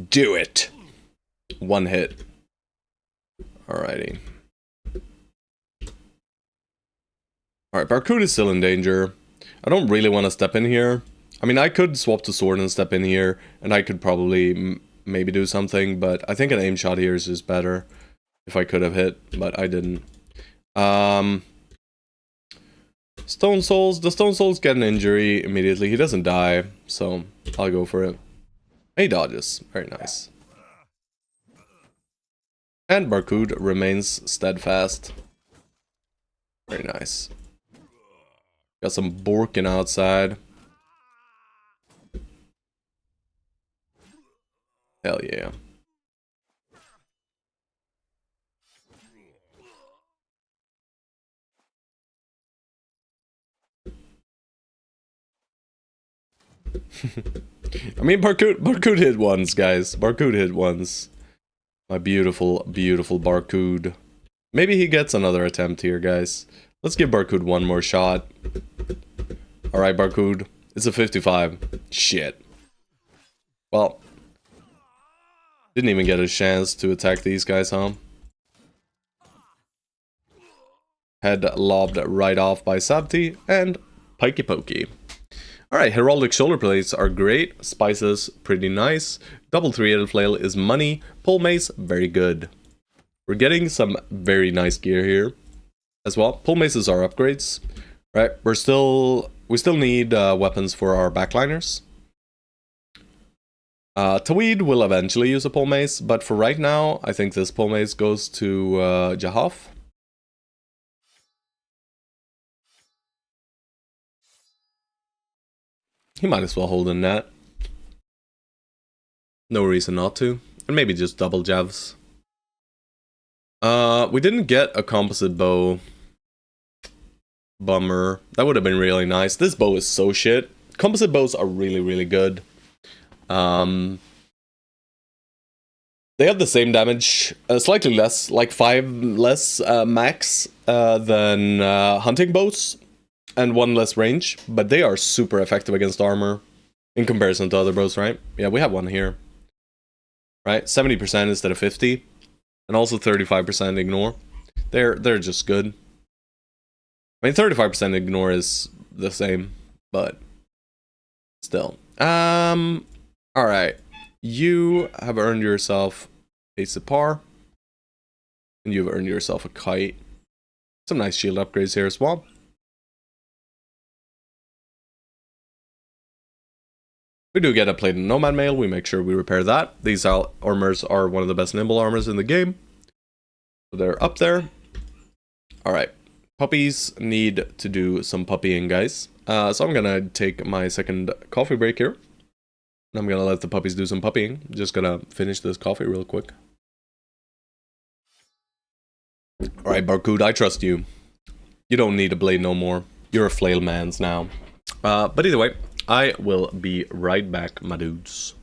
Do it! 1 hit. Alrighty. Alright, Barcode is still in danger. I don't really want to step in here. I mean, I could swap to sword and step in here, and I could probably maybe do something, but I think an aim shot here is just better. If I could have hit, but I didn't. Stone Souls. The Stone Souls get an injury immediately. He doesn't die, so I'll go for it. He dodges. Very nice. And Barcode remains steadfast. Very nice. Got some Borkin outside. Hell yeah. I mean, Barcode hit once, guys. Barcode hit once. My beautiful, beautiful Barcode. Maybe he gets another attempt here, guys. Let's give Barcode one more shot. Alright, Barcode. It's a 55. Shit. Well. Didn't even get a chance to attack these guys, huh? Head lobbed right off by Sabti, and Pikey Pokey. Alright, Heraldic Shoulder Plates are great. Spices, pretty nice. Double three-headed flail is money. Pole Mace, very good. We're getting some very nice gear here as well. Pole Maces are upgrades. Right, we still need weapons for our backliners. Taweed will eventually use a Pole Mace, but for right now, I think this Pole Mace goes to Jahaf. He might as well hold in that. No reason not to. And maybe just double Javs. We didn't get a composite bow. Bummer. That would have been really nice. This bow is so shit. Composite bows are really, really good. They have the same damage, slightly less, like 5 less max than hunting bows, and 1 less range, but they are super effective against armor in comparison to other bows, right? Yeah, we have one here. Right? 70% instead of 50, and also 35% ignore. They're just good. I mean, 35% ignore is the same, but still. Alright. You have earned yourself a Sipar. And you've earned yourself a kite. Some nice shield upgrades here as well. We do get a plated nomad mail. We make sure we repair that. These armors are one of the best nimble armors in the game. So they're up there. Alright. Puppies need to do some puppying, guys. So I'm gonna take my second coffee break here. And I'm gonna let the puppies do some puppying. Just gonna finish this coffee real quick. Alright, Barcode, I trust you. You don't need a blade no more. You're a flail man's now. But either way, I will be right back, my dudes.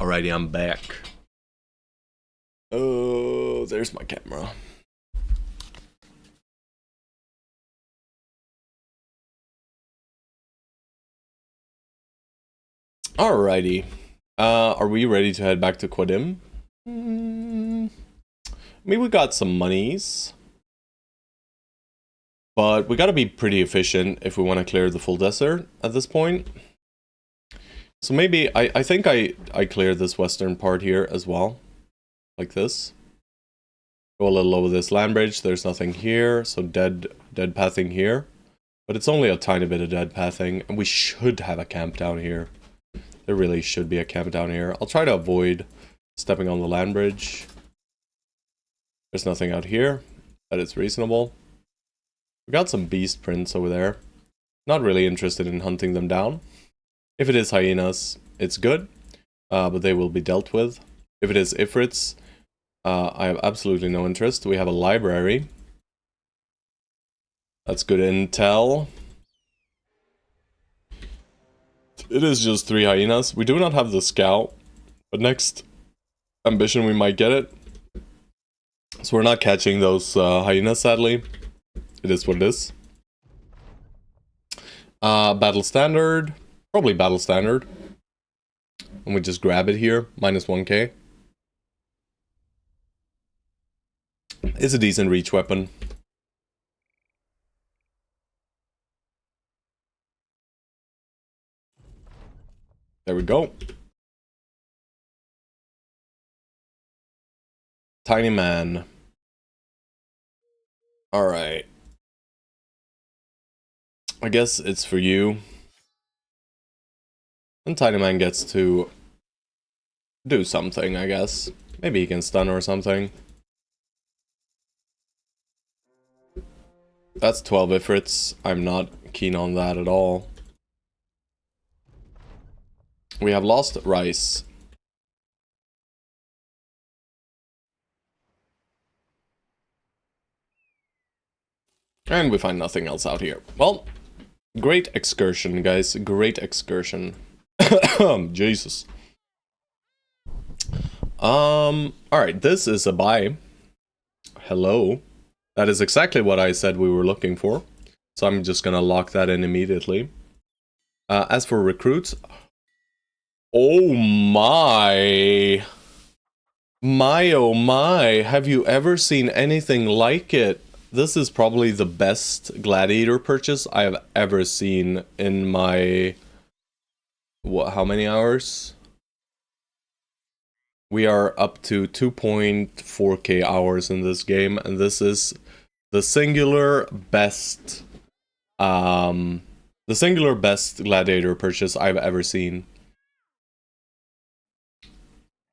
Alrighty, I'm back. Oh, there's my camera. Alrighty. Are we ready to head back to Quadim? I mean, we got some monies. But we gotta be pretty efficient if we want to clear the full desert at this point. So maybe, I think I clear this western part here as well. Like this. Go a little over this land bridge, there's nothing here, so dead pathing here. But it's only a tiny bit of dead pathing, and we should have a camp down here. There really should be a camp down here. I'll try to avoid stepping on the land bridge. There's nothing out here. That is reasonable. We got some beast prints over there. Not really interested in hunting them down. If it is hyenas, it's good, but they will be dealt with. If it is ifrits, I have absolutely no interest. We have a library. That's good intel. It is just 3 hyenas. We do not have the scout, but next ambition we might get it. So we're not catching those hyenas, sadly. It is what it is. Battle standard. Probably battle standard. And we just grab it here. Minus 1k. It's a decent reach weapon. There we go. Tiny man. Alright. I guess it's for you. And Tiny Man gets to do something, I guess. Maybe he can stun or something. That's 12 ifrits. I'm not keen on that at all. We have lost rice. And we find nothing else out here. Well, great excursion, guys. Great excursion. Jesus. Alright, this is a buy. Hello. That is exactly what I said we were looking for. So I'm just gonna lock that in immediately. As for recruits... Oh my! My oh my, have you ever seen anything like it? This is probably the best gladiator purchase I have ever seen in my... What, how many hours? We are up to 2.4k hours in this game, and this is the singular best... the singular best gladiator purchase I've ever seen.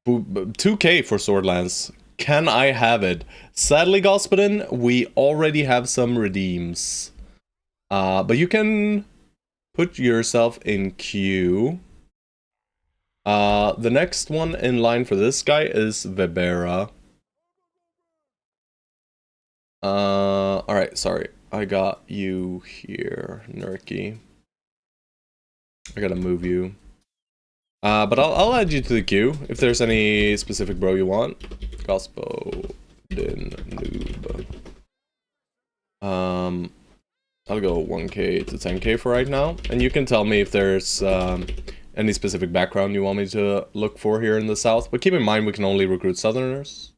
2k for Swordlance. Can I have it? Sadly, Господин, we already have some redeems. But you can put yourself in queue. The next one in line for this guy is Vebera. Alright, sorry. I got you here, Nerky. I gotta move you. But I'll add you to the queue if there's any specific bro you want. Gospo din noob. I'll go 1k to 10k for right now, and you can tell me if there's any specific background you want me to look for here in the south. But keep in mind we can only recruit southerners.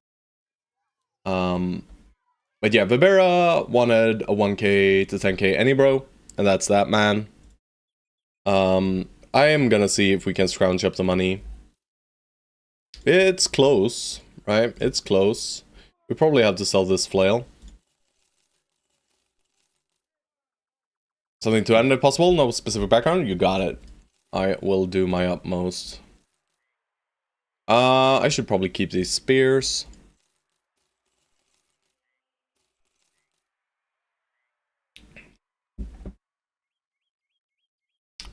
But yeah, Vibera wanted a 1k to 10k any bro, and that's that, man. I am gonna see if we can scrounge up the money. It's close, right? It's close. We probably have to sell this flail. Something to end if possible? No specific background? You got it. I will do my utmost. I should probably keep these spears.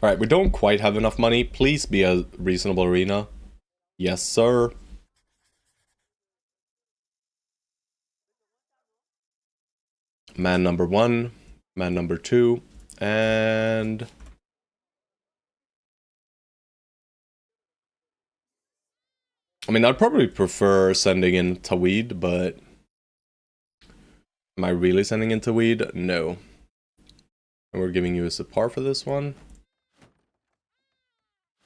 Alright, we don't quite have enough money. Please be a reasonable arena. Yes, sir. Man number 1, man number 2, and... I mean, I'd probably prefer sending in Taweed, but am I really sending in Taweed? No. And we're giving you a Sipar for this one.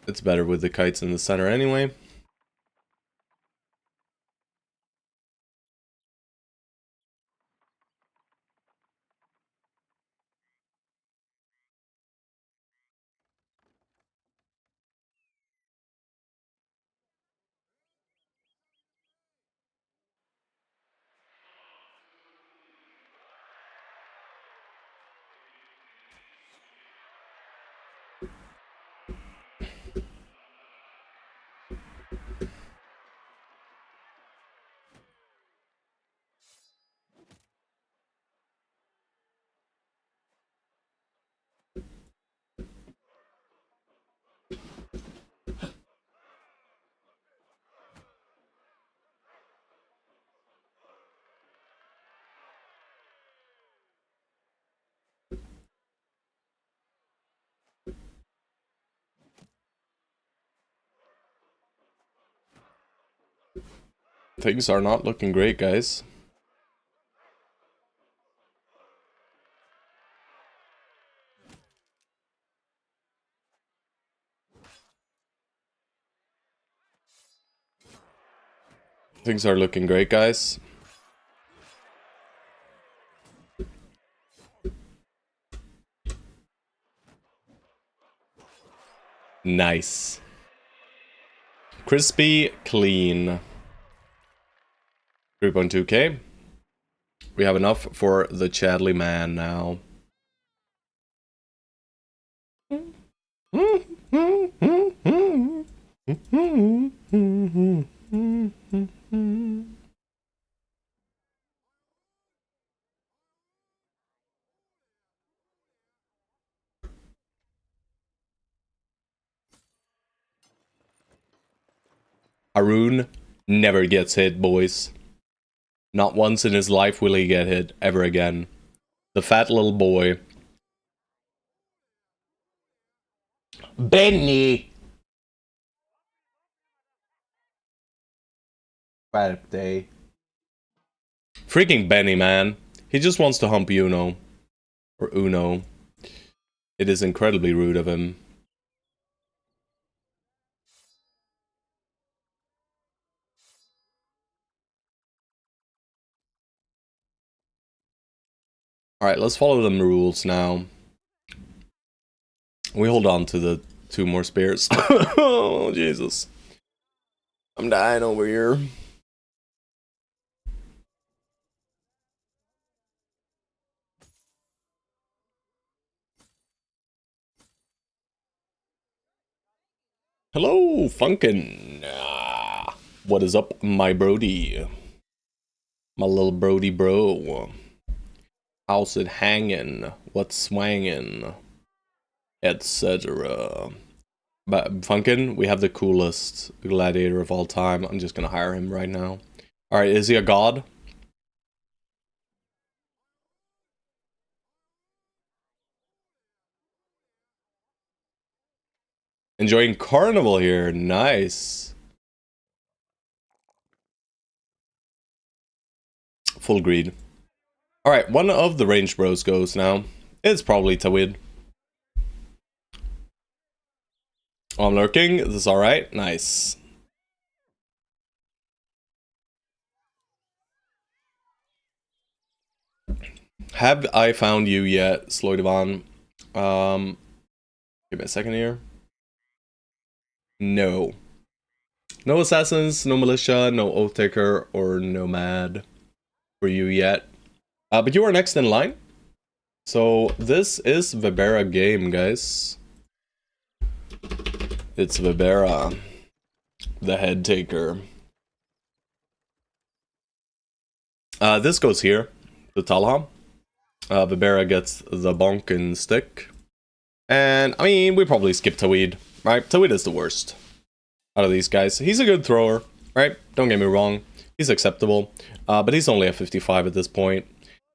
It's better with the kites in the center anyway. Things are not looking great, guys. Things are looking great, guys. Nice. Crispy, clean. 3.2k. We have enough for the Chadley man now. Haroon never gets hit, boys. Not once in his life will he get hit ever again. The fat little boy. Benny! Birthday. Freaking Benny, man. He just wants to hump Uno. Or Uno. It is incredibly rude of him. Alright, let's follow them rules now. We hold on to the 2 more spears. Oh, Jesus. I'm dying over here. Hello, Funkin'. What is up, my Brody? My little Brody bro. How's it hanging? What's swangin'? Etc. But Funkin', we have the coolest gladiator of all time. I'm just gonna hire him right now. Alright, is he a god? Enjoying carnival here. Nice. Full greed. Alright, one of the range bros goes now. It's probably Tawid. Oh, I'm lurking. This is alright. Nice. Have I found you yet, Sloidivan? Give me a second here. No. No assassins, no militia, no oath taker, or nomad for you yet. But you are next in line. So this is Vibera game, guys. It's Vibera, the head taker. This goes here to Talha. Vibera gets the bonkin stick. And, I mean, we probably skip Tawid, right? Tawid is the worst out of these guys. He's a good thrower, right? Don't get me wrong. He's acceptable. But he's only at 55 at this point.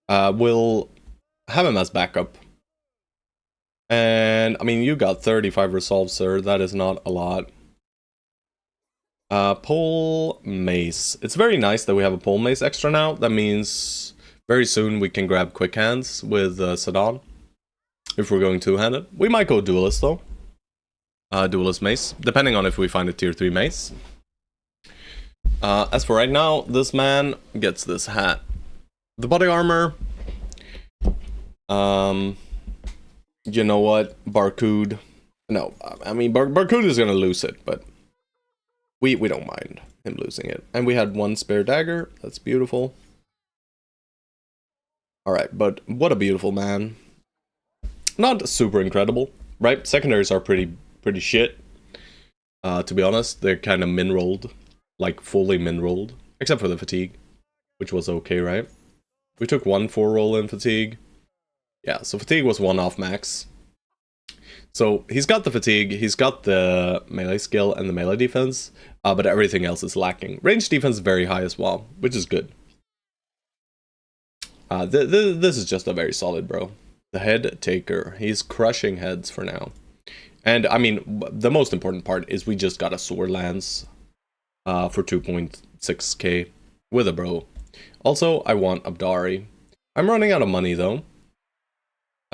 We'll have him as backup. And, I mean, you got 35 resolves, sir. That is not a lot. Pole mace. It's very nice that we have a pole mace extra now. That means very soon we can grab quick hands with Sadon. If we're going two-handed. We might go duelist though. Duelist mace. Depending on if we find a tier 3 mace. As for right now, this man gets this hat. The body armor. You know what? Barcode. No, I mean, Barcode is gonna lose it, but we don't mind him losing it. And we had one spare dagger. That's beautiful. Alright, but what a beautiful man. Not super incredible, right? Secondaries are pretty shit. To be honest, they're kind of min-rolled. Like, fully min-rolled. Except for the fatigue, which was okay, right? We took 1 4-roll in fatigue. Yeah, so fatigue was 1 off max. So he's got the fatigue, he's got the melee skill and the melee defense, but everything else is lacking. Range defense is very high as well, which is good. This is just a very solid bro. The head taker, he's crushing heads for now. And I mean, the most important part is we just got a sword lance for 2.6k with a bro. Also, I want Abdari. I'm running out of money though.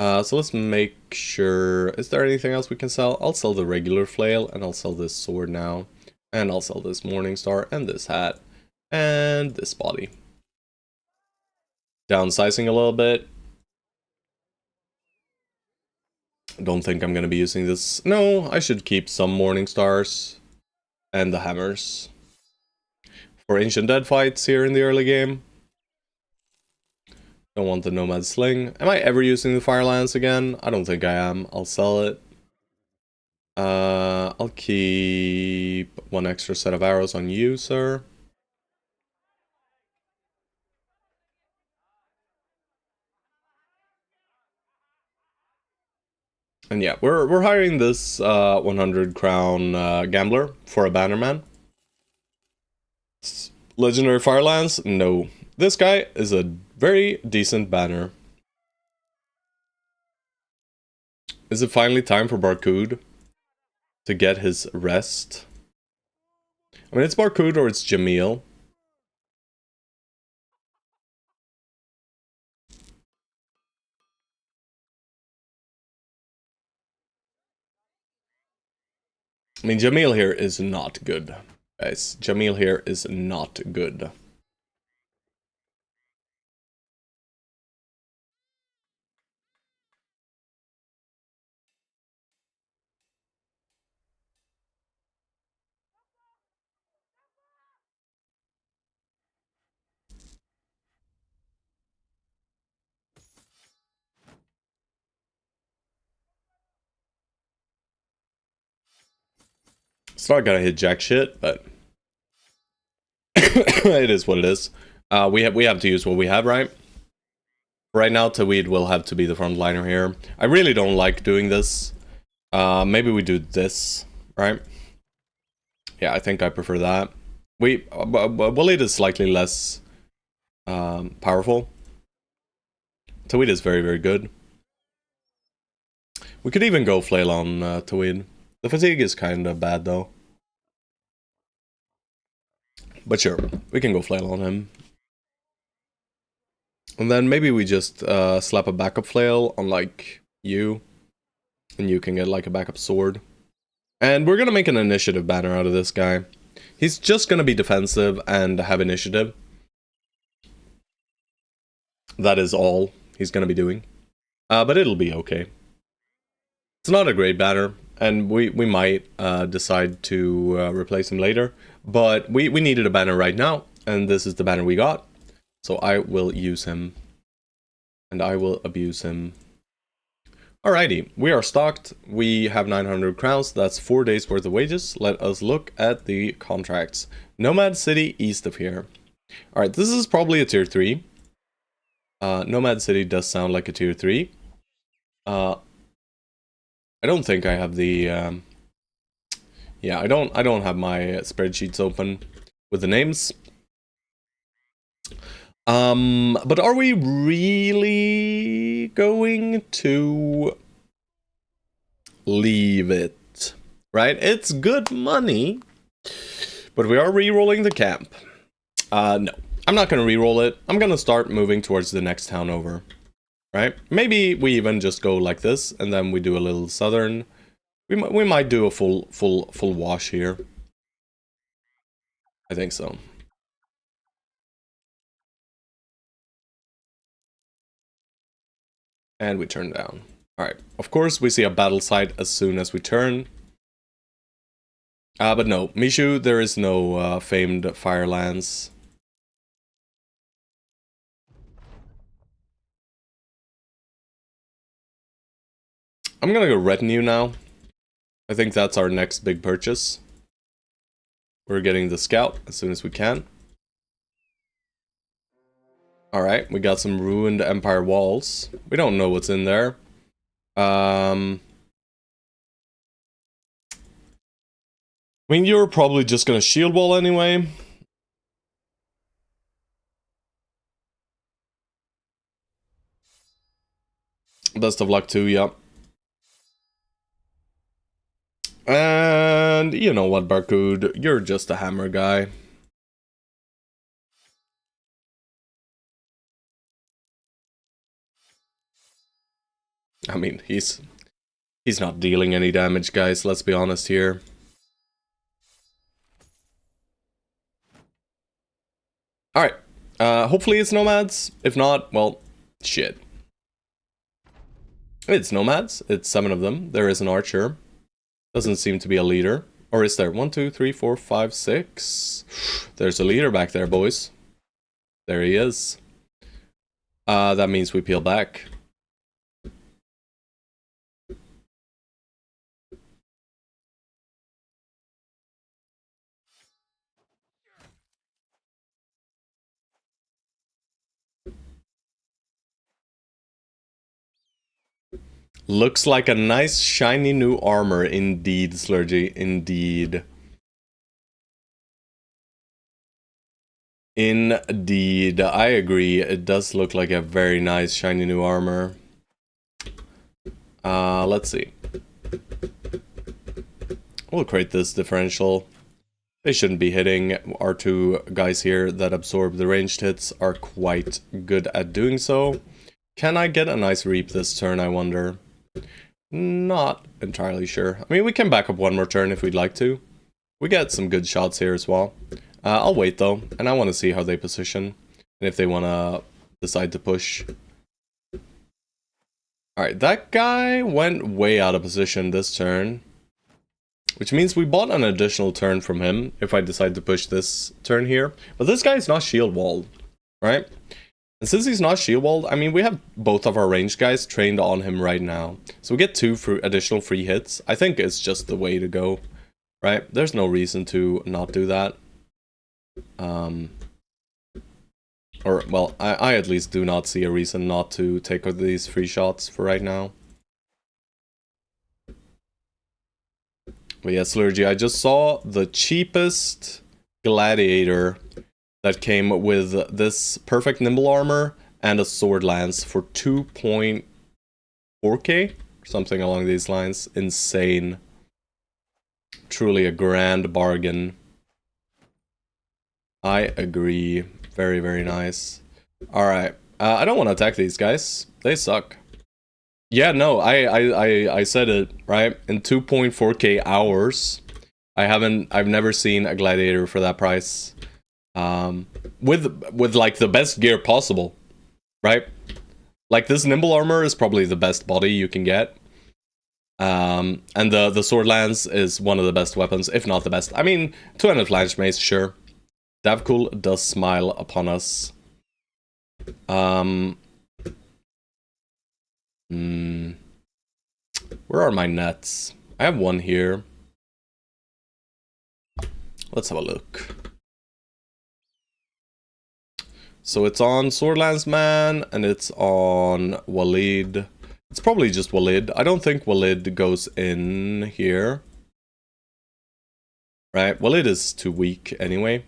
So let's make sure, is there anything else we can sell? I'll sell the regular flail, and I'll sell this sword now. And I'll sell this morning star, and this hat, and this body. Downsizing a little bit. Don't think I'm gonna be using this. No, I should keep some morning stars. And the hammers. For ancient dead fights here in the early game. Don't want the nomad sling. Am I ever using the fire lance again? I don't think I am. I'll sell it. I'll keep 1 extra set of arrows on you, sir. And yeah, we're hiring this 100 crown gambler for a bannerman. Legendary fire lance? No. This guy is a very decent banner. Is it finally time for Barcode to get his rest? I mean, it's Barcode or it's Jamil. I mean, Jamil here is not good, guys. Jamil here is not good. It's not gonna hit jack shit, but it is what it is. We have to use what we have, right? Right now, Taweed will have to be the frontliner here. I really don't like doing this. Maybe we do this, right? Yeah, I think I prefer that. Waleed is slightly less powerful. Taweed is very, very good. We could even go flail on Taweed. The fatigue is kind of bad though. But sure, we can go flail on him. And then maybe we just slap a backup flail on like you. And you can get like a backup sword. And we're gonna make an initiative banner out of this guy. He's just gonna be defensive and have initiative. That is all he's gonna be doing. But it'll be okay. It's not a great banner, and we might decide to replace him later. But we needed a banner right now, and this is the banner we got. So I will use him. And I will abuse him. Alrighty, we are stocked. We have 900 crowns. That's 4 days worth of wages. Let us look at the contracts. Nomad City east of here. Alright, this is probably a tier 3. Nomad City does sound like a tier 3. I don't think I have the... yeah, I don't have my spreadsheets open with the names. But are we really going to leave it? Right? It's good money, But we are re-rolling the camp. No. I'm not gonna re-roll it. I'm gonna start moving towards the next town over. Right? Maybe we even just go like this, and then we do a little southern. We might do a full wash here. I think so. And we turn down. Alright. Of course, we see a battle site as soon as we turn. But no. Mishu, there is no famed Firelands. I'm gonna go retinue now. I think that's our next big purchase. We're getting the scout as soon as we can. Alright, we got some ruined empire walls. We don't know what's in there. I mean, you're probably just gonna shield wall anyway. Best of luck too, yep. And you know what, Barcode, you're just a hammer guy. I mean, he's not dealing any damage, guys, let's be honest here. Alright, hopefully it's nomads. If not, well, shit. It's nomads, it's 7 of them. There is an archer. Doesn't seem to be a leader. Or is there? 1, 2, 3, 4, 5, 6. There's a leader back there, boys. There he is. That means we peel back. Looks like a nice shiny new armor, indeed, Slurgy, indeed. Indeed, I agree, it does look like a very nice shiny new armor. Let's see. We'll create this differential. They shouldn't be hitting. Our 2 guys here that absorb the ranged hits are quite good at doing so. Can I get a nice reap this turn, I wonder? Not entirely sure. I mean, we can back up 1 more turn if we'd like to. We get some good shots here as well. I'll wait though, and I want to see how they position, and if they want to decide to push. Alright, that guy went way out of position this turn. Which means we bought an additional turn from him, if I decide to push this turn here. But this guy's not shield walled, right? And since he's not shield walled, I mean, we have both of our ranged guys trained on him right now. So we get 2 additional free hits. I think it's just the way to go, right? There's no reason to not do that. Or, well, I at least do not see a reason not to take these free shots for right now. But yeah, Slurgy, I just saw the cheapest gladiator that came with this perfect nimble armor and a sword lance for 2.4k? Something along these lines. Insane. Truly a grand bargain. I agree. Very, very nice. Alright. I don't want to attack these guys. They suck. Yeah, no, I said it, right? In 2.4k hours, I've never seen a gladiator for that price. With like the best gear possible, right? Like this nimble armor is probably the best body you can get. And the sword lance is one of the best weapons, if not the best. I mean, 200 flange mace, sure. Davkul does smile upon us. Where are my nets? I have 1 here. Let's have a look. So it's on Swordlands Man, and it's on Walid. It's probably just Walid. I don't think Walid goes in here. Right, Walid is too weak anyway.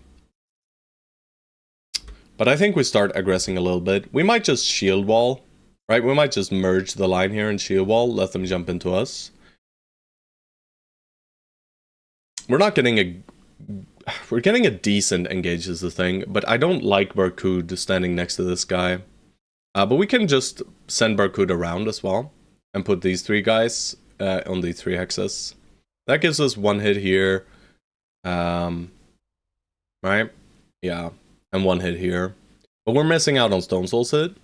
But I think we start aggressing a little bit. We might just shield wall. Right, we might just merge the line here and shield wall, let them jump into us. We're not getting we're getting a decent engage is the thing, but I don't like Barcud standing next to this guy. But we can just send Barcud around as well and put these 3 guys on the 3 hexes. That gives us 1 hit here. Right? Yeah, and 1 hit here. But we're missing out on Stone Soul's hit.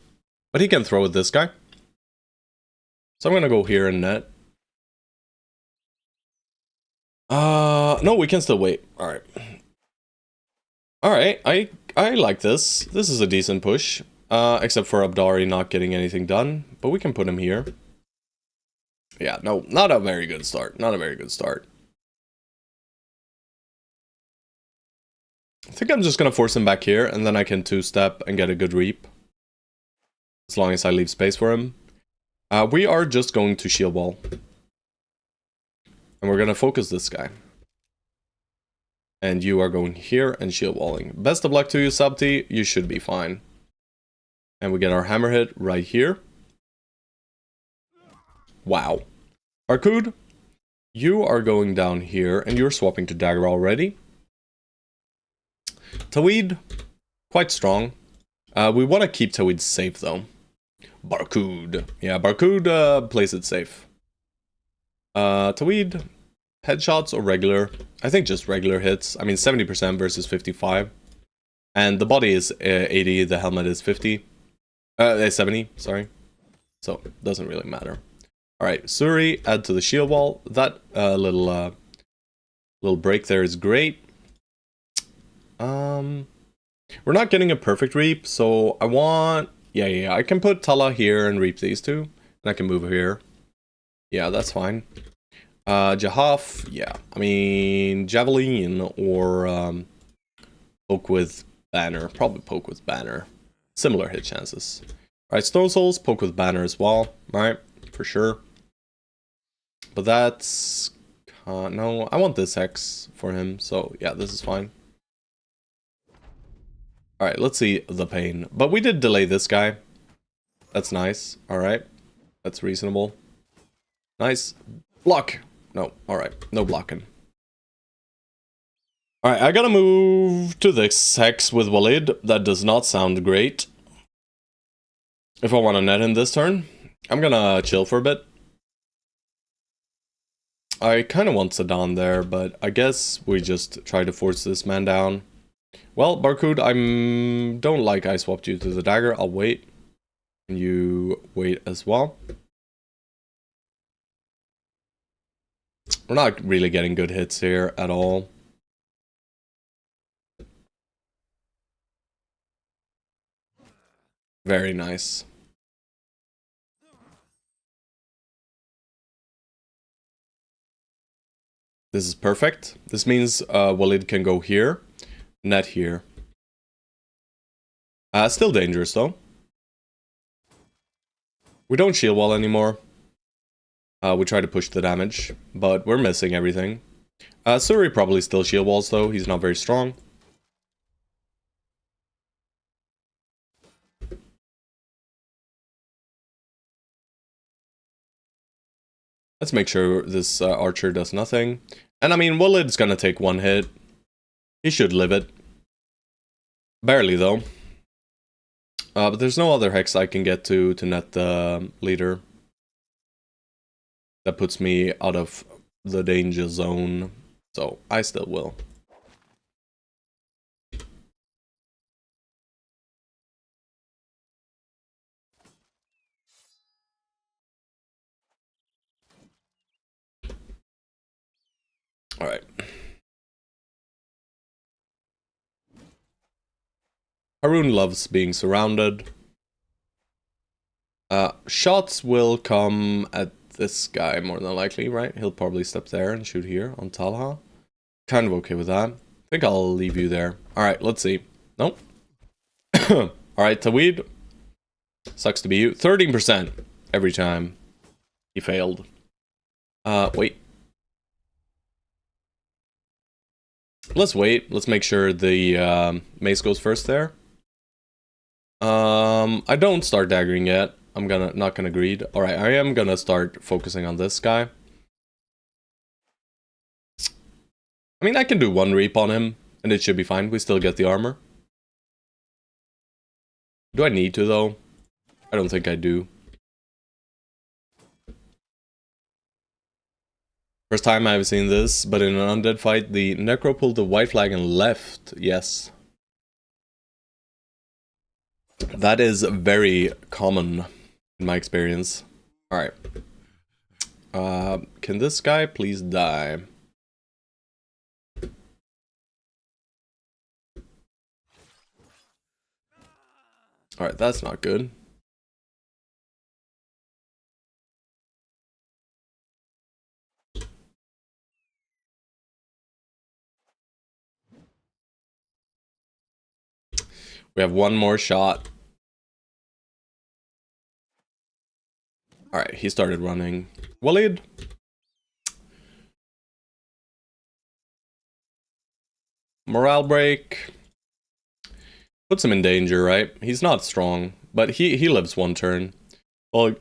But he can throw at this guy. So I'm gonna go here and net. No, we can still wait. Alright. Alright, I like this. This is a decent push. Except for Abdari not getting anything done. But we can put him here. Yeah, no, not a very good start. Not a very good start. I think I'm just gonna force him back here, and then I can 2-step and get a good reap. As long as I leave space for him. We are just going to shield wall. And we're gonna focus this guy. And you are going here and shield walling. Best of luck to you, Subti. You should be fine. And we get our hammer hit right here. Wow. Barcud, you are going down here, and you're swapping to dagger already. Taweed, quite strong. We want to keep Taweed safe, though. Barcud. Yeah, Barcud plays it safe. Taweed, headshots or regular? I think just regular hits. I mean, 70% versus 55. And the body is 80, the helmet is 50. 70, sorry. So, doesn't really matter. Alright, Suri, add to the shield wall. That little break there is great. We're not getting a perfect reap, so I want... Yeah, I can put Tala here and reap these 2. And I can move here. Yeah, that's fine. Jahaf, yeah. I mean, Javelin or poke with Banner. Probably poke with Banner. Similar hit chances. Alright, Stone Souls, poke with Banner as well. Alright, for sure. But that's... no, I want this hex for him, so yeah, this is fine. Alright, let's see the pain. But we did delay this guy. That's nice. Alright. That's reasonable. Nice. Block! No, alright. No blocking. Alright, I gotta move to this hex with Walid. That does not sound great. If I want to net him this turn, I'm gonna chill for a bit. I kind of want Sedan there, but I guess we just try to force this man down. Well, Barcud, I don't like I swapped you to the dagger. I'll wait. And you wait as well. We're not really getting good hits here at all. Very nice. This is perfect. This means Walid can go here. Net here. Still dangerous though. We don't shield wall anymore. We try to push the damage, but we're missing everything. Suri probably still shield walls though, he's not very strong. Let's make sure this archer does nothing. And I mean, Walid's gonna take 1 hit. He should live it. Barely though. But there's no other hex I can get to net the leader. That puts me out of the danger zone. So I still will. Alright. Haroon loves being surrounded. Shots will come at this guy more than likely, right? He'll probably step there and shoot here on Talha. Kind of okay with that. I think I'll leave you there. Alright, let's see. Nope. Alright, Taweed. Sucks to be you. 13% every time. He failed. Wait. Let's wait. Let's make sure the mace goes first there. I don't start daggering yet. I'm not gonna greed. Alright, I am gonna start focusing on this guy. I mean, I can do 1 reap on him. And it should be fine. We still get the armor. Do I need to, though? I don't think I do. First time I've seen this, but in an undead fight, the Necro pulled the white flag and left. Yes. That is very common in my experience. Alright. Can this guy please die? Alright, that's not good. We have one more shot. Alright, he started running. Waleed. Morale break. Puts him in danger, right? He's not strong, but he lives one turn. I'll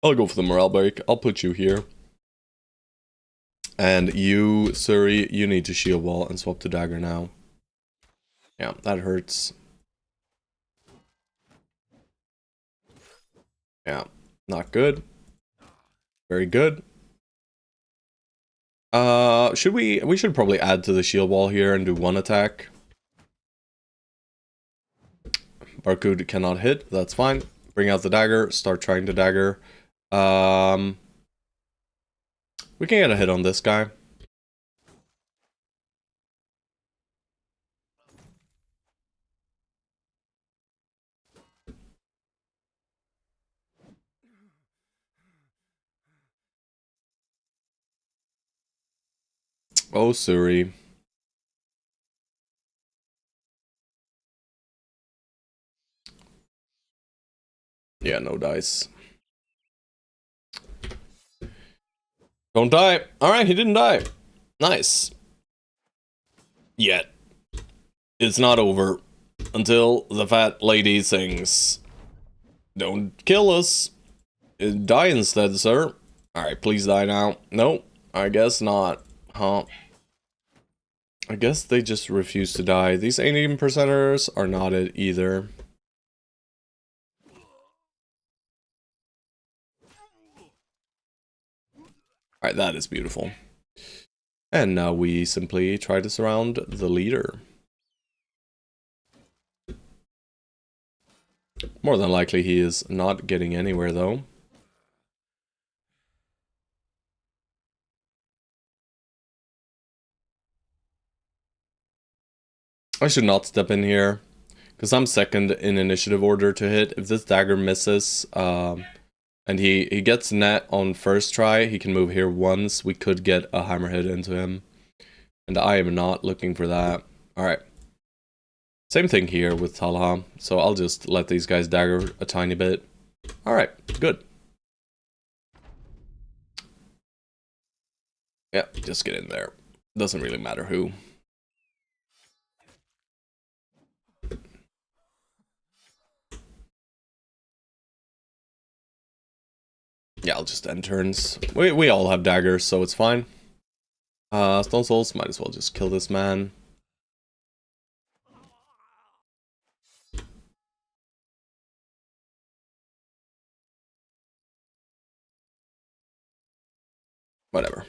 go for the morale break. I'll put you here. And you, Suri, you need to shield wall and swap to dagger now. Yeah, that hurts. Yeah, not good. Very good. We should probably add to the shield wall here and do one attack. Barcode cannot hit, that's fine. Bring out the dagger, start trying to dagger. We can get a hit on this guy. Oh, Suri. Yeah, no dice. Don't die. Alright, he didn't die. Nice. Yet. It's not over. Until the fat lady sings. Don't kill us. Die instead, sir. Alright, please die now. Nope. I guess not. Huh. I guess they just refuse to die. These 18%ers are not it either. Alright, that is beautiful. And now we simply try to surround the leader. More than likely he is not getting anywhere though. I should not step in here, because I'm second in initiative order to hit. If this dagger misses, and he gets net on first try, he can move here once. We could get a hammer hit into him. And I am not looking for that. Alright. Same thing here with Talha, so I'll just let these guys dagger a tiny bit. Alright, good. Yeah, just get in there. Doesn't really matter who. Yeah, I'll just end turns. We all have daggers, so it's fine. Stone Souls, might as well just kill this man. Whatever.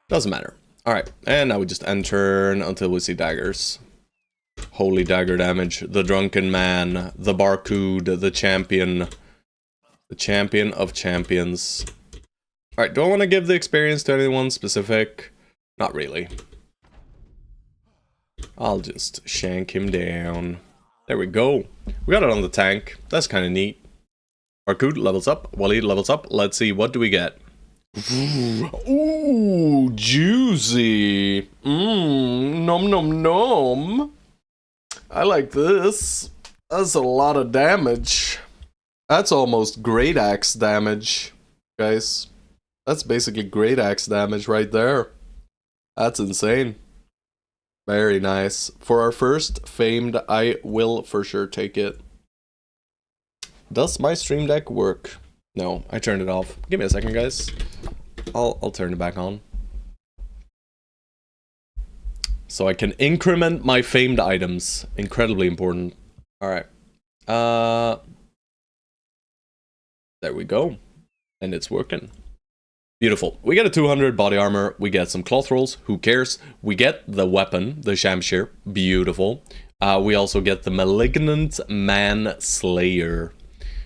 Doesn't matter. Alright, and now we just end turn until we see daggers. Holy dagger damage. The drunken man. The Barcode. The champion. The champion of champions. Alright, do I want to give the experience to anyone specific? Not really. I'll just shank him down. There we go. We got it on the tank. That's kind of neat. Barcode levels up. Waleed levels up. Let's see, what do we get? Ooh, juicy. Nom nom nom. I like this. That's a lot of damage. That's almost great axe damage, guys. That's basically great axe damage right there. That's insane. Very nice. For our first famed, I will for sure take it. Does my stream deck work? No, I turned it off. Give me a second, guys. I'll turn it back on. So I can increment my famed items. Incredibly important. Alright. There we go. And it's working. Beautiful. We get a 200 body armor. We get some cloth rolls. Who cares? We get the weapon, the Shamshir. Beautiful. We also get the Malignant Man Slayer.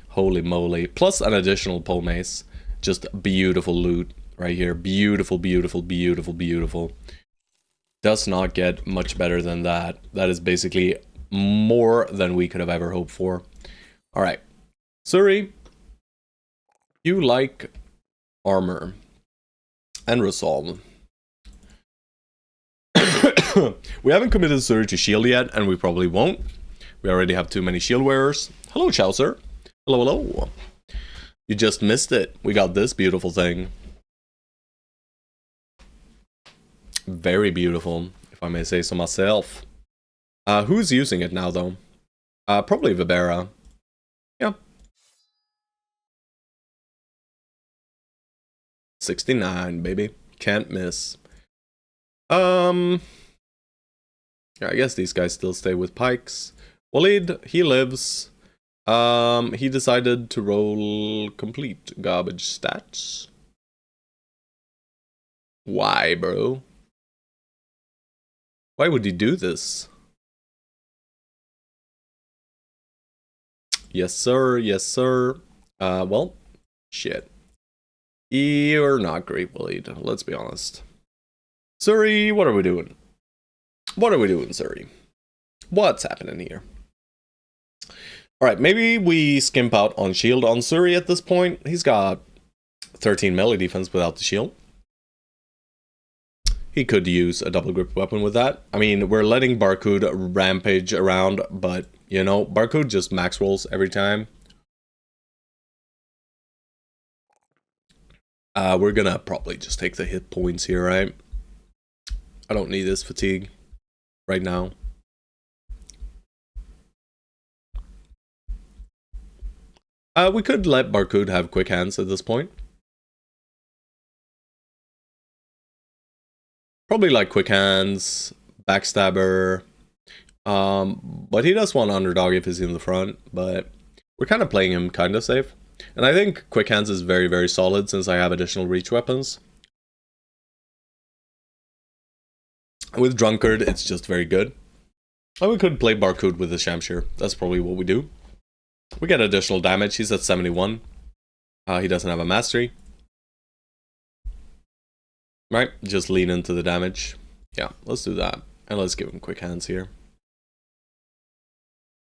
Holy moly. Plus an additional pole mace. Just beautiful loot right here. Beautiful, beautiful, beautiful, beautiful. Does not get much better than that. That is basically more than we could have ever hoped for. Alright. Suri, you like armor and resolve. We haven't committed Suri to shield yet, and we probably won't. We already have too many shield wearers. Hello, Chaucer. Hello, hello. You just missed it. We got this beautiful thing. Very beautiful, if I may say so myself. Who's using it now, though? Probably Vibera. Yeah. 69, baby. Can't miss. Yeah, I guess these guys still stay with pikes. Walid, he lives. He decided to roll complete garbage stats. Why, bro? Why would he do this? Yes, sir. Yes, sir. Well, shit. You're not great, Walid. Let's be honest. Suri, what are we doing? What are we doing, Suri? What's happening here? Alright, maybe we skimp out on shield on Suri at this point. He's got 13 melee defense without the shield. He could use a double grip weapon with that. I mean, we're letting Barcode rampage around, but, you know, Barcode just max rolls every time. We're gonna probably just take the hit points here, right? I don't need this fatigue right now. We could let Barcode have quick hands at this point. Probably like quick hands, backstabber. But he does want underdog if he's in the front, but we're kind of playing him kind of safe. And I think quick hands is very, very solid since I have additional reach weapons. With Drunkard, it's just very good. And we could play Barcode with the Shamshir. That's probably what we do. We get additional damage. He's at 71. He doesn't have a mastery. Right, just lean into the damage. Yeah, let's do that. And let's give him quick hands here.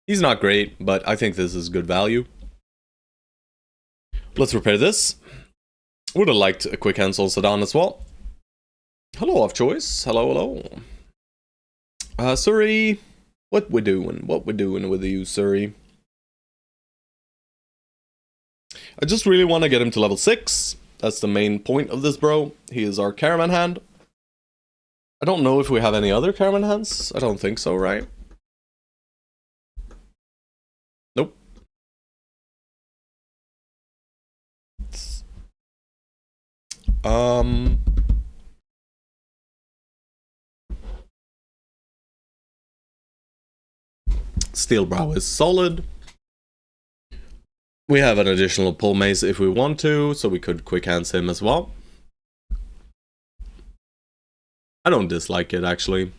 He's not great, but I think this is good value. Let's repair this. Would have liked a quick hands on Sedan as well. Hello, off choice. Hello, hello. Suri, what we doing? What we doing with you, Suri? I just really want to get him to level 6. That's the main point of this bro. He is our caravan hand. I don't know if we have any other caravan hands. I don't think so, right? Nope. Steel Brow is solid. We have an additional pull mace if we want to, so we could quick hands him as well. I don't dislike it, actually.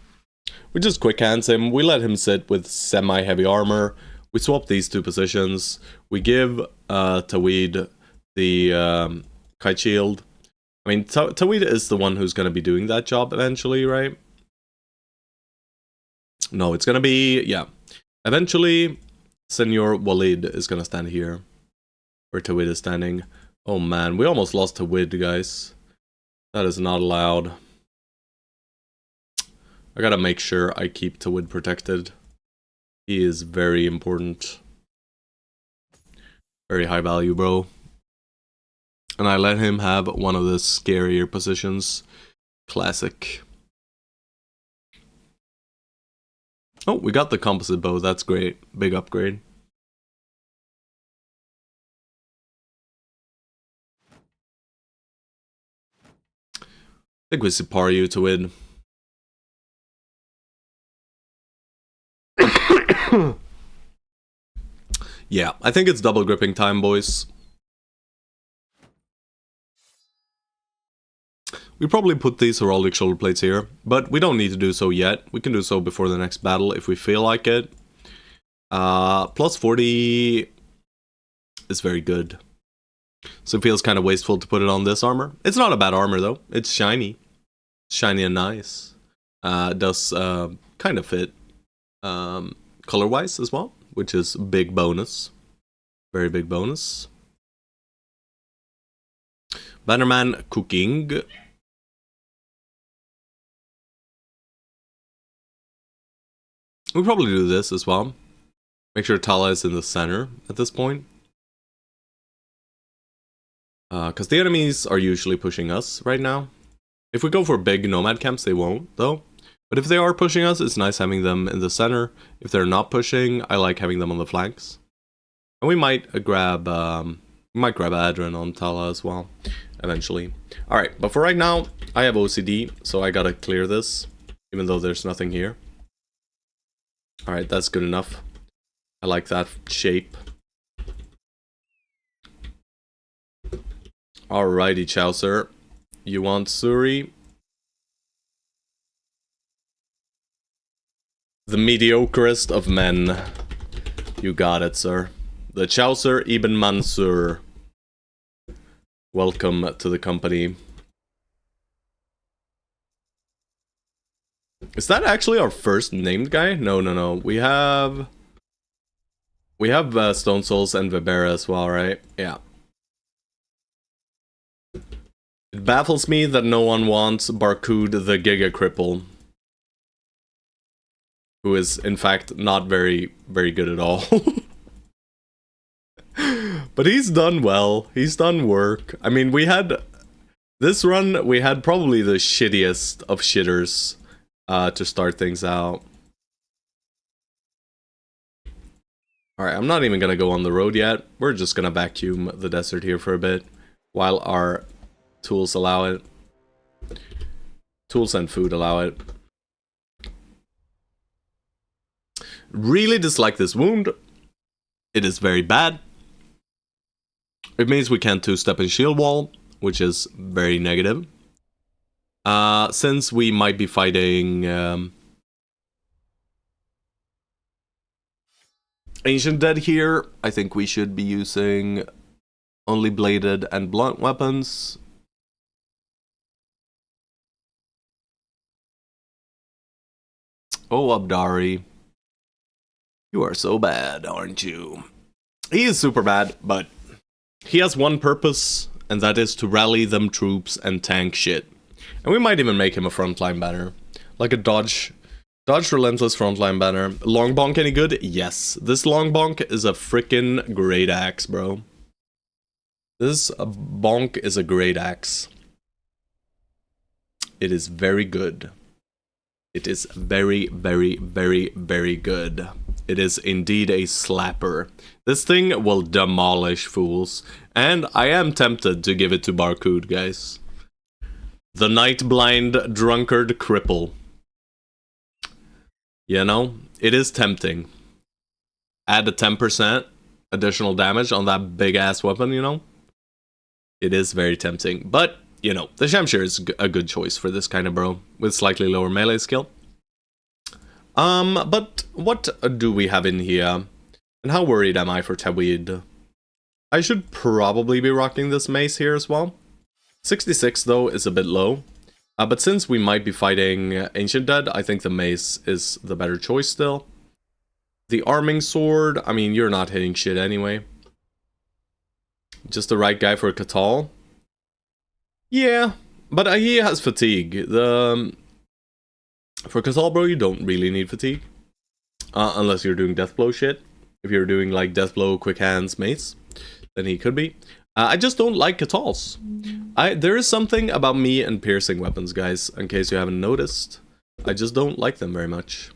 We just quick hands him, we let him sit with semi-heavy armor, we swap these two positions, we give Tawid the kite shield. I mean, Tawid is the one who's going to be doing that job eventually, right? No, it's going to be, yeah. Eventually, Senor Walid is going to stand here. Where Tawid is standing. Oh man, we almost lost Tawid, guys. That is not allowed. I gotta make sure I keep Tawid protected. He is very important. Very high value, bro. And I let him have one of the scarier positions. Classic. Oh, we got the composite bow. That's great. Big upgrade. I think we Sipar you to win. Yeah, I think it's double gripping time, boys. We probably put these heraldic shoulder plates here, but we don't need to do so yet. We can do so before the next battle if we feel like it. Plus 40 is very good. So it feels kind of wasteful to put it on this armor. It's not a bad armor though. It's shiny. Shiny and nice. It does kind of fit color-wise as well, which is big bonus. Very big bonus. Bannerman cooking. We'll probably do this as well. Make sure Tala is in the center at this point. Because the enemies are usually pushing us right now. If we go for big nomad camps, they won't, though. But if they are pushing us, it's nice having them in the center. If they're not pushing, I like having them on the flanks. And we might grab Adren on Tala as well, eventually. Alright, but for right now, I have OCD, so I gotta clear this, even though there's nothing here. Alright, that's good enough. I like that shape. Alrighty, Chaucer. You want Suri? The mediocrest of men. You got it, sir. The Chaucer Ibn Mansur. Welcome to the company. Is that actually our first named guy? No. We have Stone Souls and Vibera as well, right? Yeah. It baffles me that no one wants Barcud the Giga Cripple. Who is, in fact, not very, very good at all. But he's done well. He's done work. I mean, this run, we had probably the shittiest of shitters to start things out. Alright, I'm not even gonna go on the road yet. We're just gonna vacuum the desert here for a bit while our tools allow it. Tools and food allow it. Really dislike this wound. It is very bad. It means we can't two-step in shield wall, which is very negative. Since we might be fighting Ancient Dead here, I think we should be using only bladed and blunt weapons. Oh, Abdari. You are so bad, aren't you? He is super bad, but he has one purpose, and that is to rally them troops and tank shit. And we might even make him a frontline banner. Like a dodge relentless frontline banner. Long bonk any good? Yes. This long bonk is a freaking great axe, bro. This bonk is a great axe. It is very good. It is very, very, very, very good. It is indeed a slapper. This thing will demolish fools. And I am tempted to give it to Barcud, guys. The Night-Blind Drunkard Cripple. You know, it is tempting. Add a 10% additional damage on that big-ass weapon, you know? It is very tempting. But, you know, the Shamshir is a good choice for this kind of bro, with slightly lower melee skill. But what do we have in here? And how worried am I for Tawid? I should probably be rocking this mace here as well. 66 though is a bit low. But since we might be fighting Ancient Dead, I think the mace is the better choice still. The arming sword, I mean, you're not hitting shit anyway. Just the right guy for Catal. Yeah, but he has fatigue. For Catal, bro, you don't really need fatigue. Unless you're doing Deathblow shit. If you're doing like Deathblow, Quick Hands, Mace, then he could be. I just don't like Catals. There is something about me and piercing weapons, guys, in case you haven't noticed. I just don't like them very much.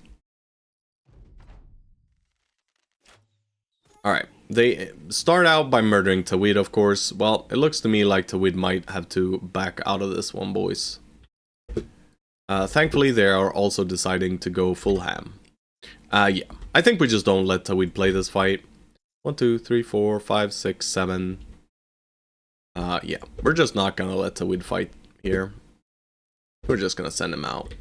Alright, they start out by murdering Tawid, of course. Well, it looks to me like Tawid might have to back out of this one, boys. Thankfully, they are also deciding to go full ham. Yeah, I think we just don't let Tawid play this fight. 1, 2, 3, 4, 5, 6, 7. Yeah, we're just not gonna let Tawid fight here. We're just gonna send him out.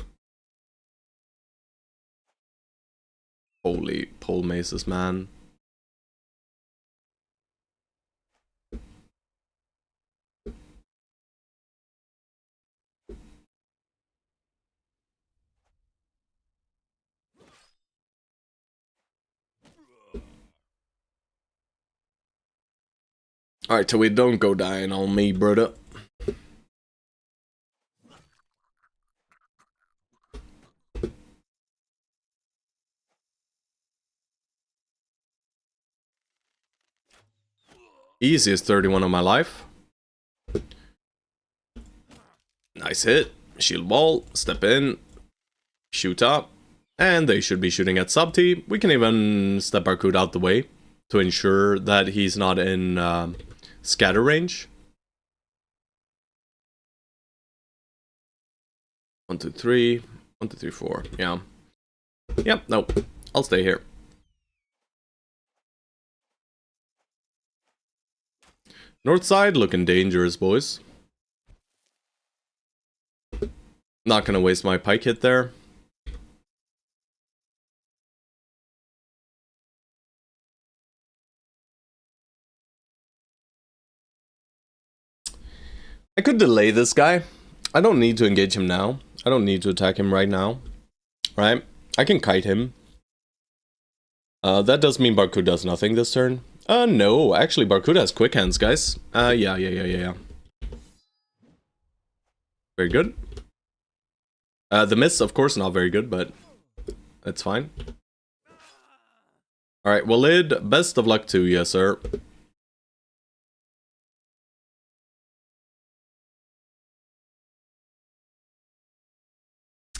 Holy pole maces, man. Alright, Tawid, don't go dying on me, brother. Easiest 31 of my life. Nice hit. Shield wall. Step in. Shoot up. And they should be shooting at sub T. We can even step our Barcode out the way to ensure that he's not in scatter range. 1, 2, 3. 1, 2, 3, 4. Yeah. Yep, nope. I'll stay here. North side looking dangerous, boys. Not gonna waste my pike hit there. I could delay this guy. I don't need to engage him now. I don't need to attack him right now. Right? I can kite him. That does mean Barcode does nothing this turn. No. Actually, Barcode has quick hands, guys. Yeah. Very good. The miss, of course, not very good, but that's fine. Alright, Walid, best of luck to you, sir.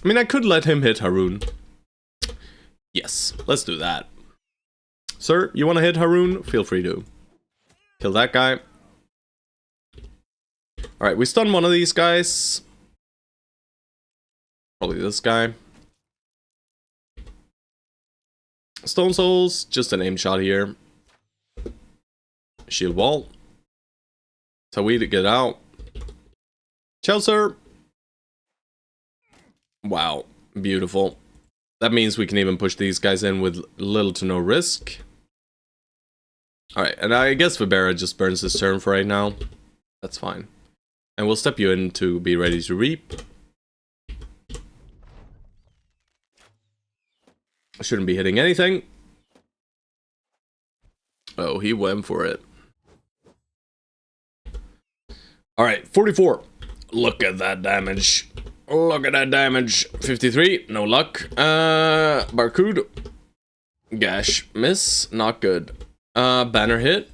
I mean, I could let him hit Haroon. Yes, let's do that. Sir, you want to hit Haroon? Feel free to. Kill that guy. Alright, we stun one of these guys. Probably this guy. Stone Souls, just an aim shot here. Shield wall. Tawid, get out. Chelsea. Wow, beautiful. That means we can even push these guys in with little to no risk. Alright, and I guess Vibera just burns his turn for right now. That's fine. And we'll step you in to be ready to reap. I shouldn't be hitting anything. Oh, he went for it. Alright, 44. Look at that damage. Look at that damage. 53, no luck. Barcode. Gash. Miss. Not good. Banner hit.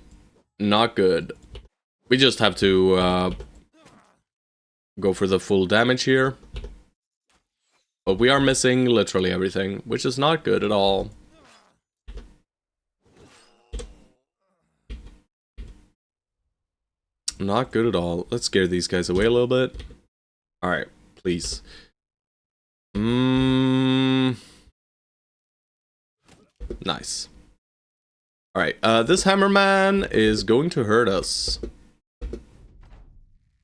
Not good. We just have to go for the full damage here. But we are missing literally everything, which is not good at all. Not good at all. Let's scare these guys away a little bit. Alright, please. Nice. Alright, this Hammerman is going to hurt us.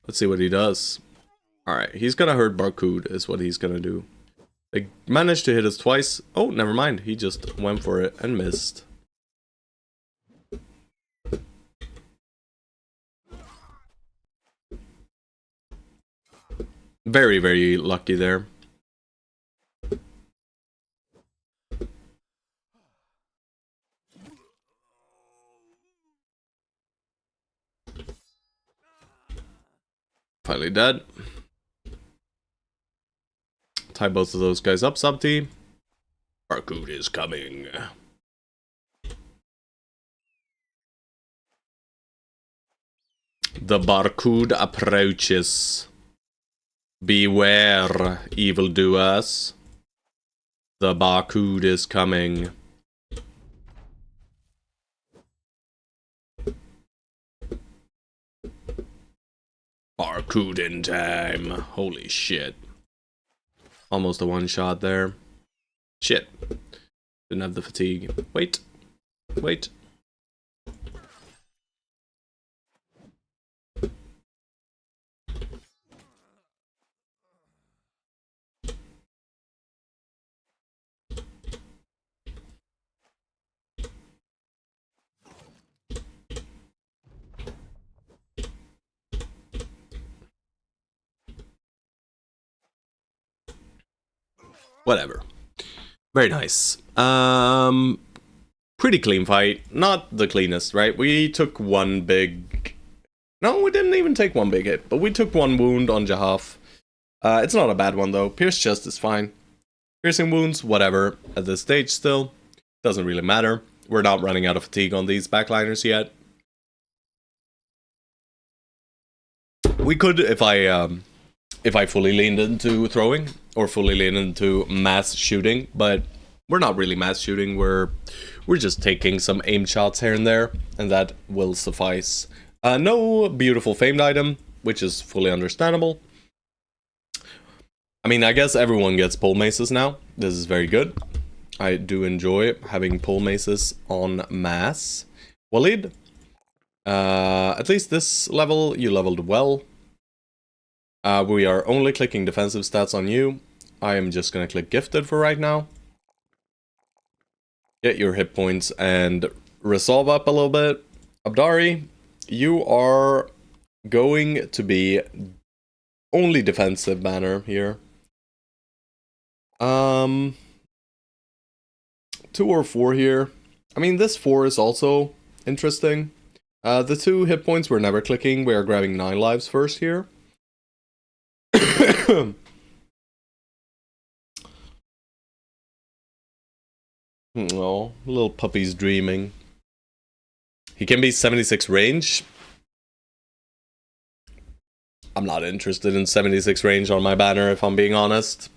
Let's see what he does. Alright, he's gonna hurt Barcode, is what he's gonna do. They managed to hit us twice. Oh, never mind. He just went for it and missed. Very, very lucky there. Finally dead. Tie both of those guys up, Subti. Barcode is coming. The Barcode approaches. Beware, evildoers. The Barcode is coming. Barcode in time. Holy shit. Almost a one shot there. Shit. Didn't have the fatigue. Wait. Wait. Whatever. Very nice. Pretty clean fight. Not the cleanest, right? We took one big... No, we didn't even take one big hit, but we took one wound on Jahaf. It's not a bad one, though. Pierced chest is fine. Piercing wounds, whatever. At this stage, still. Doesn't really matter. We're not running out of fatigue on these backliners yet. We could, if I fully leaned into throwing, or fully leaned into mass shooting, but we're not really mass shooting. We're just taking some aim shots here and there, and that will suffice. No beautiful famed item, which is fully understandable. I mean, I guess everyone gets pole maces now. This is very good. I do enjoy having pole maces on mass. Walid, at least this level, you leveled well. We are only clicking defensive stats on you. I am just gonna click gifted for right now. Get your hit points and resolve up a little bit. Abdari, you are going to be only defensive banner here. 2 or 4 here. I mean, this 4 is also interesting. The 2 hit points we're never clicking. We are grabbing 9 lives first here. Oh, little puppy's dreaming. He can be 76 range. I'm not interested in 76 range on my banner, if I'm being honest.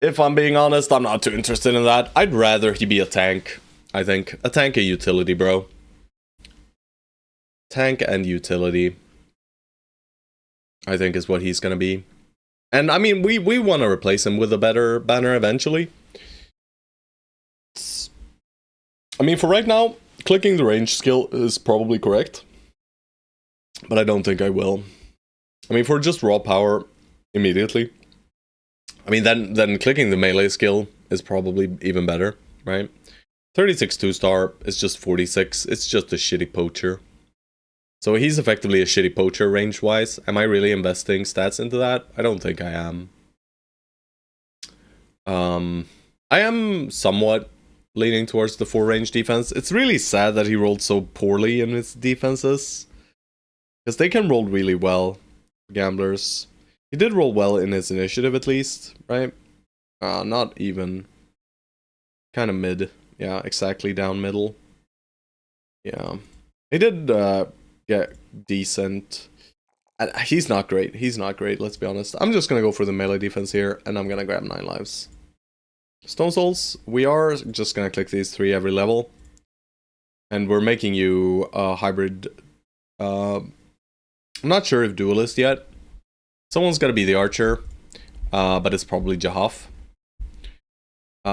If I'm being honest, I'm not too interested in that. I'd rather he be a tank, I think. A tank and utility, bro. Tank and utility, I think, is what he's gonna be. And, I mean, we want to replace him with a better banner eventually. I mean, for right now, clicking the range skill is probably correct. But I don't think I will. I mean, for just raw power immediately. I mean, then clicking the melee skill is probably even better, right? 36 2-star is just 46. It's just a shitty poacher. So he's effectively a shitty poacher range-wise. Am I really investing stats into that? I don't think I am. I am somewhat leaning towards the 4-range defense. It's really sad that he rolled so poorly in his defenses. Because they can roll really well, gamblers. He did roll well in his initiative at least, right? Not even. Kind of mid. Yeah, exactly down middle. Yeah. He did get decent. He's not great. He's not great, let's be honest. I'm just going to go for the melee defense here, and I'm going to grab 9 lives. Stone Souls, we are just going to click these 3 every level. And we're making you a hybrid. I'm not sure if duelist yet. Someone's got to be the archer, but it's probably Jahaf.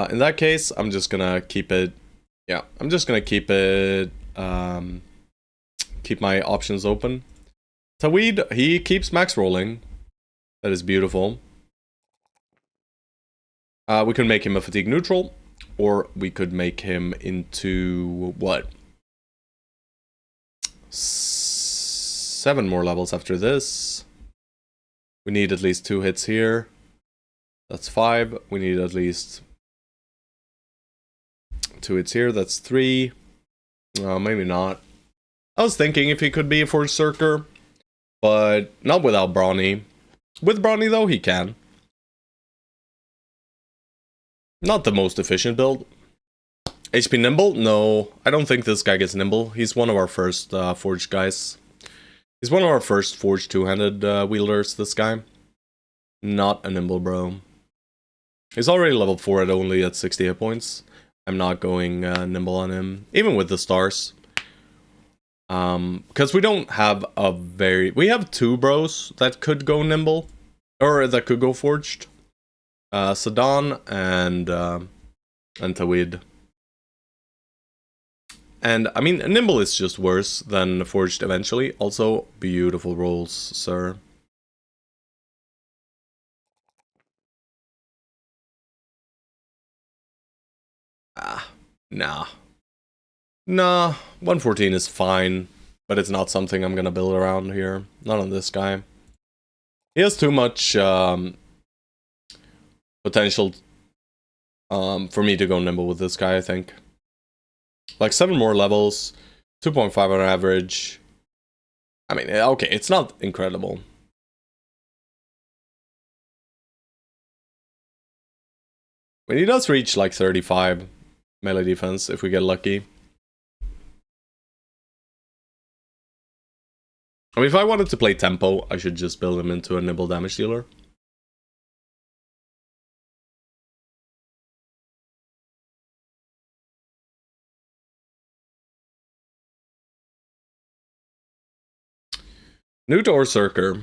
In that case, I'm just going to keep it. Yeah, I'm just going to keep it. Keep my options open. Taweed, he keeps max rolling. That is beautiful. We could make him a fatigue neutral, or we could make him into what? 7 more levels after this. We need at least 2 hits here. That's 5. We need at least 2 hits here. That's 3. Maybe not. I was thinking if he could be a Forge Circer, but not without Brawny. With Brawny, though, he can. Not the most efficient build. HP Nimble? No, I don't think this guy gets Nimble. He's one of our first Forged guys. He's one of our first Forged two-handed wielders, this guy. Not a Nimble, bro. He's already level 4 at only at 60 hit points. I'm not going Nimble on him, even with the stars. Because we don't have a very... We have 2 bros that could go Nimble. Or that could go Forged. Sadan and Taweed. And, I mean, Nimble is just worse than Forged eventually. Also, beautiful rolls, sir. Nah. Nah, 114 is fine, but it's not something I'm gonna build around here. Not on this guy. He has too much, potential for me to go nimble with this guy, I think. Like 7 more levels, 2.5 on average. I mean, okay, it's not incredible. When he does reach like 35 melee defense, if we get lucky. I mean, if I wanted to play tempo, I should just build him into a nimble damage dealer. Newt or Circer.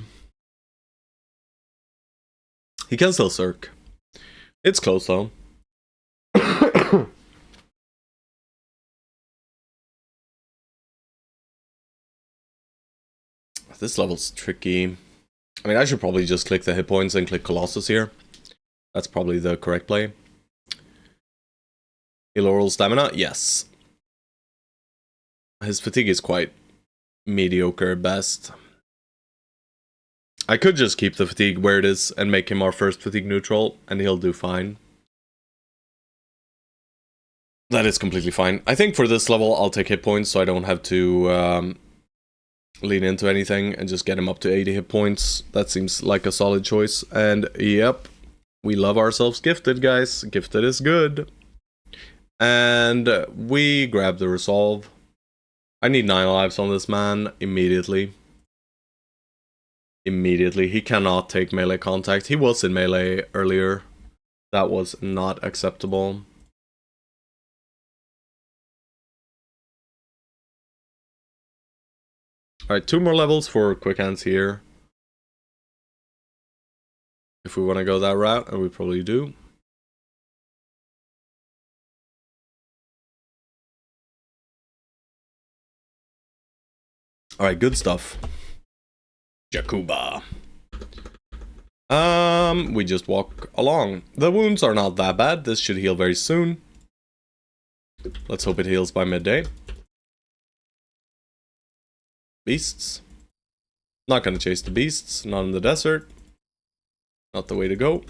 He can still Circ. It's close though. This level's tricky. I mean, I should probably just click the hit points and click Colossus here. That's probably the correct play. Heal oral stamina? Yes. His fatigue is quite mediocre at best. I could just keep the fatigue where it is and make him our first fatigue neutral, and he'll do fine. That is completely fine. I think for this level, I'll take hit points so I don't have to lean into anything and just get him up to 80 hit points. That seems like a solid choice. And yep, we love ourselves Gifted, guys. Gifted is good. And we grab the Resolve. I need 9 lives on this man immediately. Immediately. He cannot take melee contact. He was in melee earlier. That was not acceptable. Alright, 2 more levels for quick hands here. If we want to go that route, and we probably do. Alright, good stuff. Jakuba. We just walk along. The wounds are not that bad. This should heal very soon. Let's hope it heals by midday. Beasts. Not gonna chase the beasts. Not in the desert. Not the way to go.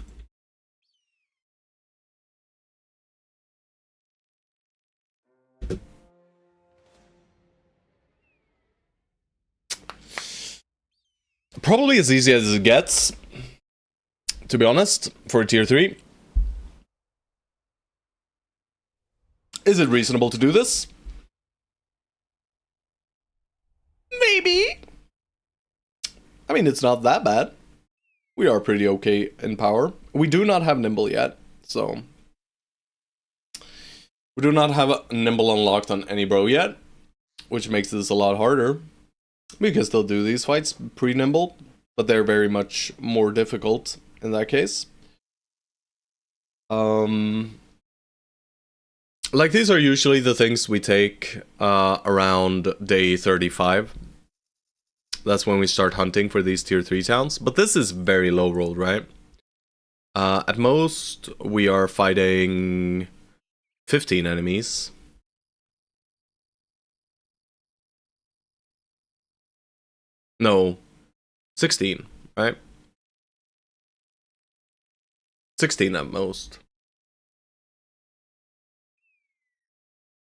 Probably as easy as it gets, to be honest, for a tier 3. Is it reasonable to do this? Maybe. I mean, it's not that bad. We are pretty okay in power. We do not have Nimble yet, so... We do not have a Nimble unlocked on any bro yet, which makes this a lot harder. We can still do these fights pre-Nimble, but they're very much more difficult in that case. Like, these are usually the things we take around day 35. That's when we start hunting for these tier 3 towns. But this is very low rolled, right? At most, we are fighting 15 enemies. No, 16, right? 16 at most.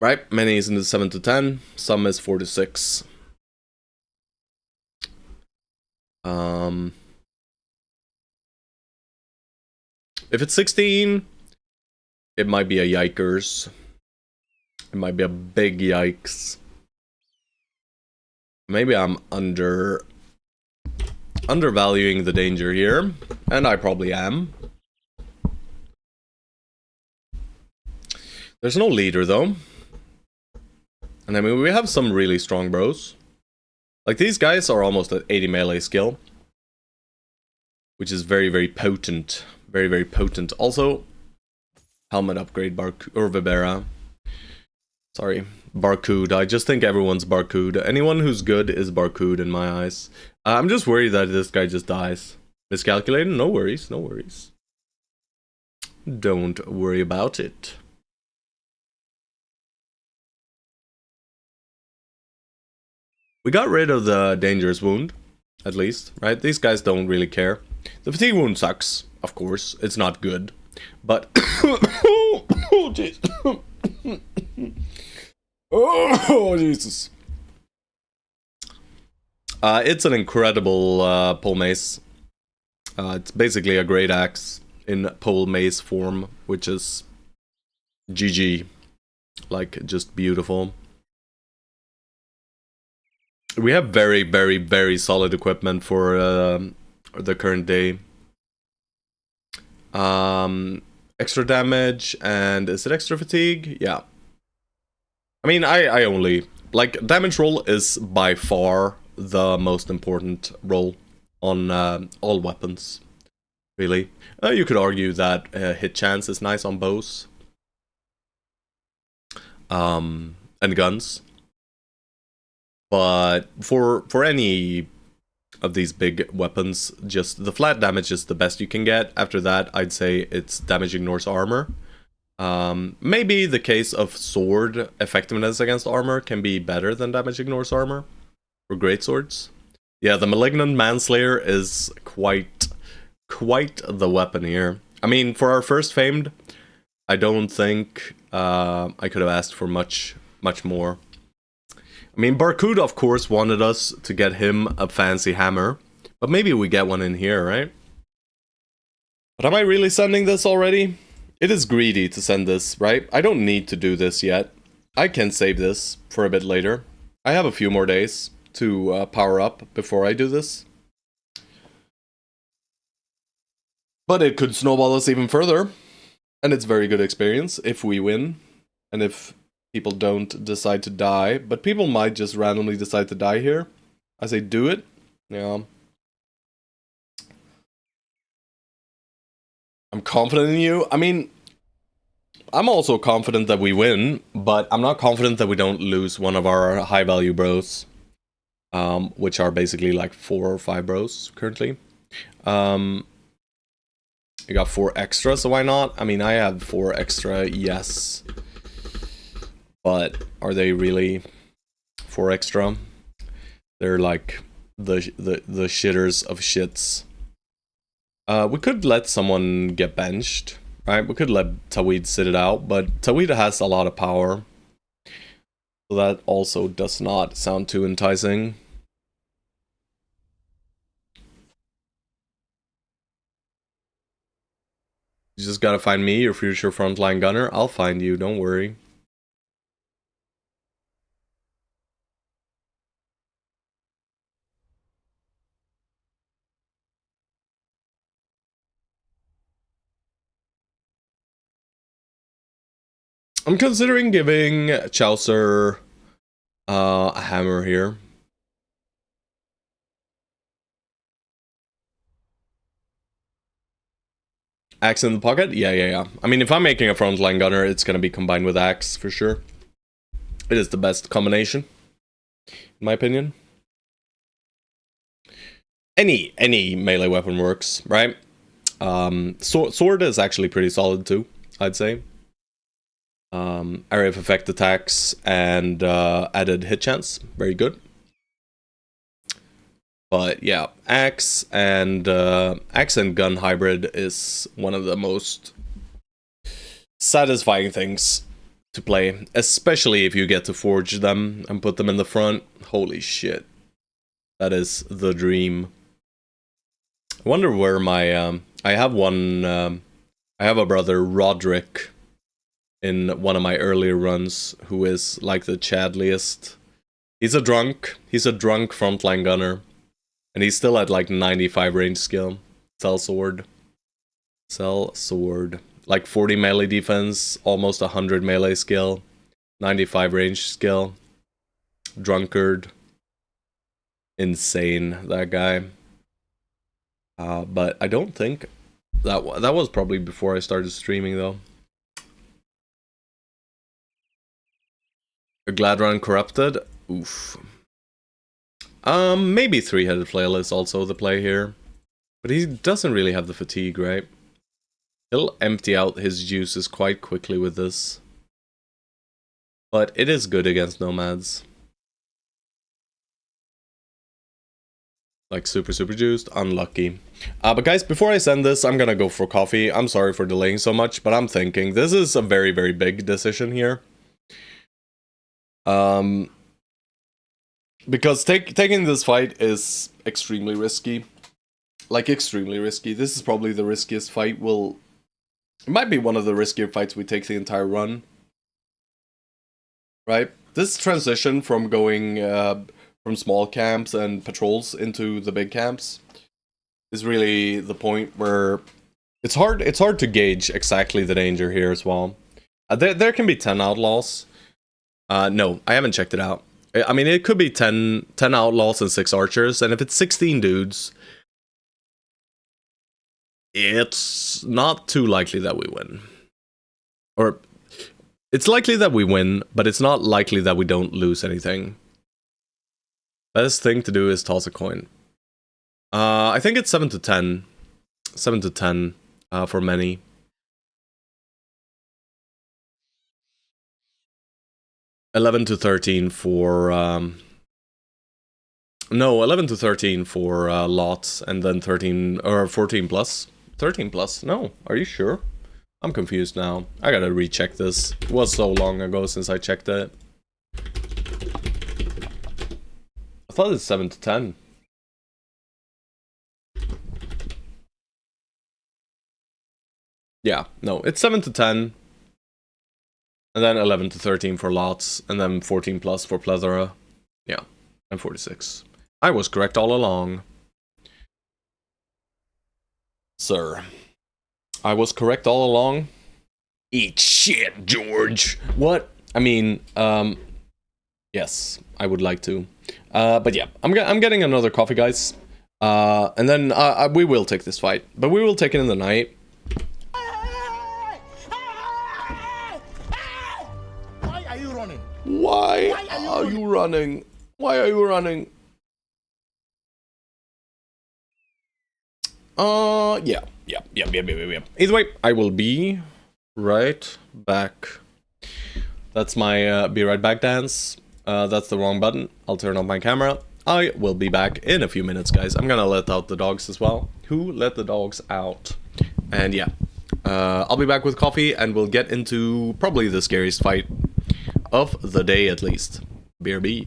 Right? Many is in the 7 to 10, some is 4 to 6. If it's 16, it might be a yikers. It might be a big yikes. Maybe I'm undervaluing the danger here, and I probably am. There's no leader though. And I mean, we have some really strong bros. Like, these guys are almost at 80 melee skill, which is very, very potent. Very, very potent. Also, helmet upgrade, Vibera. Sorry, Barcode. I just think everyone's Barcode. Anyone who's good is Barcode in my eyes. I'm just worried that this guy just dies. Miscalculated? No worries, no worries. Don't worry about it. We got rid of the dangerous wound, at least, right? These guys don't really care. The fatigue wound sucks, of course. It's not good. But oh Jesus. Oh Jesus. It's an incredible pole mace. It's basically a great axe in pole mace form, which is GG. Like, just beautiful. We have very, very, very solid equipment for the current day. Extra damage, and is it extra fatigue? Yeah. I mean, I only... Like, damage roll is by far the most important roll on all weapons, really. You could argue that hit chance is nice on bows. And guns. But for any of these big weapons, just the flat damage is the best you can get. After that, I'd say it's damage ignores armor. Maybe the case of sword effectiveness against armor can be better than damage ignores armor for greatswords. Yeah, the Malignant Manslayer is quite the weapon here. I mean, for our first famed, I don't think I could have asked for much more. I mean, Barkuda, of course, wanted us to get him a fancy hammer, but maybe we get one in here, right? But am I really sending this already? It is greedy to send this, right? I don't need to do this yet. I can save this for a bit later. I have a few more days to power up before I do this. But it could snowball us even further. And it's very good experience if we win. And if people don't decide to die. But people might just randomly decide to die here. I say do it. Yeah. I'm confident in you. I mean, I'm also confident that we win, but I'm not confident that we don't lose one of our high value bros. Which are basically like 4 or 5 bros currently. You got 4 extra, so why not? I mean, I have 4 extra, yes. But are they really 4 extra? They're like the shitters of shits. We could let someone get benched, right? We could let Tawid sit it out, but Tawid has a lot of power. So that also does not sound too enticing. You just gotta find me, your future frontline gunner. I'll find you, don't worry. I'm considering giving Chaucer a hammer here. Axe in the pocket? Yeah. I mean, if I'm making a frontline gunner, it's gonna be combined with axe for sure. It is the best combination, in my opinion. Any melee weapon works, right? Sword is actually pretty solid too, I'd say. Area of effect attacks and added hit chance, very good. But yeah, axe and gun hybrid is one of the most satisfying things to play, especially if you get to forge them and put them in the front. Holy shit, that is the dream. I wonder where my I have one. I have a brother, Roderick, in one of my earlier runs, who is like the chadliest. He's a drunk frontline gunner. And he's still at like 95 range skill. Sell sword. Like 40 melee defense, almost 100 melee skill, 95 range skill. Drunkard. Insane, that guy. But I don't think... That was probably before I started streaming, though. A Gladron Corrupted? Oof. Maybe Three-Headed Flail is also the play here. But he doesn't really have the fatigue, right? He'll empty out his juices quite quickly with this. But it is good against nomads. Like super juiced, unlucky. But guys, before I send this, I'm gonna go for coffee. I'm sorry for delaying so much, but I'm thinking this is a very, very big decision here. Um, because taking this fight is extremely risky. Like, extremely risky. This is probably the riskiest fight it might be one of the riskier fights we take the entire run. Right? This transition from going from small camps and patrols into the big camps is really the point where it's hard to gauge exactly the danger here as well. There can be 10 outlaws. No, I haven't checked it out. I mean, it could be 10 outlaws and 6 archers, and if it's 16 dudes, it's not too likely that we win. Or, it's likely that we win, but it's not likely that we don't lose anything. Best thing to do is toss a coin. I think it's 7 to 10. 7 to 10 for many. Eleven to 13 for no, 11 to 13 for lots, and then 13 or 14 plus. 13 plus? No, are you sure? I'm confused now. I gotta recheck this. It was so long ago since I checked it. I thought it's 7 to 10. Yeah, no, it's 7 to 10. And then 11 to 13 for lots, and then 14 plus for plethora. Yeah, and 46. I was correct all along. Sir. I was correct all along. Eat shit, George. What? I mean, yes, I would like to. But yeah, I'm getting another coffee, guys. And then we will take this fight, but we will take it in the night. Why are you running? Why are you running? Why are you running? Yeah. Either way, I will be right back. That's my be right back dance. That's the wrong button. I'll turn off my camera. I will be back in a few minutes, guys. I'm gonna let out the dogs as well. Who let the dogs out? And yeah, I'll be back with coffee, and we'll get into probably the scariest fight of the day, at least. BRB.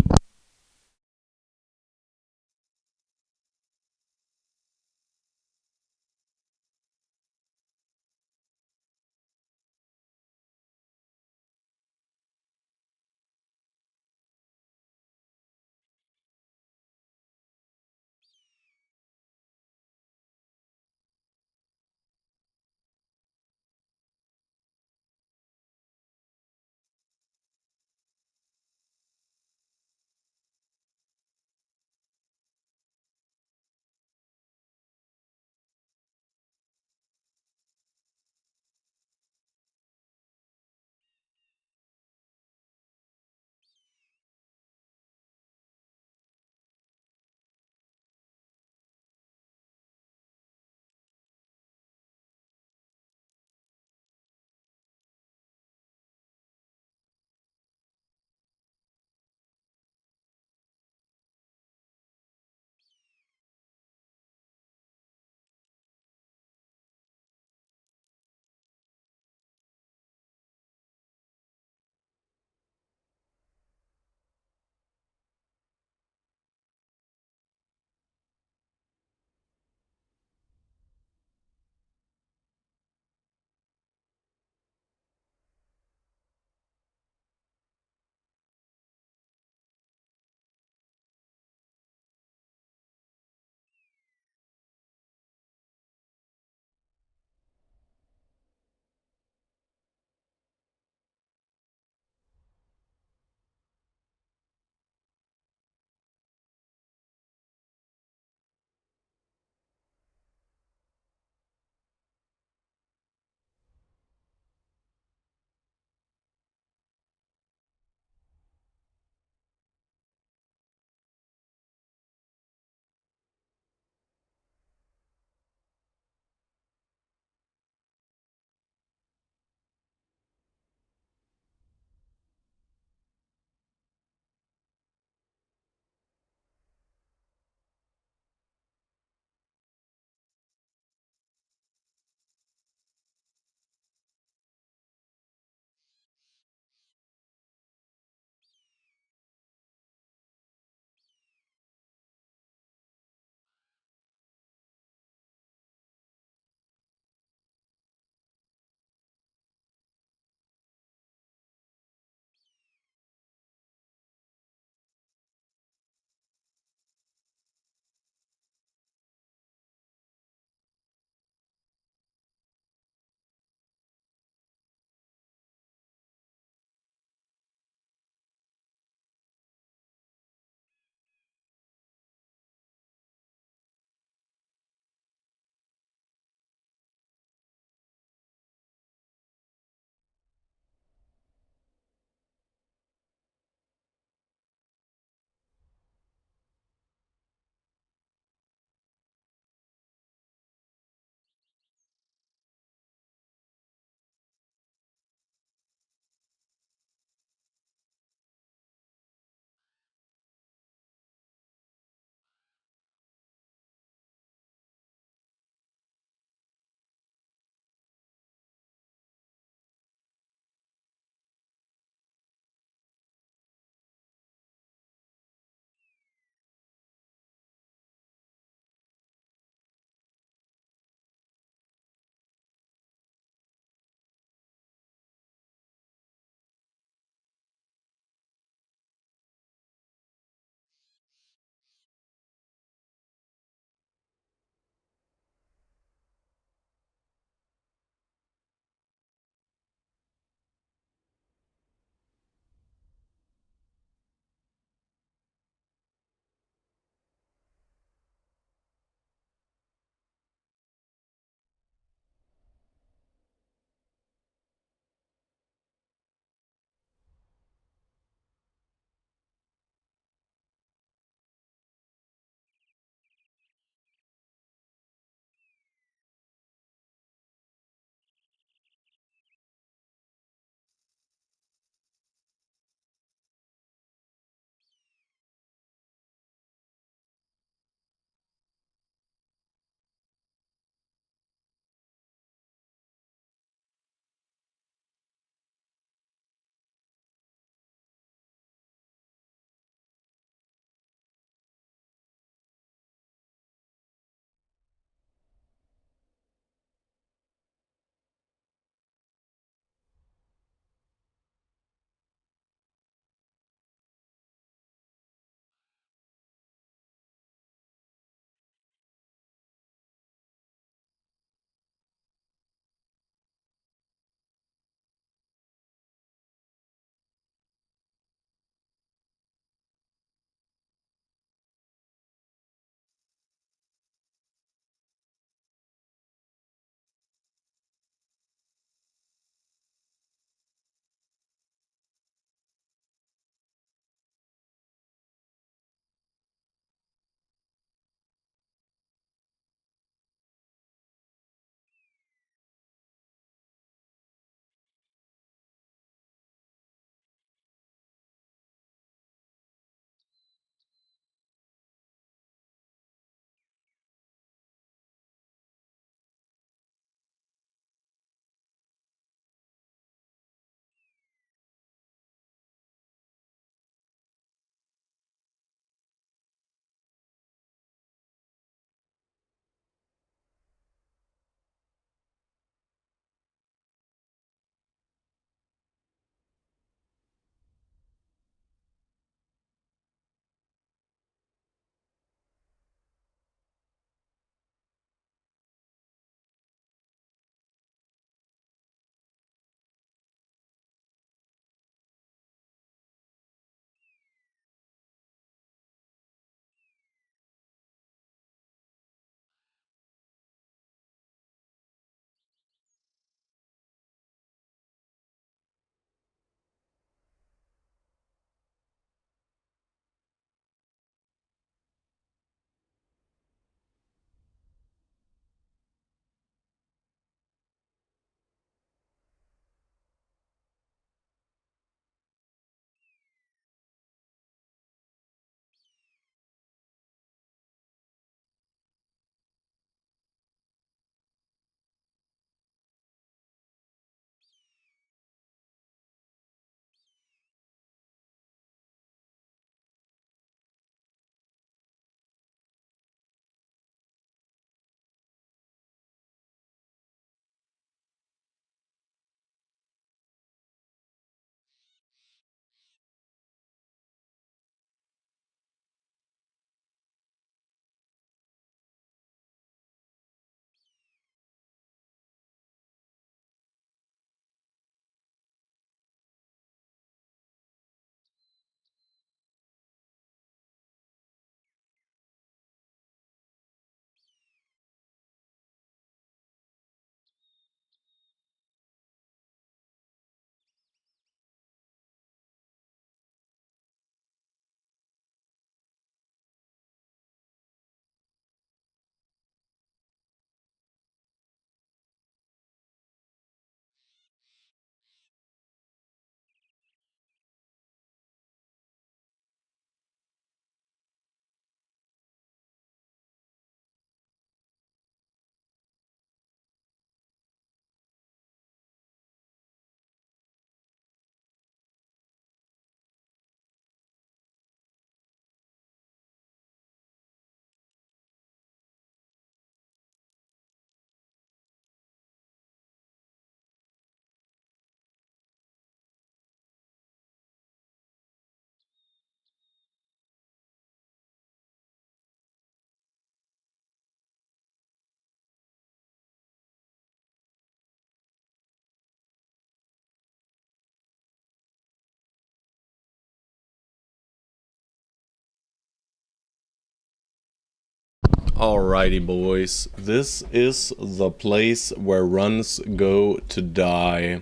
Alrighty, boys. This is the place where runs go to die.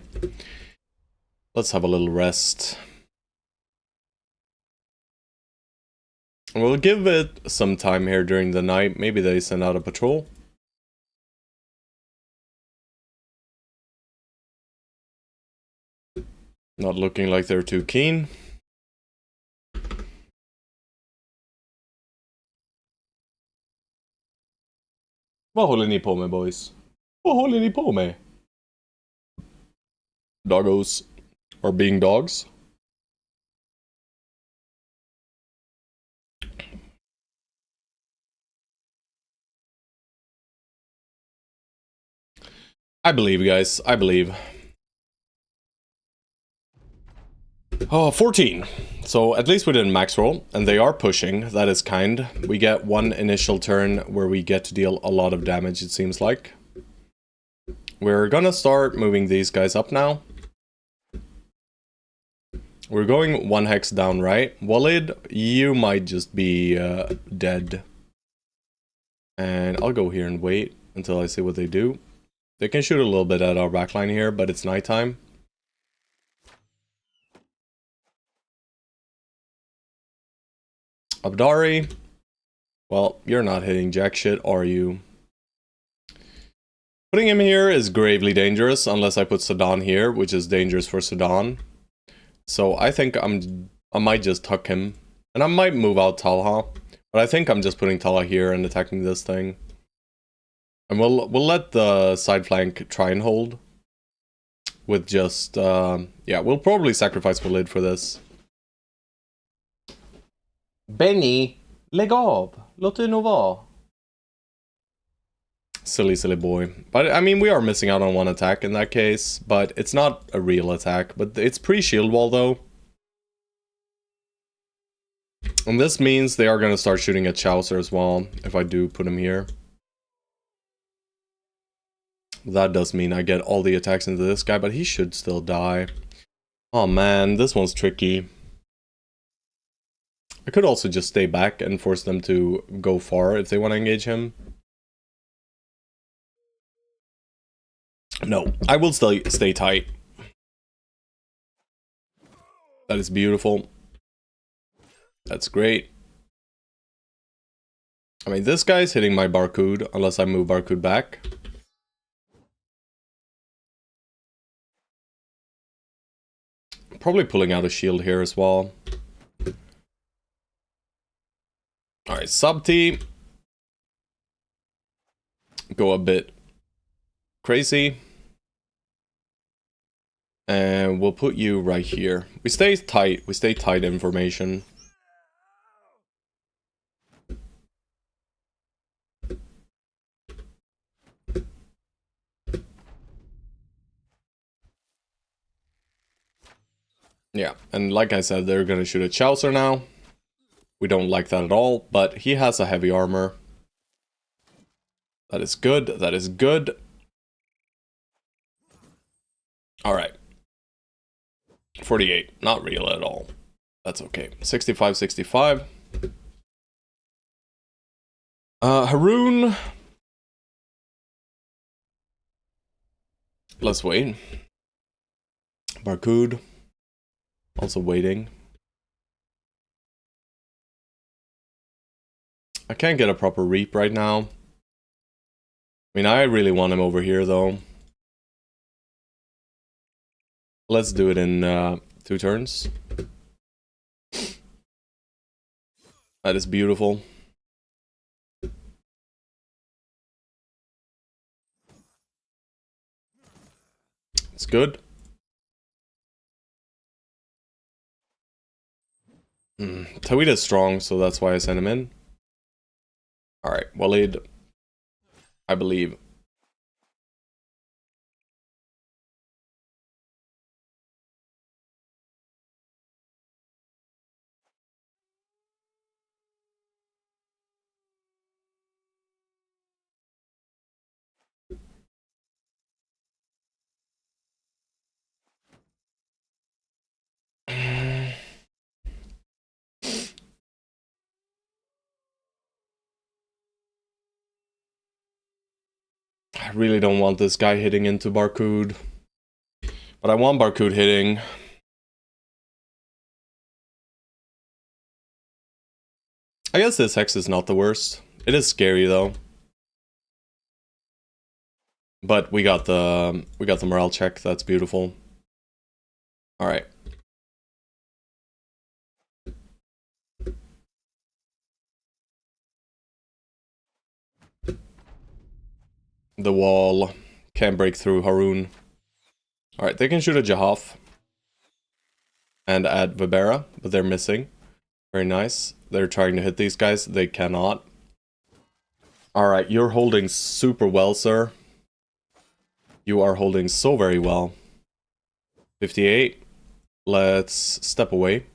Let's have a little rest. We'll give it some time here during the night. Maybe they send out a patrol. Not looking like they're too keen. Vad håller ni på med, boys? Vad håller ni på med? Doggos are being dogs. I believe, guys. I believe. Oh, 14. So at least we didn't max roll, and they are pushing. That is kind. We get one initial turn where we get to deal a lot of damage, it seems like. We're gonna start moving these guys up now. We're going one hex down right. Walid, you might just be dead. And I'll go here and wait until I see what they do. They can shoot a little bit at our backline here, but it's nighttime. Abdari. Well, you're not hitting jack shit, are you? Putting him here is gravely dangerous, unless I put Sudan here, which is dangerous for Sudan. So I think I might just tuck him. And I might move out Talha. But I think I'm just putting Talha here and attacking this thing. And we'll let the side flank try and hold. With just, yeah, we'll probably sacrifice Walid for this. Benny, lägg av! Låt det nog vara. Silly, silly boy. But, I mean, we are missing out on one attack in that case. But it's not a real attack. But it's pre-shield wall, though. And this means they are going to start shooting at Chaucer as well, if I do put him here. That does mean I get all the attacks into this guy, but he should still die. Oh man, this one's tricky. I could also just stay back and force them to go far if they want to engage him. No, I will still stay tight. That is beautiful. That's great. I mean, this guy's hitting my Barcode, unless I move Barcode back. Probably pulling out a shield here as well. Alright, sub T. Go a bit crazy. And we'll put you right here. We stay tight. We stay tight in formation. Yeah, and like I said, they're gonna shoot at Chaucer now. We don't like that at all, but he has a heavy armor. That is good, that is good. Alright. 48, not real at all. That's okay. 65, 65. Haroon. Let's wait. Barcode. Also waiting. I can't get a proper reap right now. I mean, I really want him over here, though. Let's do it in 2 turns. That is beautiful. It's good. Tawita's strong, so that's why I sent him in. Alright, Walid, I believe. I really don't want this guy hitting into Barcode. But I want Barcode hitting. I guess this hex is not the worst. It is scary though. But we got the morale check. That's beautiful. All right. The wall can't break through Haroon. All right, they can shoot a Jahaf and add Vibera, but they're missing. Very nice. They're trying to hit these guys. They cannot. All right, you're holding super well, sir. You are holding so very well. 58. Let's step away.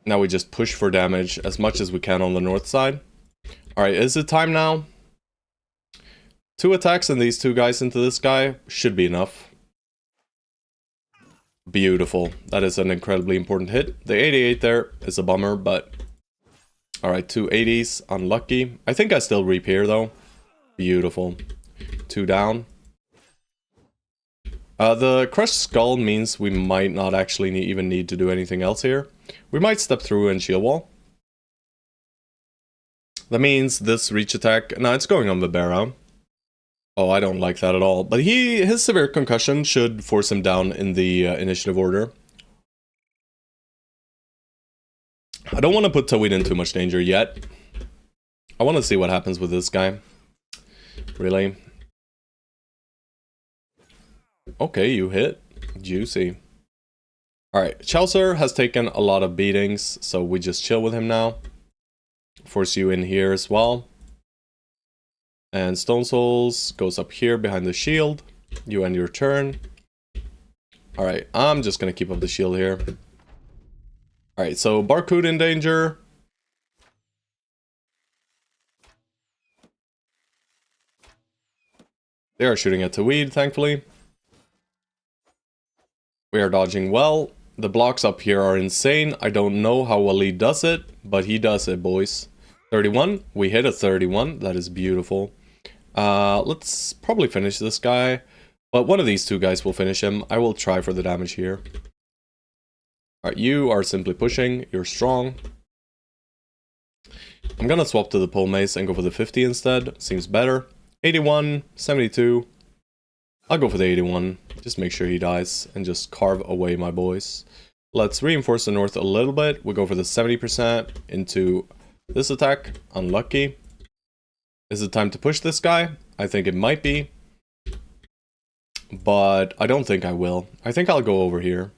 Now we just push for damage as much as we can on the north side. Alright, is it time now? 2 attacks and these 2 guys into this guy should be enough. Beautiful. That is an incredibly important hit. The 88 there is a bummer, but... Alright, 2 80s. Unlucky. I think I still repair though. Beautiful. 2 down. The crushed skull means we might not actually even need to do anything else here. We might step through and shield wall. That means this reach attack... No, it's going on Vibera. Oh, I don't like that at all. But his severe concussion should force him down in the initiative order. I don't want to put Tawid in too much danger yet. I want to see what happens with this guy. Really? Okay, you hit. Juicy. Alright, Chaucer has taken a lot of beatings, so we just chill with him now. Force you in here as well. And Stone Souls goes up here behind the shield. You end your turn. Alright, I'm just gonna keep up the shield here. Alright, so Barcode in danger. They are shooting at Tawid, thankfully. We are dodging well. The blocks up here are insane. I don't know how Waleed does it, but he does it, boys. 31. We hit a 31. That is beautiful. Let's probably finish this guy. But one of these 2 guys will finish him. I will try for the damage here. Alright, you are simply pushing. You're strong. I'm gonna swap to the pole mace and go for the 50 instead. Seems better. 81, 72. I'll go for the 81. Just make sure he dies and just carve away my boys. Let's reinforce the north a little bit. We'll go for the 70% into this attack. Unlucky. Is it time to push this guy? I think it might be. But I don't think I will. I think I'll go over here.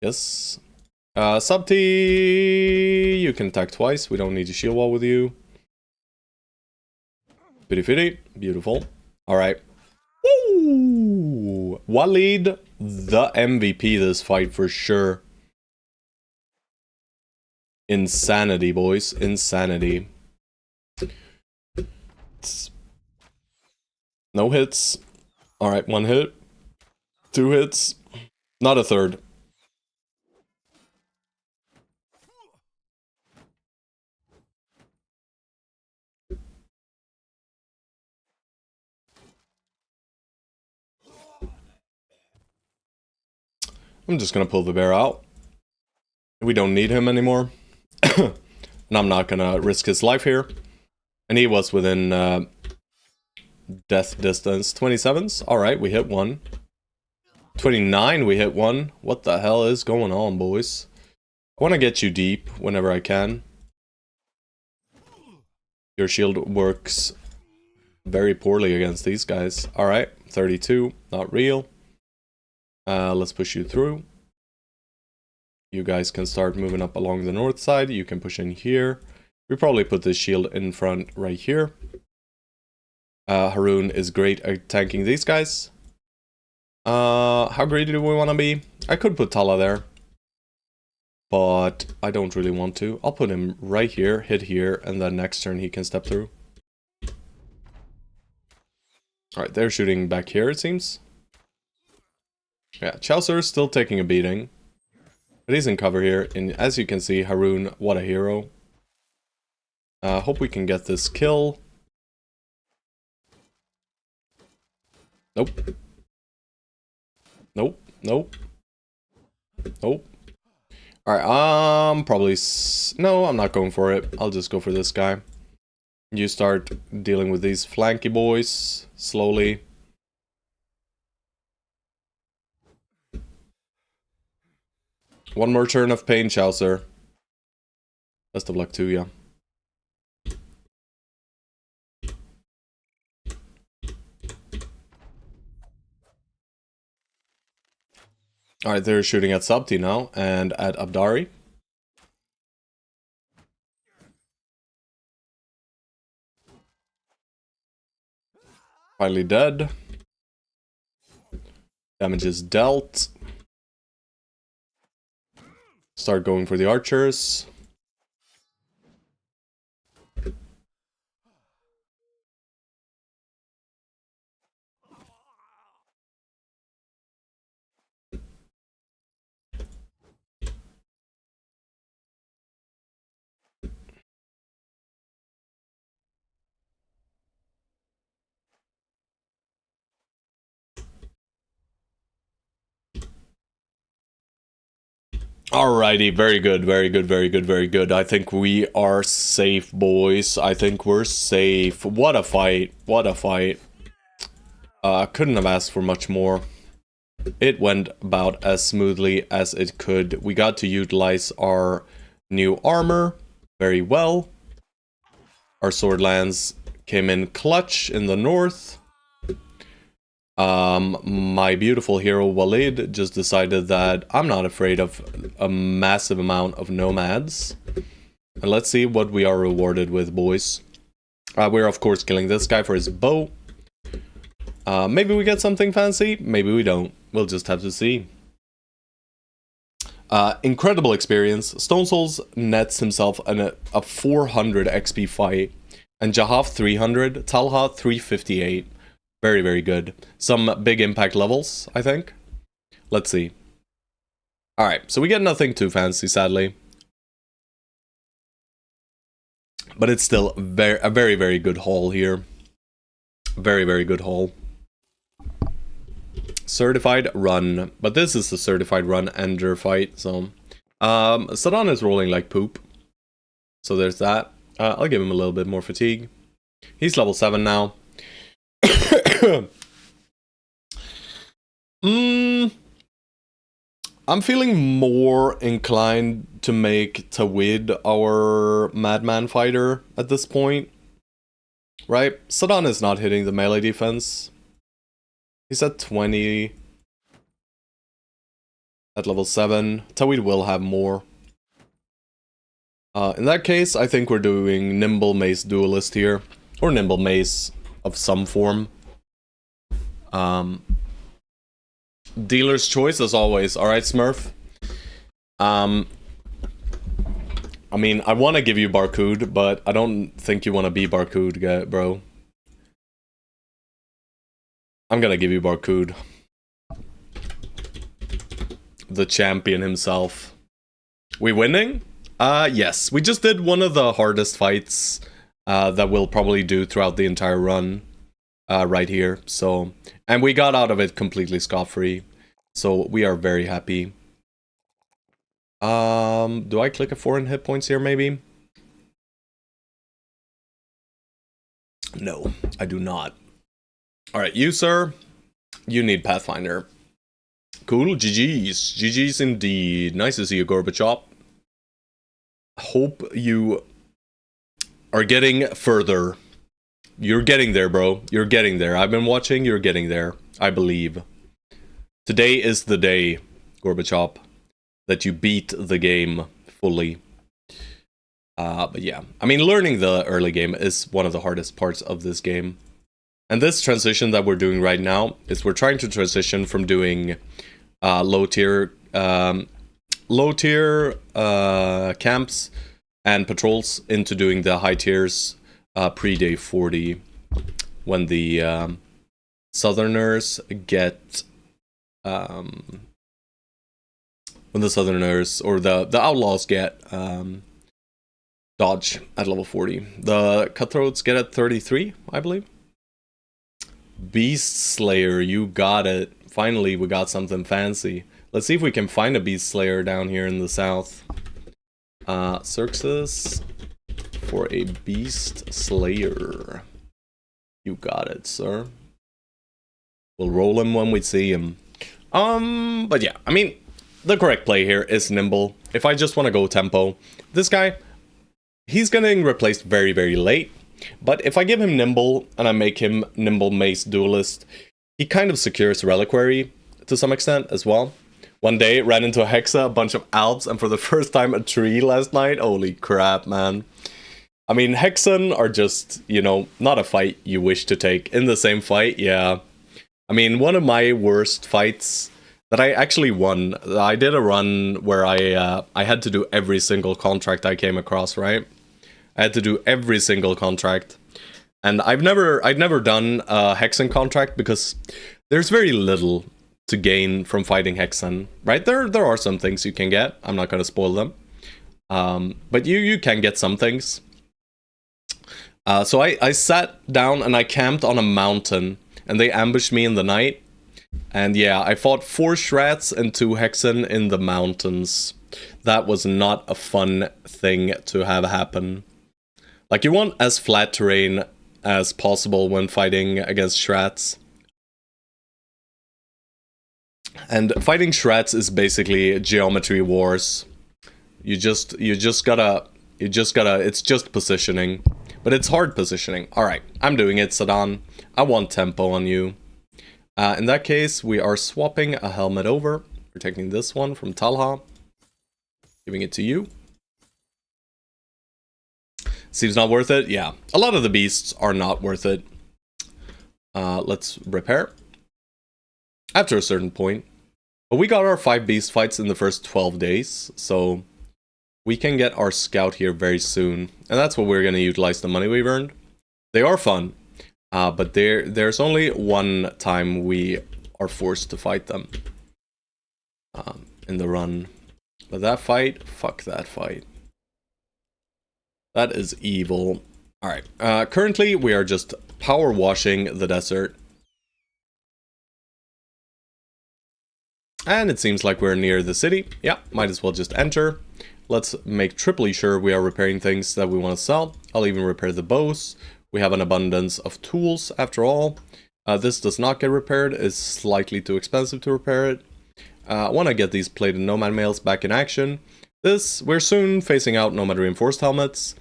Yes. Sub-T, you can attack twice. We don't need to shield wall with you. Pity fitty. Beautiful. Alright. Woo! Waleed, the MVP this fight for sure. Insanity, boys. Insanity. No hits. Alright, 1 hit. 2 hits. Not a third. I'm just gonna pull the bear out. We don't need him anymore. And I'm not gonna risk his life here. And he was within death distance. 27s. Alright, we hit 1. 29, we hit 1. What the hell is going on, boys? I want to get you deep whenever I can. Your shield works very poorly against these guys. Alright, 32. Not real. Let's push you through. You guys can start moving up along the north side. You can push in here. We probably put this shield in front right here. Haroon is great at tanking these guys. How greedy do we want to be? I could put Tala there. But I don't really want to. I'll put him right here, hit here, and then next turn he can step through. Alright, they're shooting back here, it seems. Yeah, Chaucer is still taking a beating. But he's in cover here, and as you can see, Haroon, what a hero. Hope we can get this kill. Nope. Nope. Nope. Nope. Alright, probably... No, I'm not going for it. I'll just go for this guy. You start dealing with these flanky boys slowly. One more turn of pain, Chaucer. Best of luck to you. Alright, they're shooting at Sabti now, and at Abdari. Finally dead. Damage is dealt. Start going for the archers. Alrighty, very good, very good, very good, very good. I think we are safe, boys. I think we're safe. What a fight. What a fight. Couldn't have asked for much more. It went about as smoothly as it could. We got to utilize our new armor very well. Our sword lands came in clutch in the north. My beautiful hero Walid just decided that I'm not afraid of a massive amount of nomads. And let's see what we are rewarded with, boys. We're of course killing this guy for his bow. Maybe we get something fancy, maybe we don't. We'll just have to see. Incredible experience. Stone Souls nets himself a 400 XP fight. And Jahaf 300, Talha 358. Very, very good. Some big impact levels, I think. Let's see. Alright, so we get nothing too fancy, sadly. But it's still a very, very good haul here. Very, very good haul. Certified run. But this is the certified run ender fight, so... Sadan is rolling like poop. So there's that. I'll give him a little bit more fatigue. He's level 7 now. I'm feeling more inclined to make Tawid our madman fighter at this point. Right? Sadan is not hitting the melee defense. He's at 20. At level 7. Tawid will have more. In that case, I think we're doing Nimble Mace Duelist here. Or Nimble Mace of some form. Dealer's choice as always. Alright, Smurf. I mean, I want to give you Barcode, but I don't think you want to be Barcode, bro. I'm gonna give you Barcode. The champion himself. We winning? Yes. We just did one of the hardest fights that we'll probably do throughout the entire run. Right here, so... And we got out of it completely scot-free. So we are very happy. Do I click a 4 in hit points here, maybe? No, I do not. Alright, you, sir. You need Pathfinder. Cool, GG's. GG's indeed. Nice to see you, Gorbachev. Hope you are getting further. You're getting there, bro. You're getting there. I've been watching. You're getting there. I believe. Today is the day, Gorbachev, that you beat the game fully. But yeah. I mean, learning the early game is one of the hardest parts of this game. And this transition that we're doing right now is we're trying to transition from doing low tier camps and patrols into doing the high tiers pre-day 40, when the Southerners get when the Southerners or the Outlaws get dodge at level 40. The Cutthroats get at 33, I believe. Beast Slayer, you got it. Finally, we got something fancy. Let's see if we can find a Beast Slayer down here in the south. Xerxes for a Beast Slayer. You got it, sir. We'll roll him when we see him. But yeah, I mean, the correct play here is Nimble. If I just want to go tempo, this guy, he's getting replaced very, very late. But if I give him Nimble and I make him Nimble Mace Duelist, he kind of secures Reliquary to some extent as well. One day, ran into a Hexa, a bunch of Alps, and for the first time a tree last night. Holy crap, man. I mean, Hexen are just, you know, not a fight you wish to take. In the same fight, yeah. I mean, one of my worst fights that I actually won, I did a run where I had to do every single contract I came across, right? I had to do every single contract. And I'd never done a Hexen contract because there's very little to gain from fighting Hexen, right? There are some things you can get. I'm not going to spoil them. But you can get some things. So I sat down and I camped on a mountain and they ambushed me in the night. And yeah, I fought 4 Shrats and 2 Hexen in the mountains. That was not a fun thing to have happen. Like, you want as flat terrain as possible when fighting against Shrats. And fighting Shrats is basically geometry wars. You just gotta, it's just positioning. But it's hard positioning. Alright, I'm doing it, Sadan. I want tempo on you. In that case, we are swapping a helmet over. We're taking this one from Talha. Giving it to you. Seems not worth it? Yeah. A lot of the beasts are not worth it. Let's repair. After a certain point. But we got our 5 beast fights in the first 12 days. So we can get our scout here very soon. And that's what we're going to utilize the money we've earned. They are fun. But there's only one time we are forced to fight them. In the run. But that fight, fuck that fight. That is evil. Alright, currently we are just power washing the desert. And it seems like we're near the city. Yeah, might as well just enter. Let's make triply sure we are repairing things that we want to sell. I'll even repair the bows. We have an abundance of tools after all. This does not get repaired. It's slightly too expensive to repair it. I want to get these plated nomad mails back in action. We're soon phasing out nomad reinforced helmets.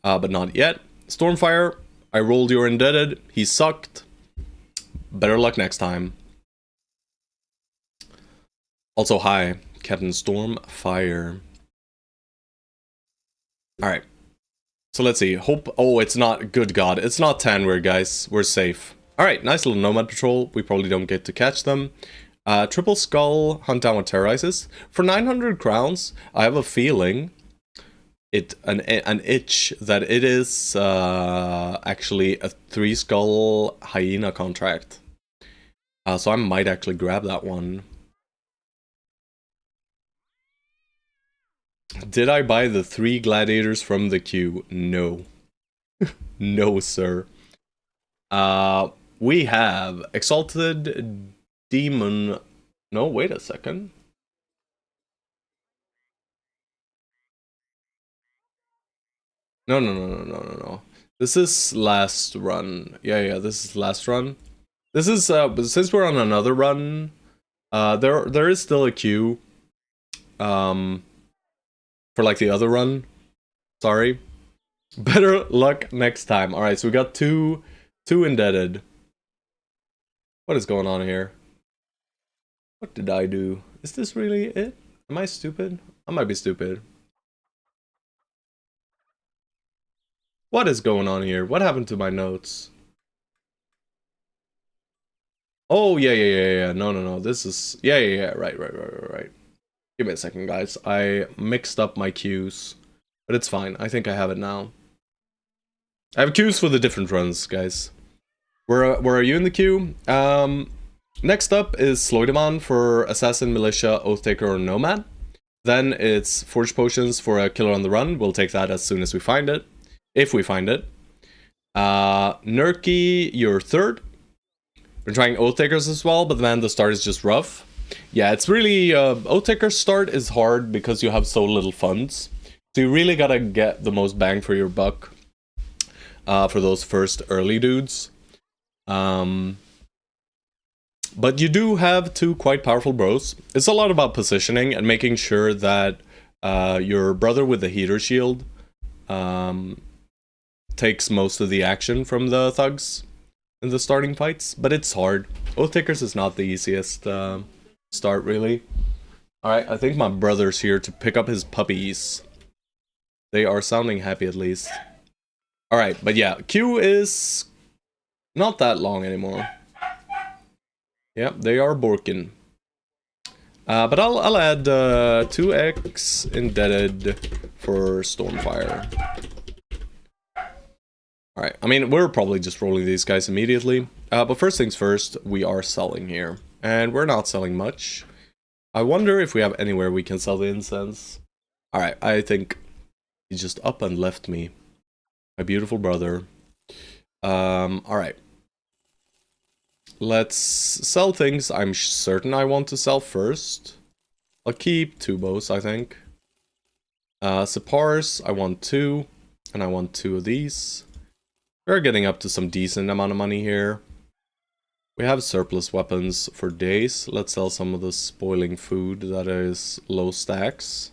But not yet. Stormfire, I rolled your indebted. He sucked. Better luck next time. Also, hi, Captain Stormfire. Alright. So let's see. Hope. Oh, it's not. Good God. It's not Tanweir, guys. We're safe. Alright, nice little nomad patrol. We probably don't get to catch them. Triple Skull, hunt down what terrorizes. For 900 crowns, I have a feeling. An itch that it is actually a 3 skull hyena contract. So I might actually grab that one. Did I buy the 3 gladiators from the queue? No. No, sir. We have Exalted Demon. No, wait a second. No. This is last run. Yeah, this is last run. This is, since we're on another run, there is still a queue, for like the other run. Sorry. Better luck next time. Alright, so we got two indebted. What is going on here? What did I do? Is this really it? Am I stupid? I might be stupid. What is going on here? What happened to my notes? Oh, yeah. No. This is... Yeah. Right. Give me a second, guys. I mixed up my queues. But it's fine. I think I have it now. I have queues for the different runs, guys. Where are you in the queue? Next up is Sloideman for Assassin, Militia, Oathtaker, or Nomad. Then it's Forge Potions for a Killer on the Run. We'll take that as soon as we find it. If we find it. Nurki, you're third. We're trying Oath Takers as well, but man, the start is just rough. Yeah, it's really... Oath Taker's start is hard because you have so little funds. So you really gotta get the most bang for your buck for those first early dudes. But you do have two quite powerful bros. It's a lot about positioning and making sure that your brother with the heater shield takes most of the action from the thugs in the starting fights. But it's hard. Oath Takers is not the easiest start, really. Alright, I think my brother's here to pick up his puppies. They are sounding happy at least. Alright, but yeah, queue is not that long anymore. Yeah, they are borking. But I'll add 2x indebted for Stormfire. Alright, I mean, we're probably just rolling these guys immediately. But first things first, we are selling here. And we're not selling much. I wonder if we have anywhere we can sell the incense. Alright, I think he just up and left me. My beautiful brother. Alright. Let's sell things I'm certain I want to sell first. I'll keep 2 bows, I think. Sipars, I want 2. And I want 2 of these. We're getting up to some decent amount of money here. We have surplus weapons for days. Let's sell some of the spoiling food that is low stacks.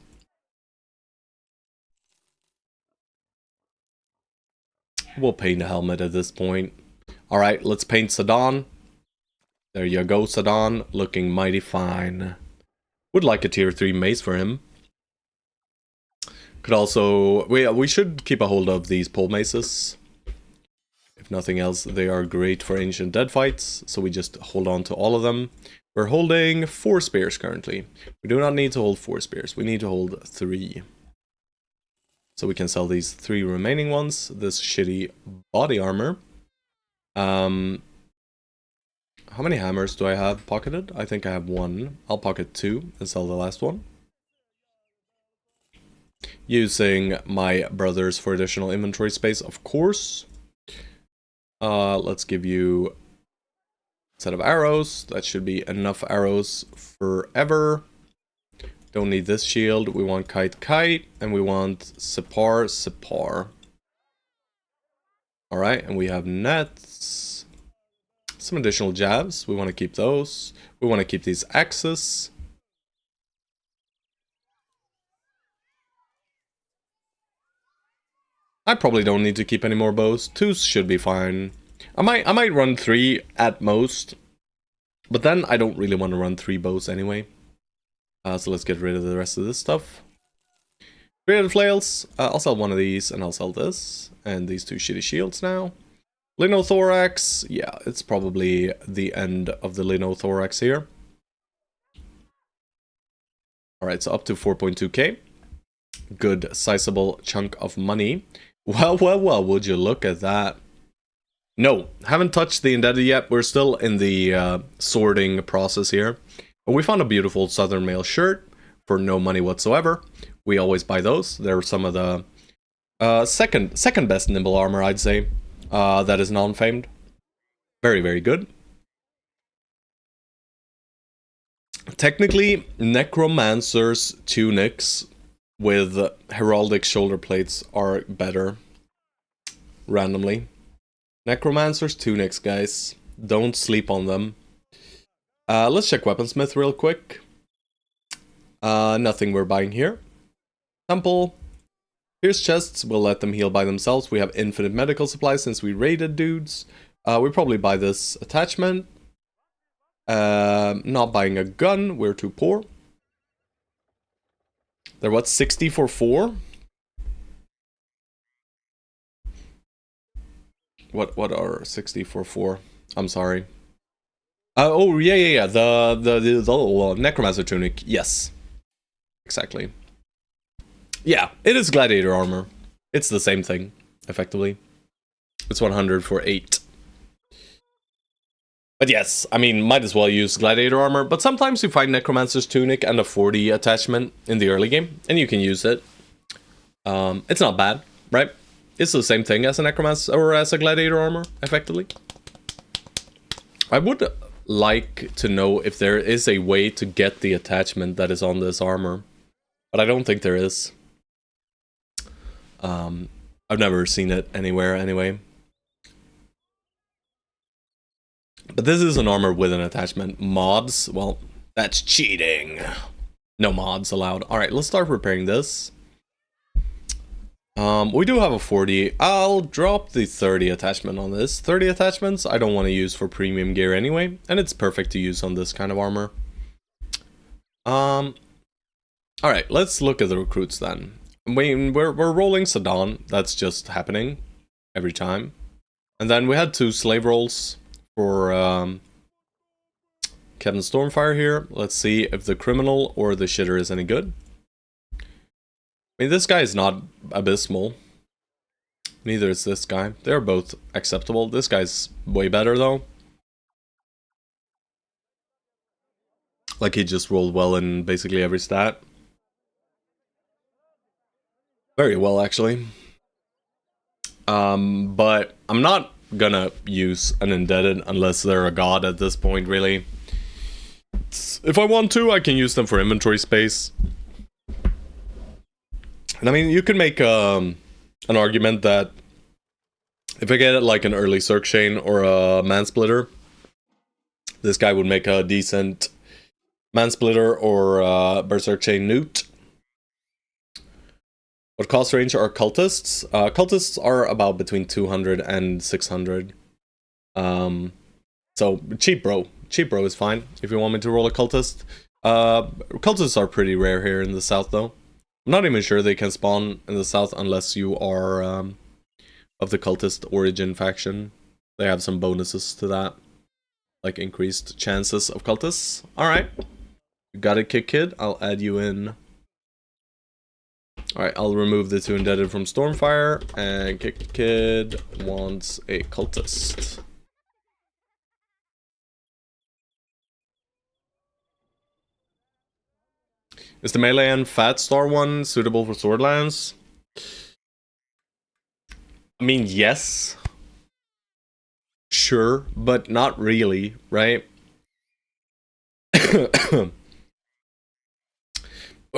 We'll paint a helmet at this point. Alright, let's paint Sedan. There you go, Sedan. Looking mighty fine. Would like a tier 3 mace for him. Could also... We should keep a hold of these pole maces. If nothing else, they are great for ancient dead fights. So we just hold on to all of them. We're holding 4 spears currently. We do not need to hold 4 spears. We need to hold 3. So we can sell these 3 remaining ones. This shitty body armor. How many hammers do I have pocketed? I think I have 1. I'll pocket 2 and sell the last one. Using my brothers for additional inventory space, of course. Let's give you a set of arrows. That should be enough arrows forever. Don't need this shield. We want Kite, and we want Sipar. Alright, and we have nets. Some additional jabs. We want to keep those. We want to keep these axes. I probably don't need to keep any more bows. 2 should be fine. I might run 3 at most. But then I don't really want to run 3 bows anyway. So let's get rid of the rest of this stuff. Creative flails. I'll sell one of these and I'll sell this. And these 2 shitty shields now. Linothorax. Yeah, it's probably the end of the Linothorax here. Alright, so up to 4.2k. Good sizable chunk of money. Well, would you look at that. No, haven't touched the indebted yet. We're still in the sorting process here. But we found a beautiful Southern Mail shirt for no money whatsoever. We always buy those. They're some of the second best nimble armor, I'd say. That is non-famed. Very, very good. Technically, Necromancer's tunics with heraldic shoulder plates are better. Randomly. Necromancer's tunics, guys. Don't sleep on them. Let's check Weaponsmith real quick. Nothing we're buying here. Temple. Pierce chests, we'll let them heal by themselves. We have infinite medical supplies since we raided dudes. We probably buy this attachment. Not buying a gun, we're too poor. They're what, 60 for 4? What are 60 for 4? I'm sorry. Oh, yeah. The Necromancer tunic. Yes. Exactly. Yeah, it is gladiator armor. It's the same thing, effectively. It's 100 for 8. But yes, I mean, might as well use gladiator armor. But sometimes you find Necromancer's tunic and a 40 attachment in the early game, and you can use it. It's not bad, right? It's the same thing as a Necromancer, or as a gladiator armor, effectively. I would like to know if there is a way to get the attachment that is on this armor, but I don't think there is. I've never seen it anywhere anyway. But this is an armor with an attachment. Mods, well, that's cheating. No mods allowed. Alright, let's start repairing this. We do have a 40. I'll drop the 30 attachment on this. 30 attachments I don't want to use for premium gear anyway, and it's perfect to use on this kind of armor. Alright, let's look at the recruits then. We're rolling Sedan, that's just happening every time. And then we had 2 slave rolls for Captain Stormfire here. Let's see if the criminal or the shitter is any good. I mean, this guy is not abysmal. Neither is this guy. They're both acceptable. This guy's way better, though. Like, he just rolled well in basically every stat. Very well, actually. But I'm not gonna use an indebted unless they're a god at this point, really. If I want to, I can use them for inventory space. And I mean, you can make an argument that if I get like an early Cirque Chain or a Mansplitter, this guy would make a decent Mansplitter or Berserk Chain Newt. What cost range are cultists? Cultists are about between 200 and 600. So cheap bro is fine if you want me to roll a cultist. Cultists are pretty rare here in the south though. I'm not even sure they can spawn in the south unless you are of the cultist origin faction. They have some bonuses to that, like increased chances of cultists. Alright, you got it, Kid. I'll add you in. Alright, I'll remove the 2 indebted from Stormfire, and Kid wants a cultist. Is the melee and Fat Star one suitable for Swordlands? I mean, yes. Sure, but not really, right?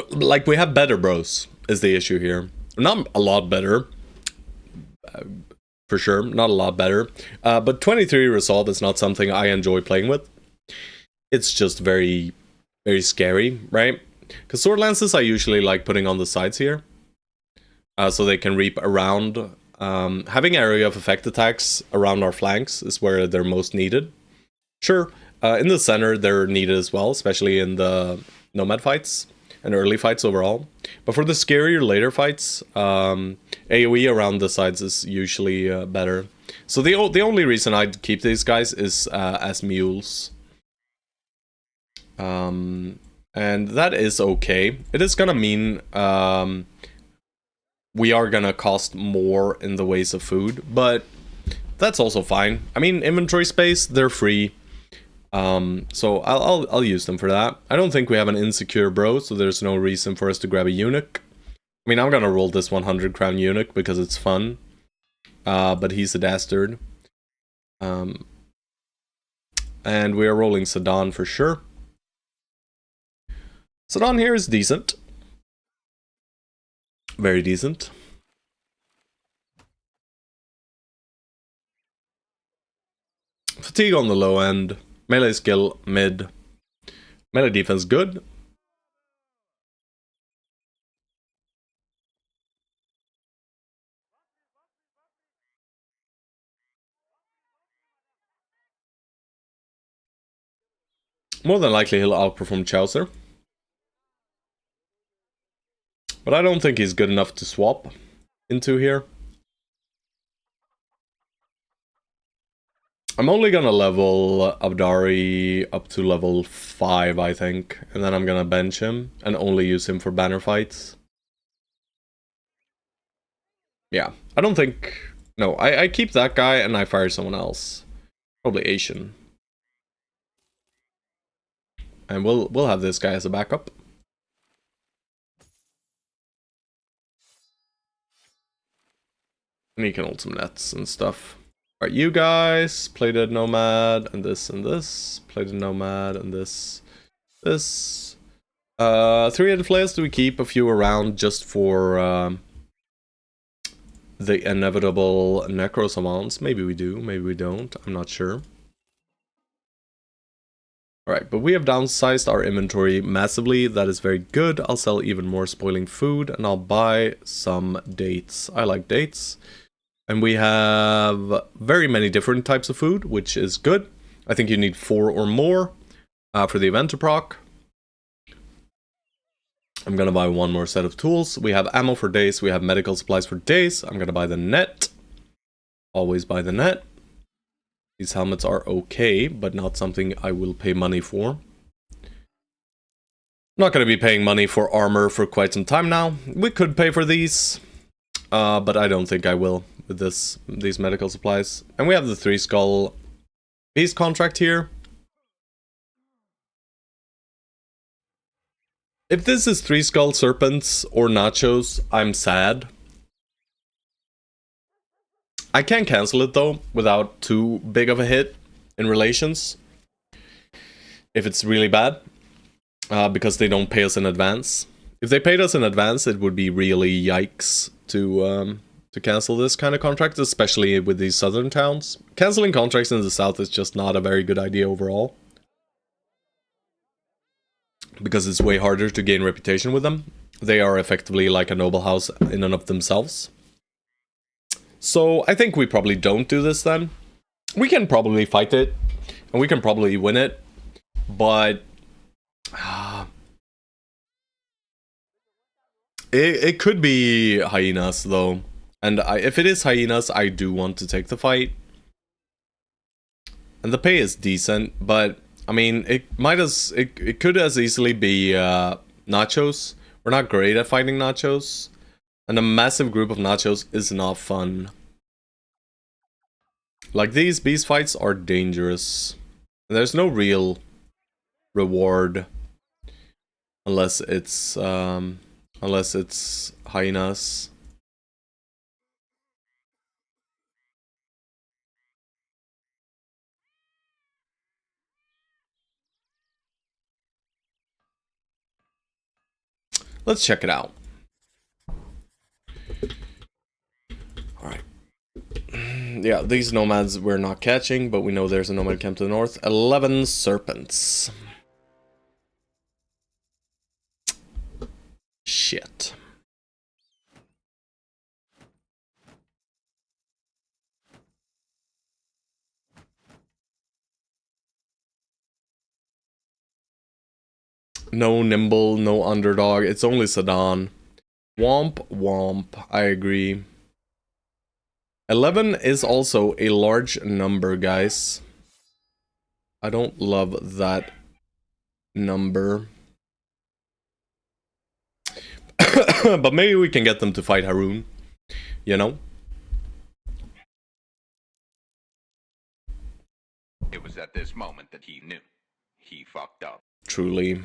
Like, we have better bros, is the issue here. Not a lot better. For sure, not a lot better. But 23 Resolve is not something I enjoy playing with. It's just very, very scary, right? Because sword lances I usually like putting on the sides here. So they can reap around. Having area of effect attacks around our flanks is where they're most needed. Sure, in the center they're needed as well, especially in the nomad fights and early fights overall. But for the scarier later fights, AoE around the sides is usually better. So the only reason I'd keep these guys is as mules. And that is okay. It is gonna mean we are gonna cost more in the ways of food, but that's also fine. I mean, inventory space, they're free. So I'll use them for that. I don't think we have an insecure bro, so there's no reason for us to grab a eunuch. I mean, I'm gonna roll this 100 crown eunuch because it's fun. But he's a dastard. And we are rolling Sedan for sure. Sedan here is decent. Very decent. Fatigue on the low end. Melee skill mid. Melee defense good. More than likely he'll outperform Chaucer. But I don't think he's good enough to swap into here. I'm only gonna level Abdari up to level 5, I think. And then I'm gonna bench him and only use him for banner fights. Yeah, I don't think... No, I keep that guy and I fire someone else. Probably Asian. And we'll have this guy as a backup. And he can hold some nets and stuff. Alright, you guys, plated nomad, and this and this. Plated nomad, and this. This. 3 flares do we keep a few around just for the inevitable necro summons? Maybe we do, maybe we don't, I'm not sure. Alright, but we have downsized our inventory massively, that is very good. I'll sell even more spoiling food, and I'll buy some dates. I like dates. And we have very many different types of food, which is good. I think you need 4 or more for the event to proc. I'm gonna buy 1 more set of tools. We have ammo for days, we have medical supplies for days. I'm gonna buy the net. Always buy the net. These helmets are okay, but not something I will pay money for. I'm not gonna be paying money for armor for quite some time now. We could pay for these, but I don't think I will with these medical supplies. And we have the 3 skull beast contract here. If this is 3 skull serpents or nachos, I'm sad. I can cancel it though without too big of a hit in relations. If it's really bad, because they don't pay us in advance. If they paid us in advance, it would be really yikes to cancel this kind of contract, especially with these southern towns. Canceling contracts in the south is just not a very good idea overall, because it's way harder to gain reputation with them. They are effectively like a noble house in and of themselves. So I think we probably don't do this then. We can probably fight it, and we can probably win it, but it could be hyenas though. And if it is hyenas, I do want to take the fight. And the pay is decent, but I mean, it could as easily be nachos. We're not great at fighting nachos, and a massive group of nachos is not fun. Like, these beast fights are dangerous. There's no real reward unless it's hyenas. Let's check it out. Alright. Yeah, these nomads we're not catching, but we know there's a nomad camp to the north. 11 serpents. Shit. No nimble, no underdog. It's only Sedan. Womp womp. I agree. 11 is also a large number, guys. I don't love that number. But maybe we can get them to fight Haroon. You know? It was at this moment that he knew. He fucked up. Truly.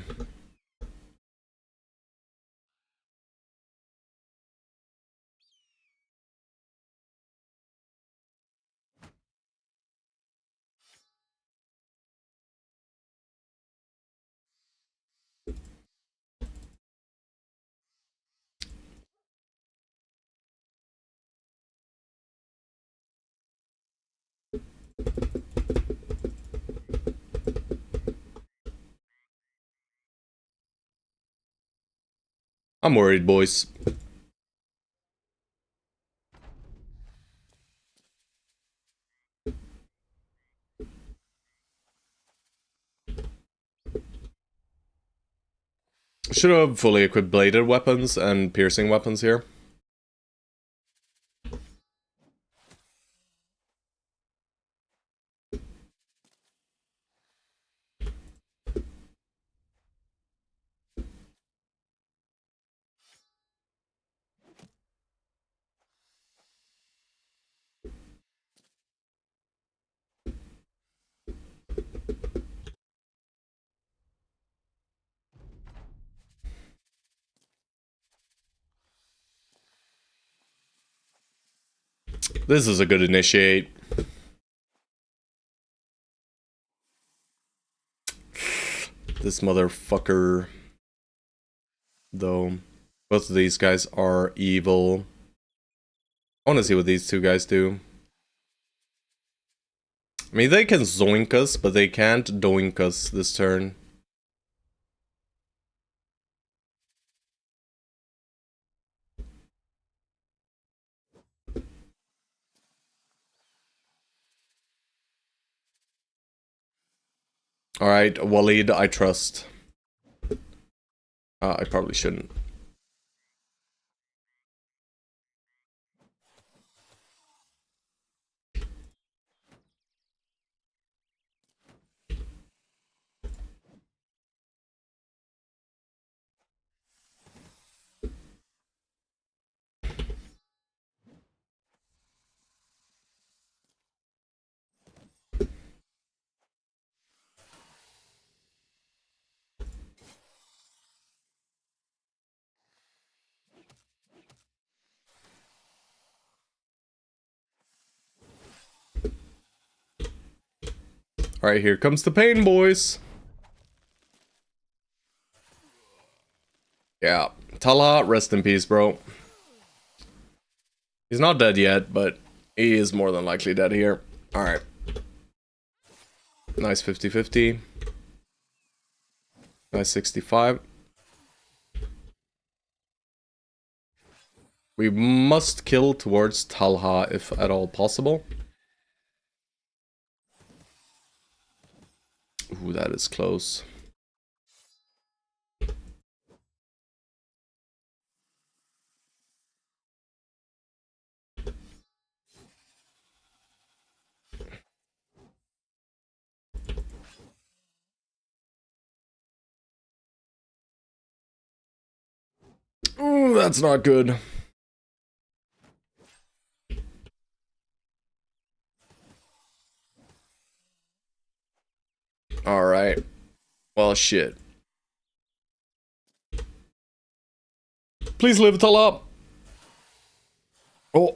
I'm worried, boys. Should have fully equipped bladed weapons and piercing weapons here. This is a good initiate. this motherfucker. Though. Both of these guys are evil. I want to see what these two guys do. I mean, they can zoink us, but they can't doink us this turn. Alright, Waleed, I trust. I probably shouldn't. Alright, here comes the pain, boys. Yeah. Talha, rest in peace, bro. He's not dead yet, but he is more than likely dead here. Alright. Nice 50-50. Nice 65. We must kill towards Talha if at all possible. Ooh, that is close. Ooh, that's not good. Alright. Well, shit. Please live, Talha. Oh.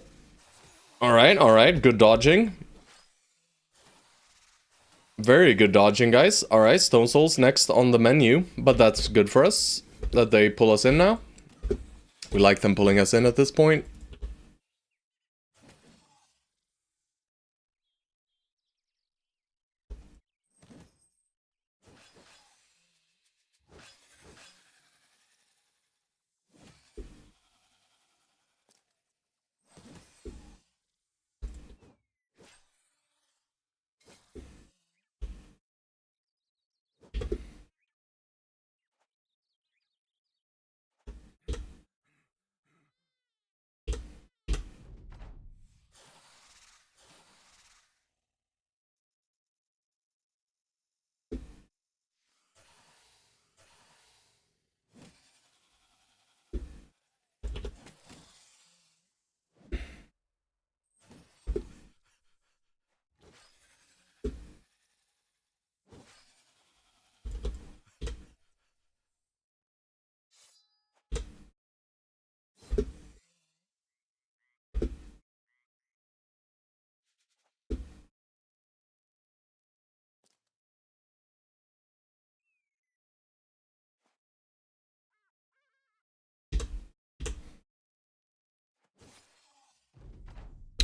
Alright, alright. Good dodging. Very good dodging, guys. Alright, Stone Souls next on the menu. But that's good for us, that they pull us in now. We like them pulling us in at this point.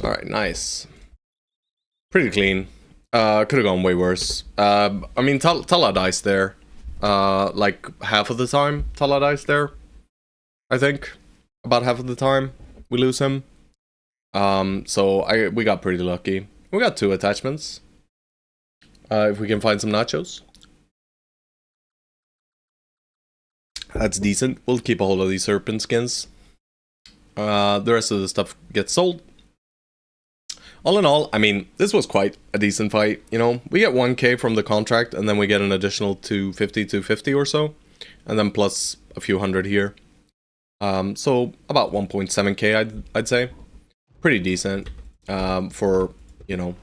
Alright, nice. Pretty clean. Could have gone way worse. I mean, Talha dies there. Like half of the time, Talha dies there. I think. About half of the time, we lose him. So we got pretty lucky. We got 2 attachments. If we can find some nachos. That's decent. We'll keep a hold of these serpent skins. The rest of the stuff gets sold. All in all, I mean, this was quite a decent fight, you know. We get 1k from the contract, and then we get an additional 250 or so. And then plus a few hundred here. So about 1.7k, I'd say. Pretty decent for, you know,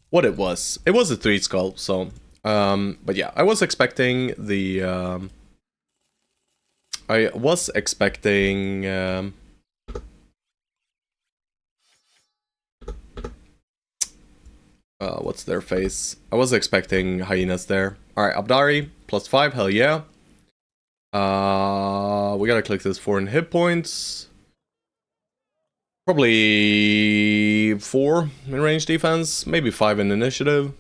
what it was. It was a 3 skull, so... but yeah, I was expecting the... I was expecting... What's their face? I was expecting hyenas there. Alright, Abdari, +5, hell yeah. We gotta click this 4 in hit points. Probably 4 in range defense, maybe 5 in initiative.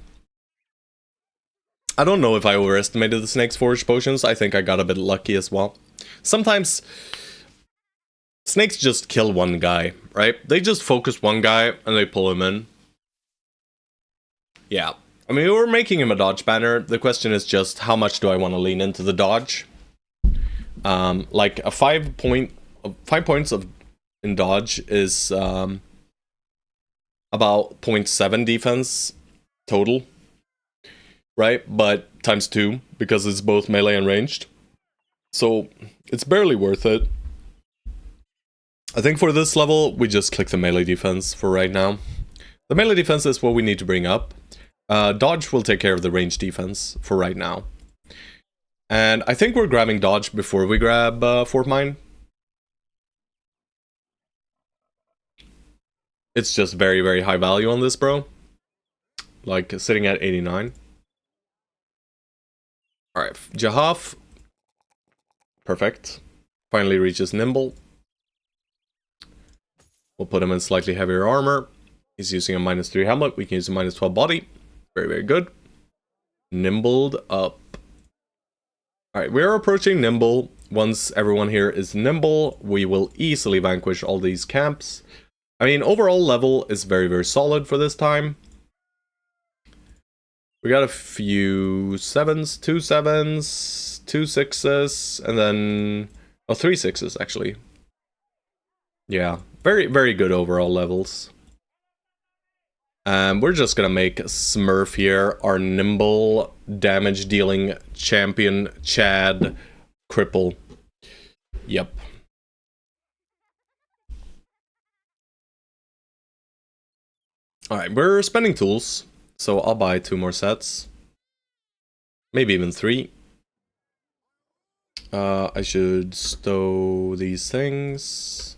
I don't know if I overestimated the Snake's Forge potions. I think I got a bit lucky as well. Sometimes snakes just kill one guy, right? They just focus one guy and they pull him in. Yeah. I mean, we're making him a dodge banner. The question is just how much do I want to lean into the dodge? Like a 5 points in dodge is about 0.7 defense total, right? But times 2 because it's both melee and ranged. So it's barely worth it. I think for this level, we just click the melee defense for right now. The melee defense is what we need to bring up. Dodge will take care of the range defense for right now. And I think we're grabbing dodge before we grab Fort Mine. It's just very, very high value on this, bro. Like, sitting at 89. Alright, Jahaf. Perfect. Finally reaches Nimble. We'll put him in slightly heavier armor. He's using a -3 helmet. We can use a -12 body. Very, very good. Nimbled up. Alright, we are approaching Nimble. Once everyone here is Nimble, we will easily vanquish all these camps. I mean, overall level is very, very solid for this time. We got a few 7s, 2 7s, 2 6s, and then... oh, 3 6s, actually. Yeah, very, very good overall levels. We're just gonna make Smurf here our nimble damage dealing champion Chad cripple. Yep. Alright, we're spending tools, so I'll buy 2 more sets. Maybe even 3. I should stow these things.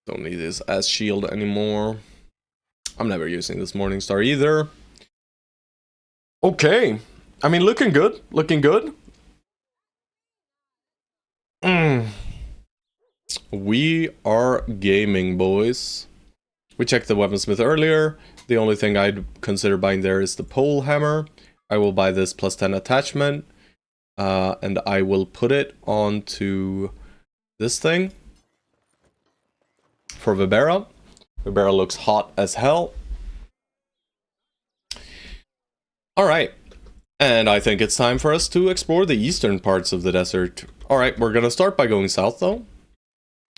Don't need this as shield anymore. I'm never using this Morningstar either. Okay. I mean, looking good. Looking good. We are gaming, boys. We checked the weaponsmith earlier. The only thing I'd consider buying there is the pole hammer. I will buy this +10 attachment. And I will put it onto this thing. For Vibera. Vibera looks hot as hell. Alright. And I think it's time for us to explore the eastern parts of the desert. Alright, we're gonna start by going south though.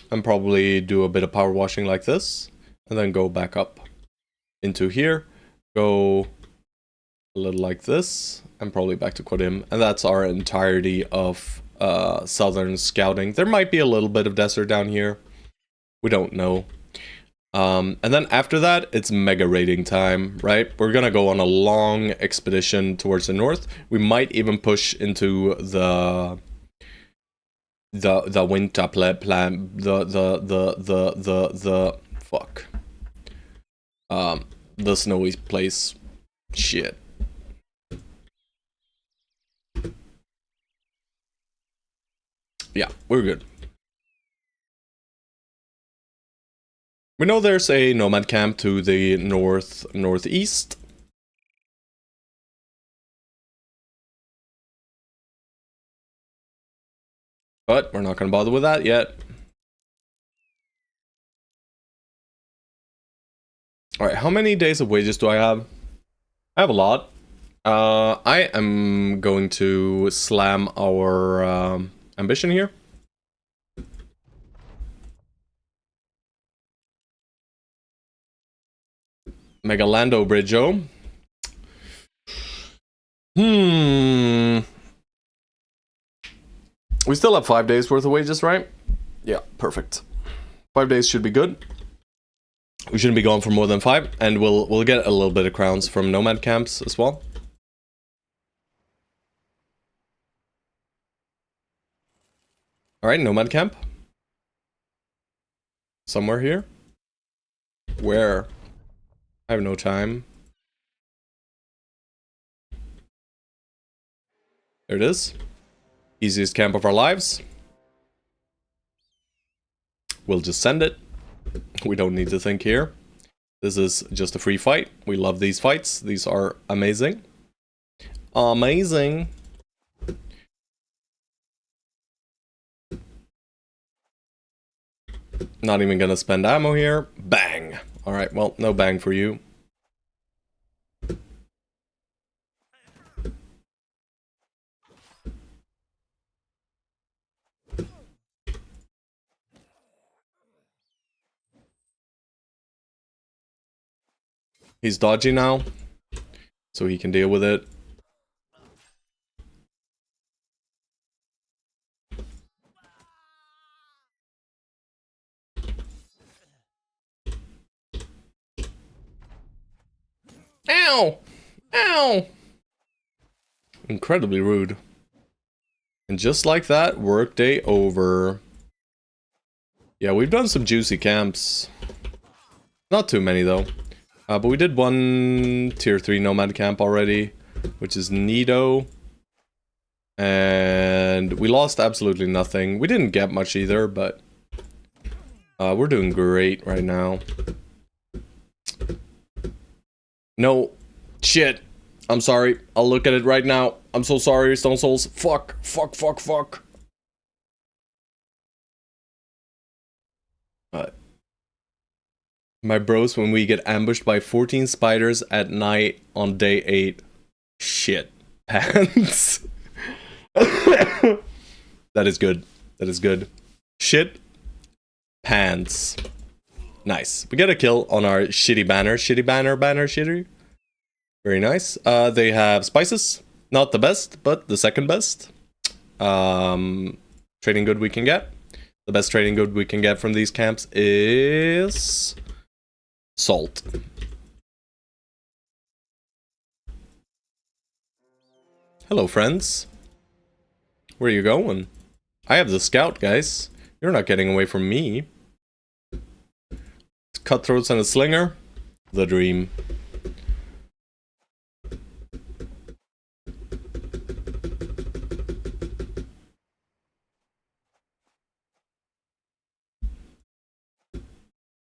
And probably do a bit of power washing like this. And then go back up into here. Go a little like this. And probably back to Quadim. And that's our entirety of southern scouting. There might be a little bit of desert down here. We don't know. And then after that, it's mega raiding time, right? We're gonna go on a long expedition towards the north. We might even push into the winter plan, fuck. The snowy place. Shit. Yeah, we're good. We know there's a nomad camp to the northeast. But we're not going to bother with that yet. Alright, how many days of wages do I have? I have a lot. I am going to slam our ambition here. Megalando Bridgeo. We still have 5 days worth of wages, right? Yeah, perfect. 5 days should be good. We shouldn't be going for more than 5, and we'll get a little bit of crowns from nomad camps as well. Alright, Nomad Camp. Somewhere here. Where? I have no time. There it is. Easiest camp of our lives. We'll just send it. We don't need to think here. This is just a free fight. We love these fights. These are amazing. Amazing. Not even gonna spend ammo here. Bang. Alright, well, no bang for you. He's dodgy now, so he can deal with it. Ow! Ow! Incredibly rude. And just like that, workday over. Yeah, we've done some juicy camps. Not too many though. But we did one tier 3 nomad camp already, which is neato. And we lost absolutely nothing. We didn't get much either, but we're doing great right now. No. Shit. I'm sorry. I'll look at it right now. I'm so sorry, Stone Souls. Fuck. Fuck, fuck, fuck. My bros, when we get ambushed by 14 spiders at night on day 8. Shit. Pants. That is good. That is good. Shit. Pants. Nice. We get a kill on our shitty banner. Shitty banner, shitty. Very nice. They have spices. Not the best, but the second best. Trading good we can get. The best trading good we can get from these camps is salt. Hello, friends. Where are you going? I have the scout, guys. You're not getting away from me. Cutthroats and a slinger. The dream.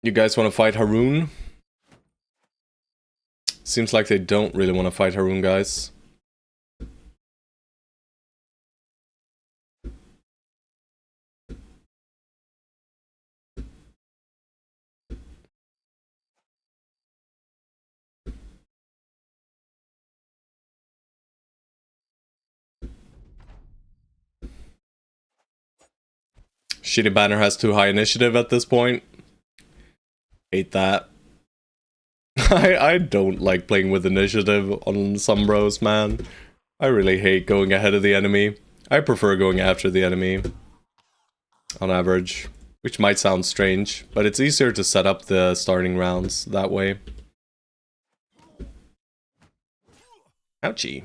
You guys want to fight Haroon? Seems like they don't really want to fight Haroon, guys. Shitty banner has too high initiative at this point. Hate that. I don't like playing with initiative on some bros, man. I really hate going ahead of the enemy. I prefer going after the enemy. On average. Which might sound strange, but it's easier to set up the starting rounds that way. Ouchie.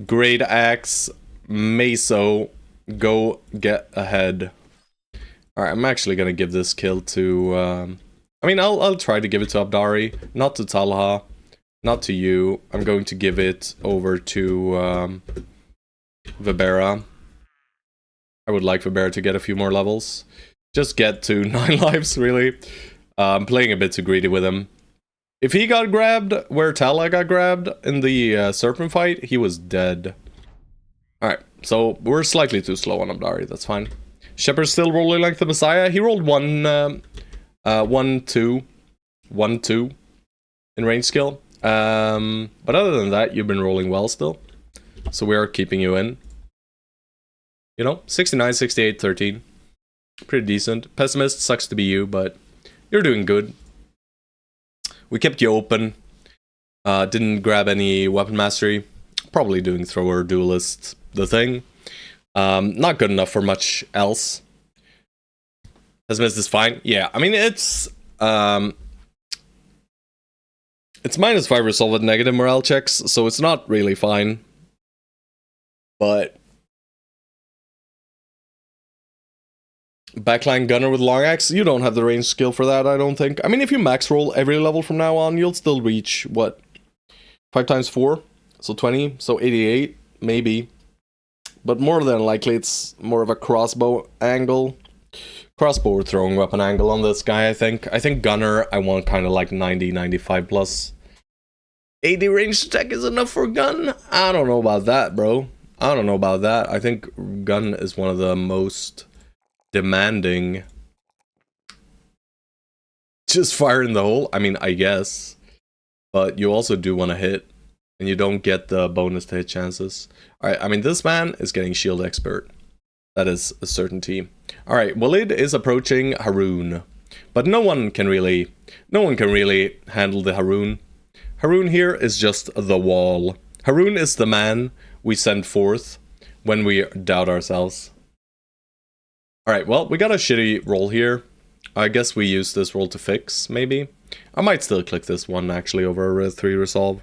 Great axe, Meso, go get ahead. Alright, I'm actually gonna give this kill to, I mean, I'll try to give it to Abdari, not to Talha, not to you. I'm going to give it over to, Vibera. I would like Vibera to get a few more levels. Just get to 9 lives, really. I'm playing a bit too greedy with him. If he got grabbed where Talha got grabbed in the Serpent fight, he was dead. Alright, so we're slightly too slow on Abdari, that's fine. Shepard's still rolling like the Messiah. He rolled 1-2 in range skill. But other than that, you've been rolling well still. So we are keeping you in. You know, 69, 68, 13. Pretty decent. Pessimist, sucks to be you, but you're doing good. We kept you open. Didn't grab any weapon mastery. Probably doing thrower, duelist, the thing. Not good enough for much else. Pessimist is fine. Yeah, I mean, it's -5 resolve with negative morale checks, so it's not really fine. But backline gunner with long axe, you don't have the range skill for that, I don't think. I mean, if you max roll every level from now on, you'll still reach, what, 5 times 4? So 20, so 88, maybe. But more than likely, it's more of a crossbow angle. Crossbow throwing weapon angle on this guy, I think. I think gunner, I want kind of like 90, 95 plus. 80 range attack is enough for gun? I don't know about that, bro. I don't know about that. I think gun is one of the most demanding. Just fire in the hole? I mean, I guess. But you also do want to hit. And you don't get the bonus to hit chances. Alright, I mean, this man is getting shield expert. That is a certainty. Alright, Walid is approaching Haroon. But no one can really handle the Haroon. Haroon here is just the wall. Haroon is the man we send forth when we doubt ourselves. Alright, well, we got a shitty roll here. I guess we use this roll to fix, maybe. I might still click this one, actually, over a 3 resolve.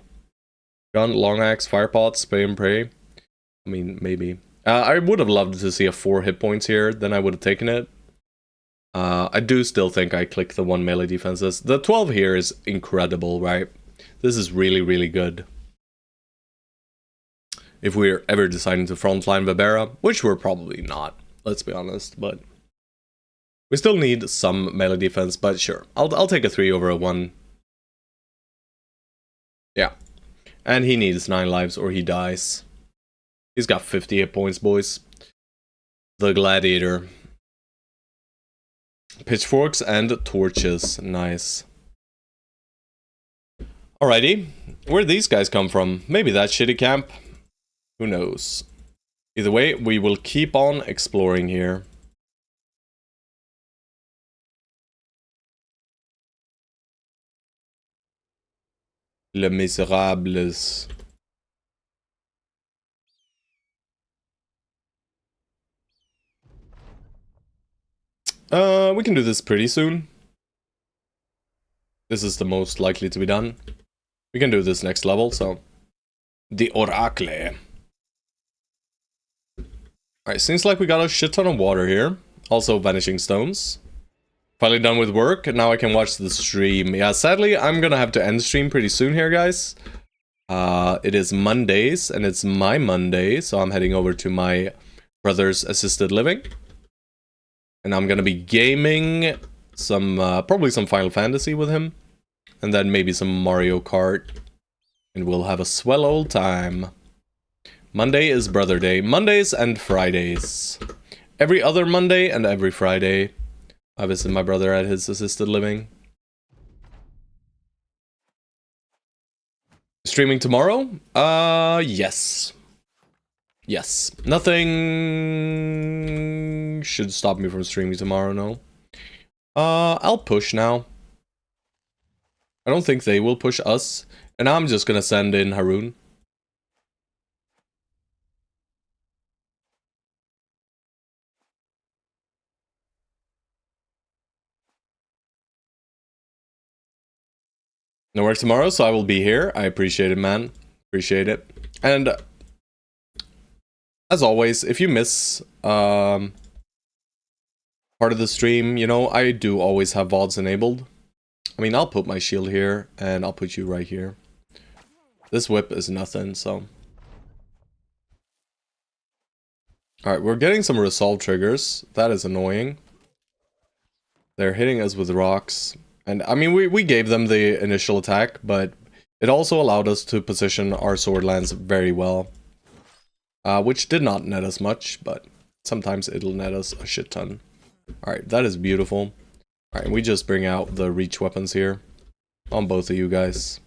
Gun, long axe, firepot, spray and pray. I mean, maybe. I would have loved to see a 4 hit points here, then I would have taken it. I do still think I click the 1 melee defenses. The 12 here is incredible, right? This is really, really good. If we're ever deciding to frontline Vibera, which we're probably not, let's be honest, but we still need some melee defense, but sure. I'll take a 3 over a 1. Yeah. And he needs 9 lives or he dies. He's got 50 hit points, boys. The Gladiator. Pitchforks and torches. Nice. Alrighty. Where'd these guys come from? Maybe that shitty camp? Who knows? Either way, we will keep on exploring here. Les Miserables. We can do this pretty soon. This is the most likely to be done. We can do this next level, so. The Oracle. Alright, seems like we got a shit ton of water here. Also vanishing stones. Finally done with work, and now I can watch the stream. Yeah, sadly, I'm gonna have to end the stream pretty soon here, guys. It is Mondays, and it's my Monday, so I'm heading over to my brother's assisted living. And I'm gonna be gaming some, probably some Final Fantasy with him. And then maybe some Mario Kart. And we'll have a swell old time. Monday is Brother Day. Mondays and Fridays. Every other Monday and every Friday, I visit my brother at his assisted living. Streaming tomorrow? Yes. Yes. Nothing should stop me from streaming tomorrow, no. I'll push now. I don't think they will push us. And I'm just gonna send in Haroon. No work tomorrow, so I will be here. I appreciate it, man. Appreciate it. And as always, if you miss part of the stream, you know, I do always have VODs enabled. I mean, I'll put my shield here, and I'll put you right here. This whip is nothing, so. Alright, we're getting some resolve triggers. That is annoying. They're hitting us with rocks. And, I mean, we gave them the initial attack, but it also allowed us to position our sword lance very well. Which did not net us much, but sometimes it'll net us a shit ton. Alright, that is beautiful. Alright, we just bring out the reach weapons here. On both of you guys.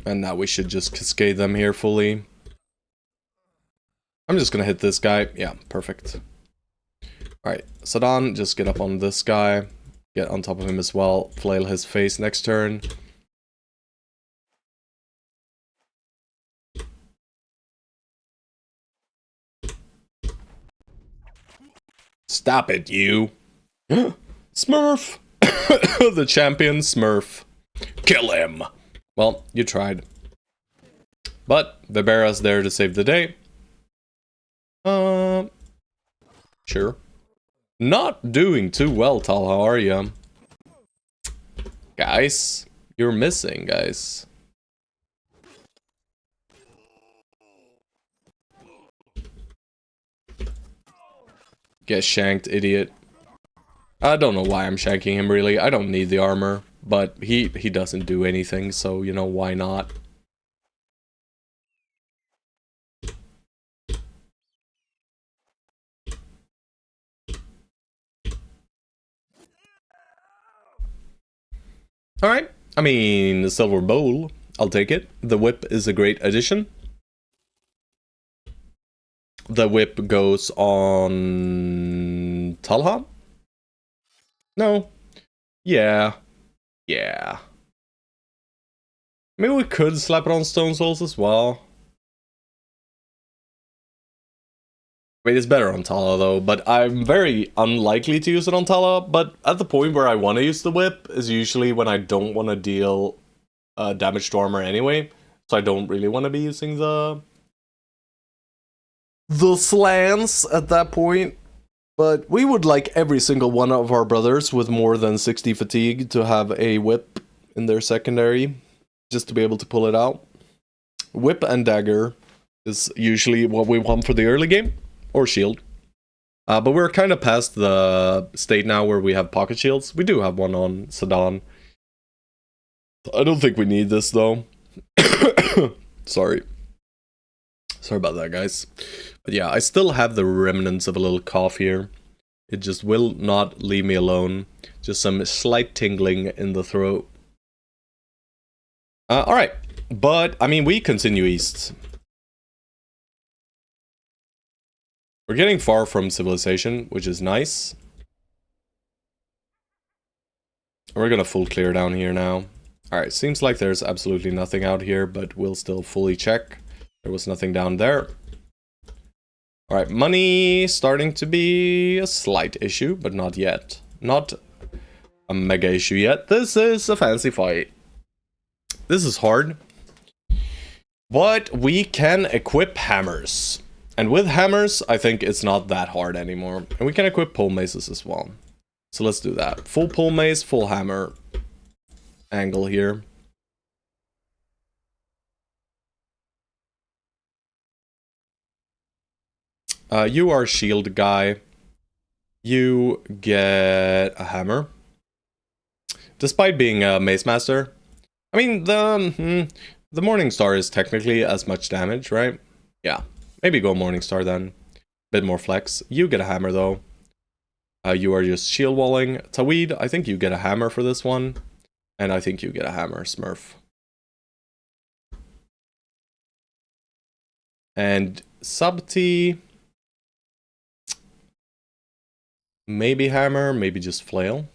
And now we should just cascade them here fully. I'm just gonna hit this guy. Yeah, perfect. Alright, Sadan, just get up on this guy. Get on top of him as well. Flail his face next turn. Stop it, you. Smurf! The champion Smurf. Kill him! Well, you tried. But Vibera's there to save the day. Sure. Not doing too well, Tal. How are you? Guys, you're missing, guys. Get shanked, idiot. I don't know why I'm shanking him, really. I don't need the armor. But he doesn't do anything, so, you know, why not? Alright. I mean, the silver bowl. I'll take it. The whip is a great addition. The whip goes on Talha? No. Yeah. Yeah. Maybe we could slap it on Stone Souls as well. I mean, it's better on Tala though, but I'm very unlikely to use it on Tala, but at the point where I want to use the whip is usually when I don't want to deal damage to armor anyway, so I don't really want to be using the slants at that point. But we would like every single one of our brothers with more than 60 fatigue to have a whip in their secondary, just to be able to pull it out. Whip and dagger is usually what we want for the early game, or shield. But we're kind of past the state now where we have pocket shields. We do have one on Sedan. I don't think we need this though. Sorry. Sorry about that, guys. But yeah, I still have the remnants of a little cough here. It just will not leave me alone. Just some slight tingling in the throat. Alright. But, I mean, we continue east. We're getting far from civilization, which is nice. We're gonna full clear down here now. Alright, seems like there's absolutely nothing out here, but we'll still fully check. There was nothing down there. Alright, money starting to be a slight issue, but not yet. Not a mega issue yet. This is a fancy fight. This is hard. But we can equip hammers. And with hammers, I think it's not that hard anymore. And we can equip pole maces as well. So let's do that. Full pole mace, full hammer angle here. You are shield guy. You get a hammer. Despite being a mace master. I mean, the Morning Star is technically as much damage, right? Yeah. Maybe go Morning Star then. Bit more flex. You get a hammer though. You are just shield walling. Taweed, I think you get a hammer for this one. And I think you get a hammer, Smurf. And Subti. Maybe hammer, maybe just flail.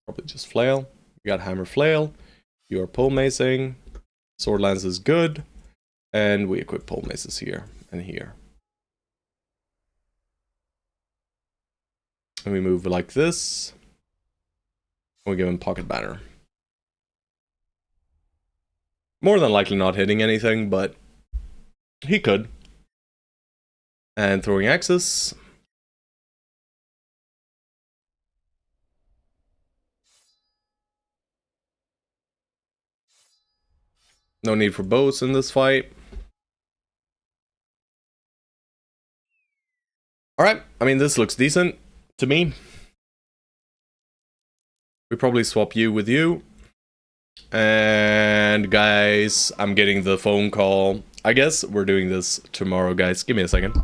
Probably just flail. You got hammer flail. You are pole macing. Sword lance is good. And we equip pole maces here and here. And we move like this. And we give him pocket banner. More than likely not hitting anything, but he could. And throwing axes. No need for bows in this fight. Alright, I mean, this looks decent to me. We probably swap you with you. And guys, I'm getting the phone call. I guess we're doing this tomorrow, guys. Give me a second.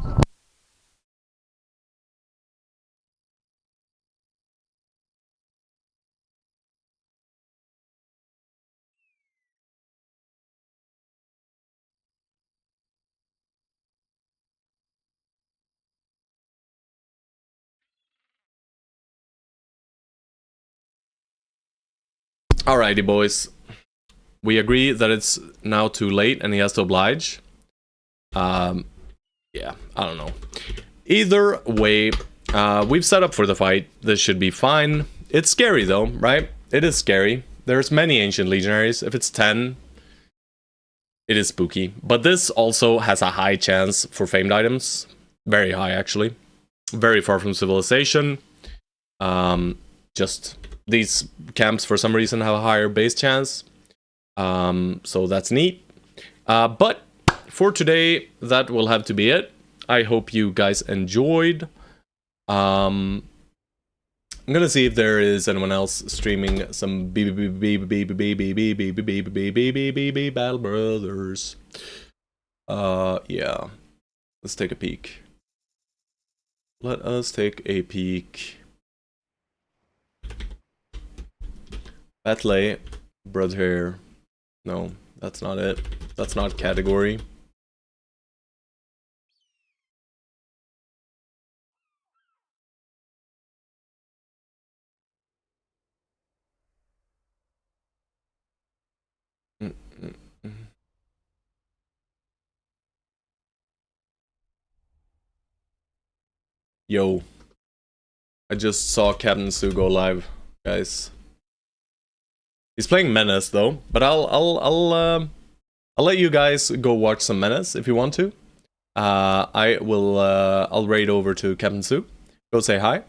Alrighty, boys. We agree that it's now too late and he has to oblige. Yeah, I don't know. Either way, We've set up for the fight. This should be fine. It's scary though, right? It is scary. There's many ancient legionaries. If it's 10, it is spooky. But this also has a high chance for famed items. Very high, actually. Very far from civilization. Just these camps, for some reason, have a higher base chance. So that's neat. But for today, that will have to be it. I hope you guys enjoyed. I'm gonna see if there is anyone else streaming some Battle Brothers. Yeah. Let's take a peek. Let us take a peek. Battle Brother. No, that's not it. That's not category. Yo. I just saw Captain Sue go live, guys. He's playing Menace though, but I'll let you guys go watch some Menace if you want to. I'll raid over to Captain Sue. Go say hi.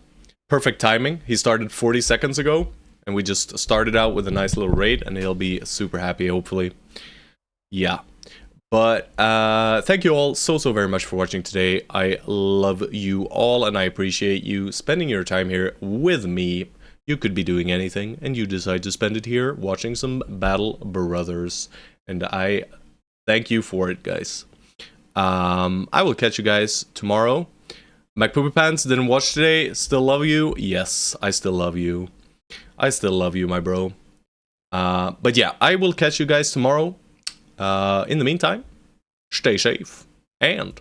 Perfect timing. He started 40 seconds ago, and we just started out with a nice little raid, and he'll be super happy, hopefully. Yeah. But thank you all so very much for watching today. I love you all, and I appreciate you spending your time here with me. You could be doing anything, and you decide to spend it here watching some Battle Brothers. And I thank you for it, guys. I will catch you guys tomorrow. McPoopy Pants didn't watch today. Still love you. Yes, I still love you. I still love you, my bro. But yeah, I will catch you guys tomorrow. In the meantime, stay safe and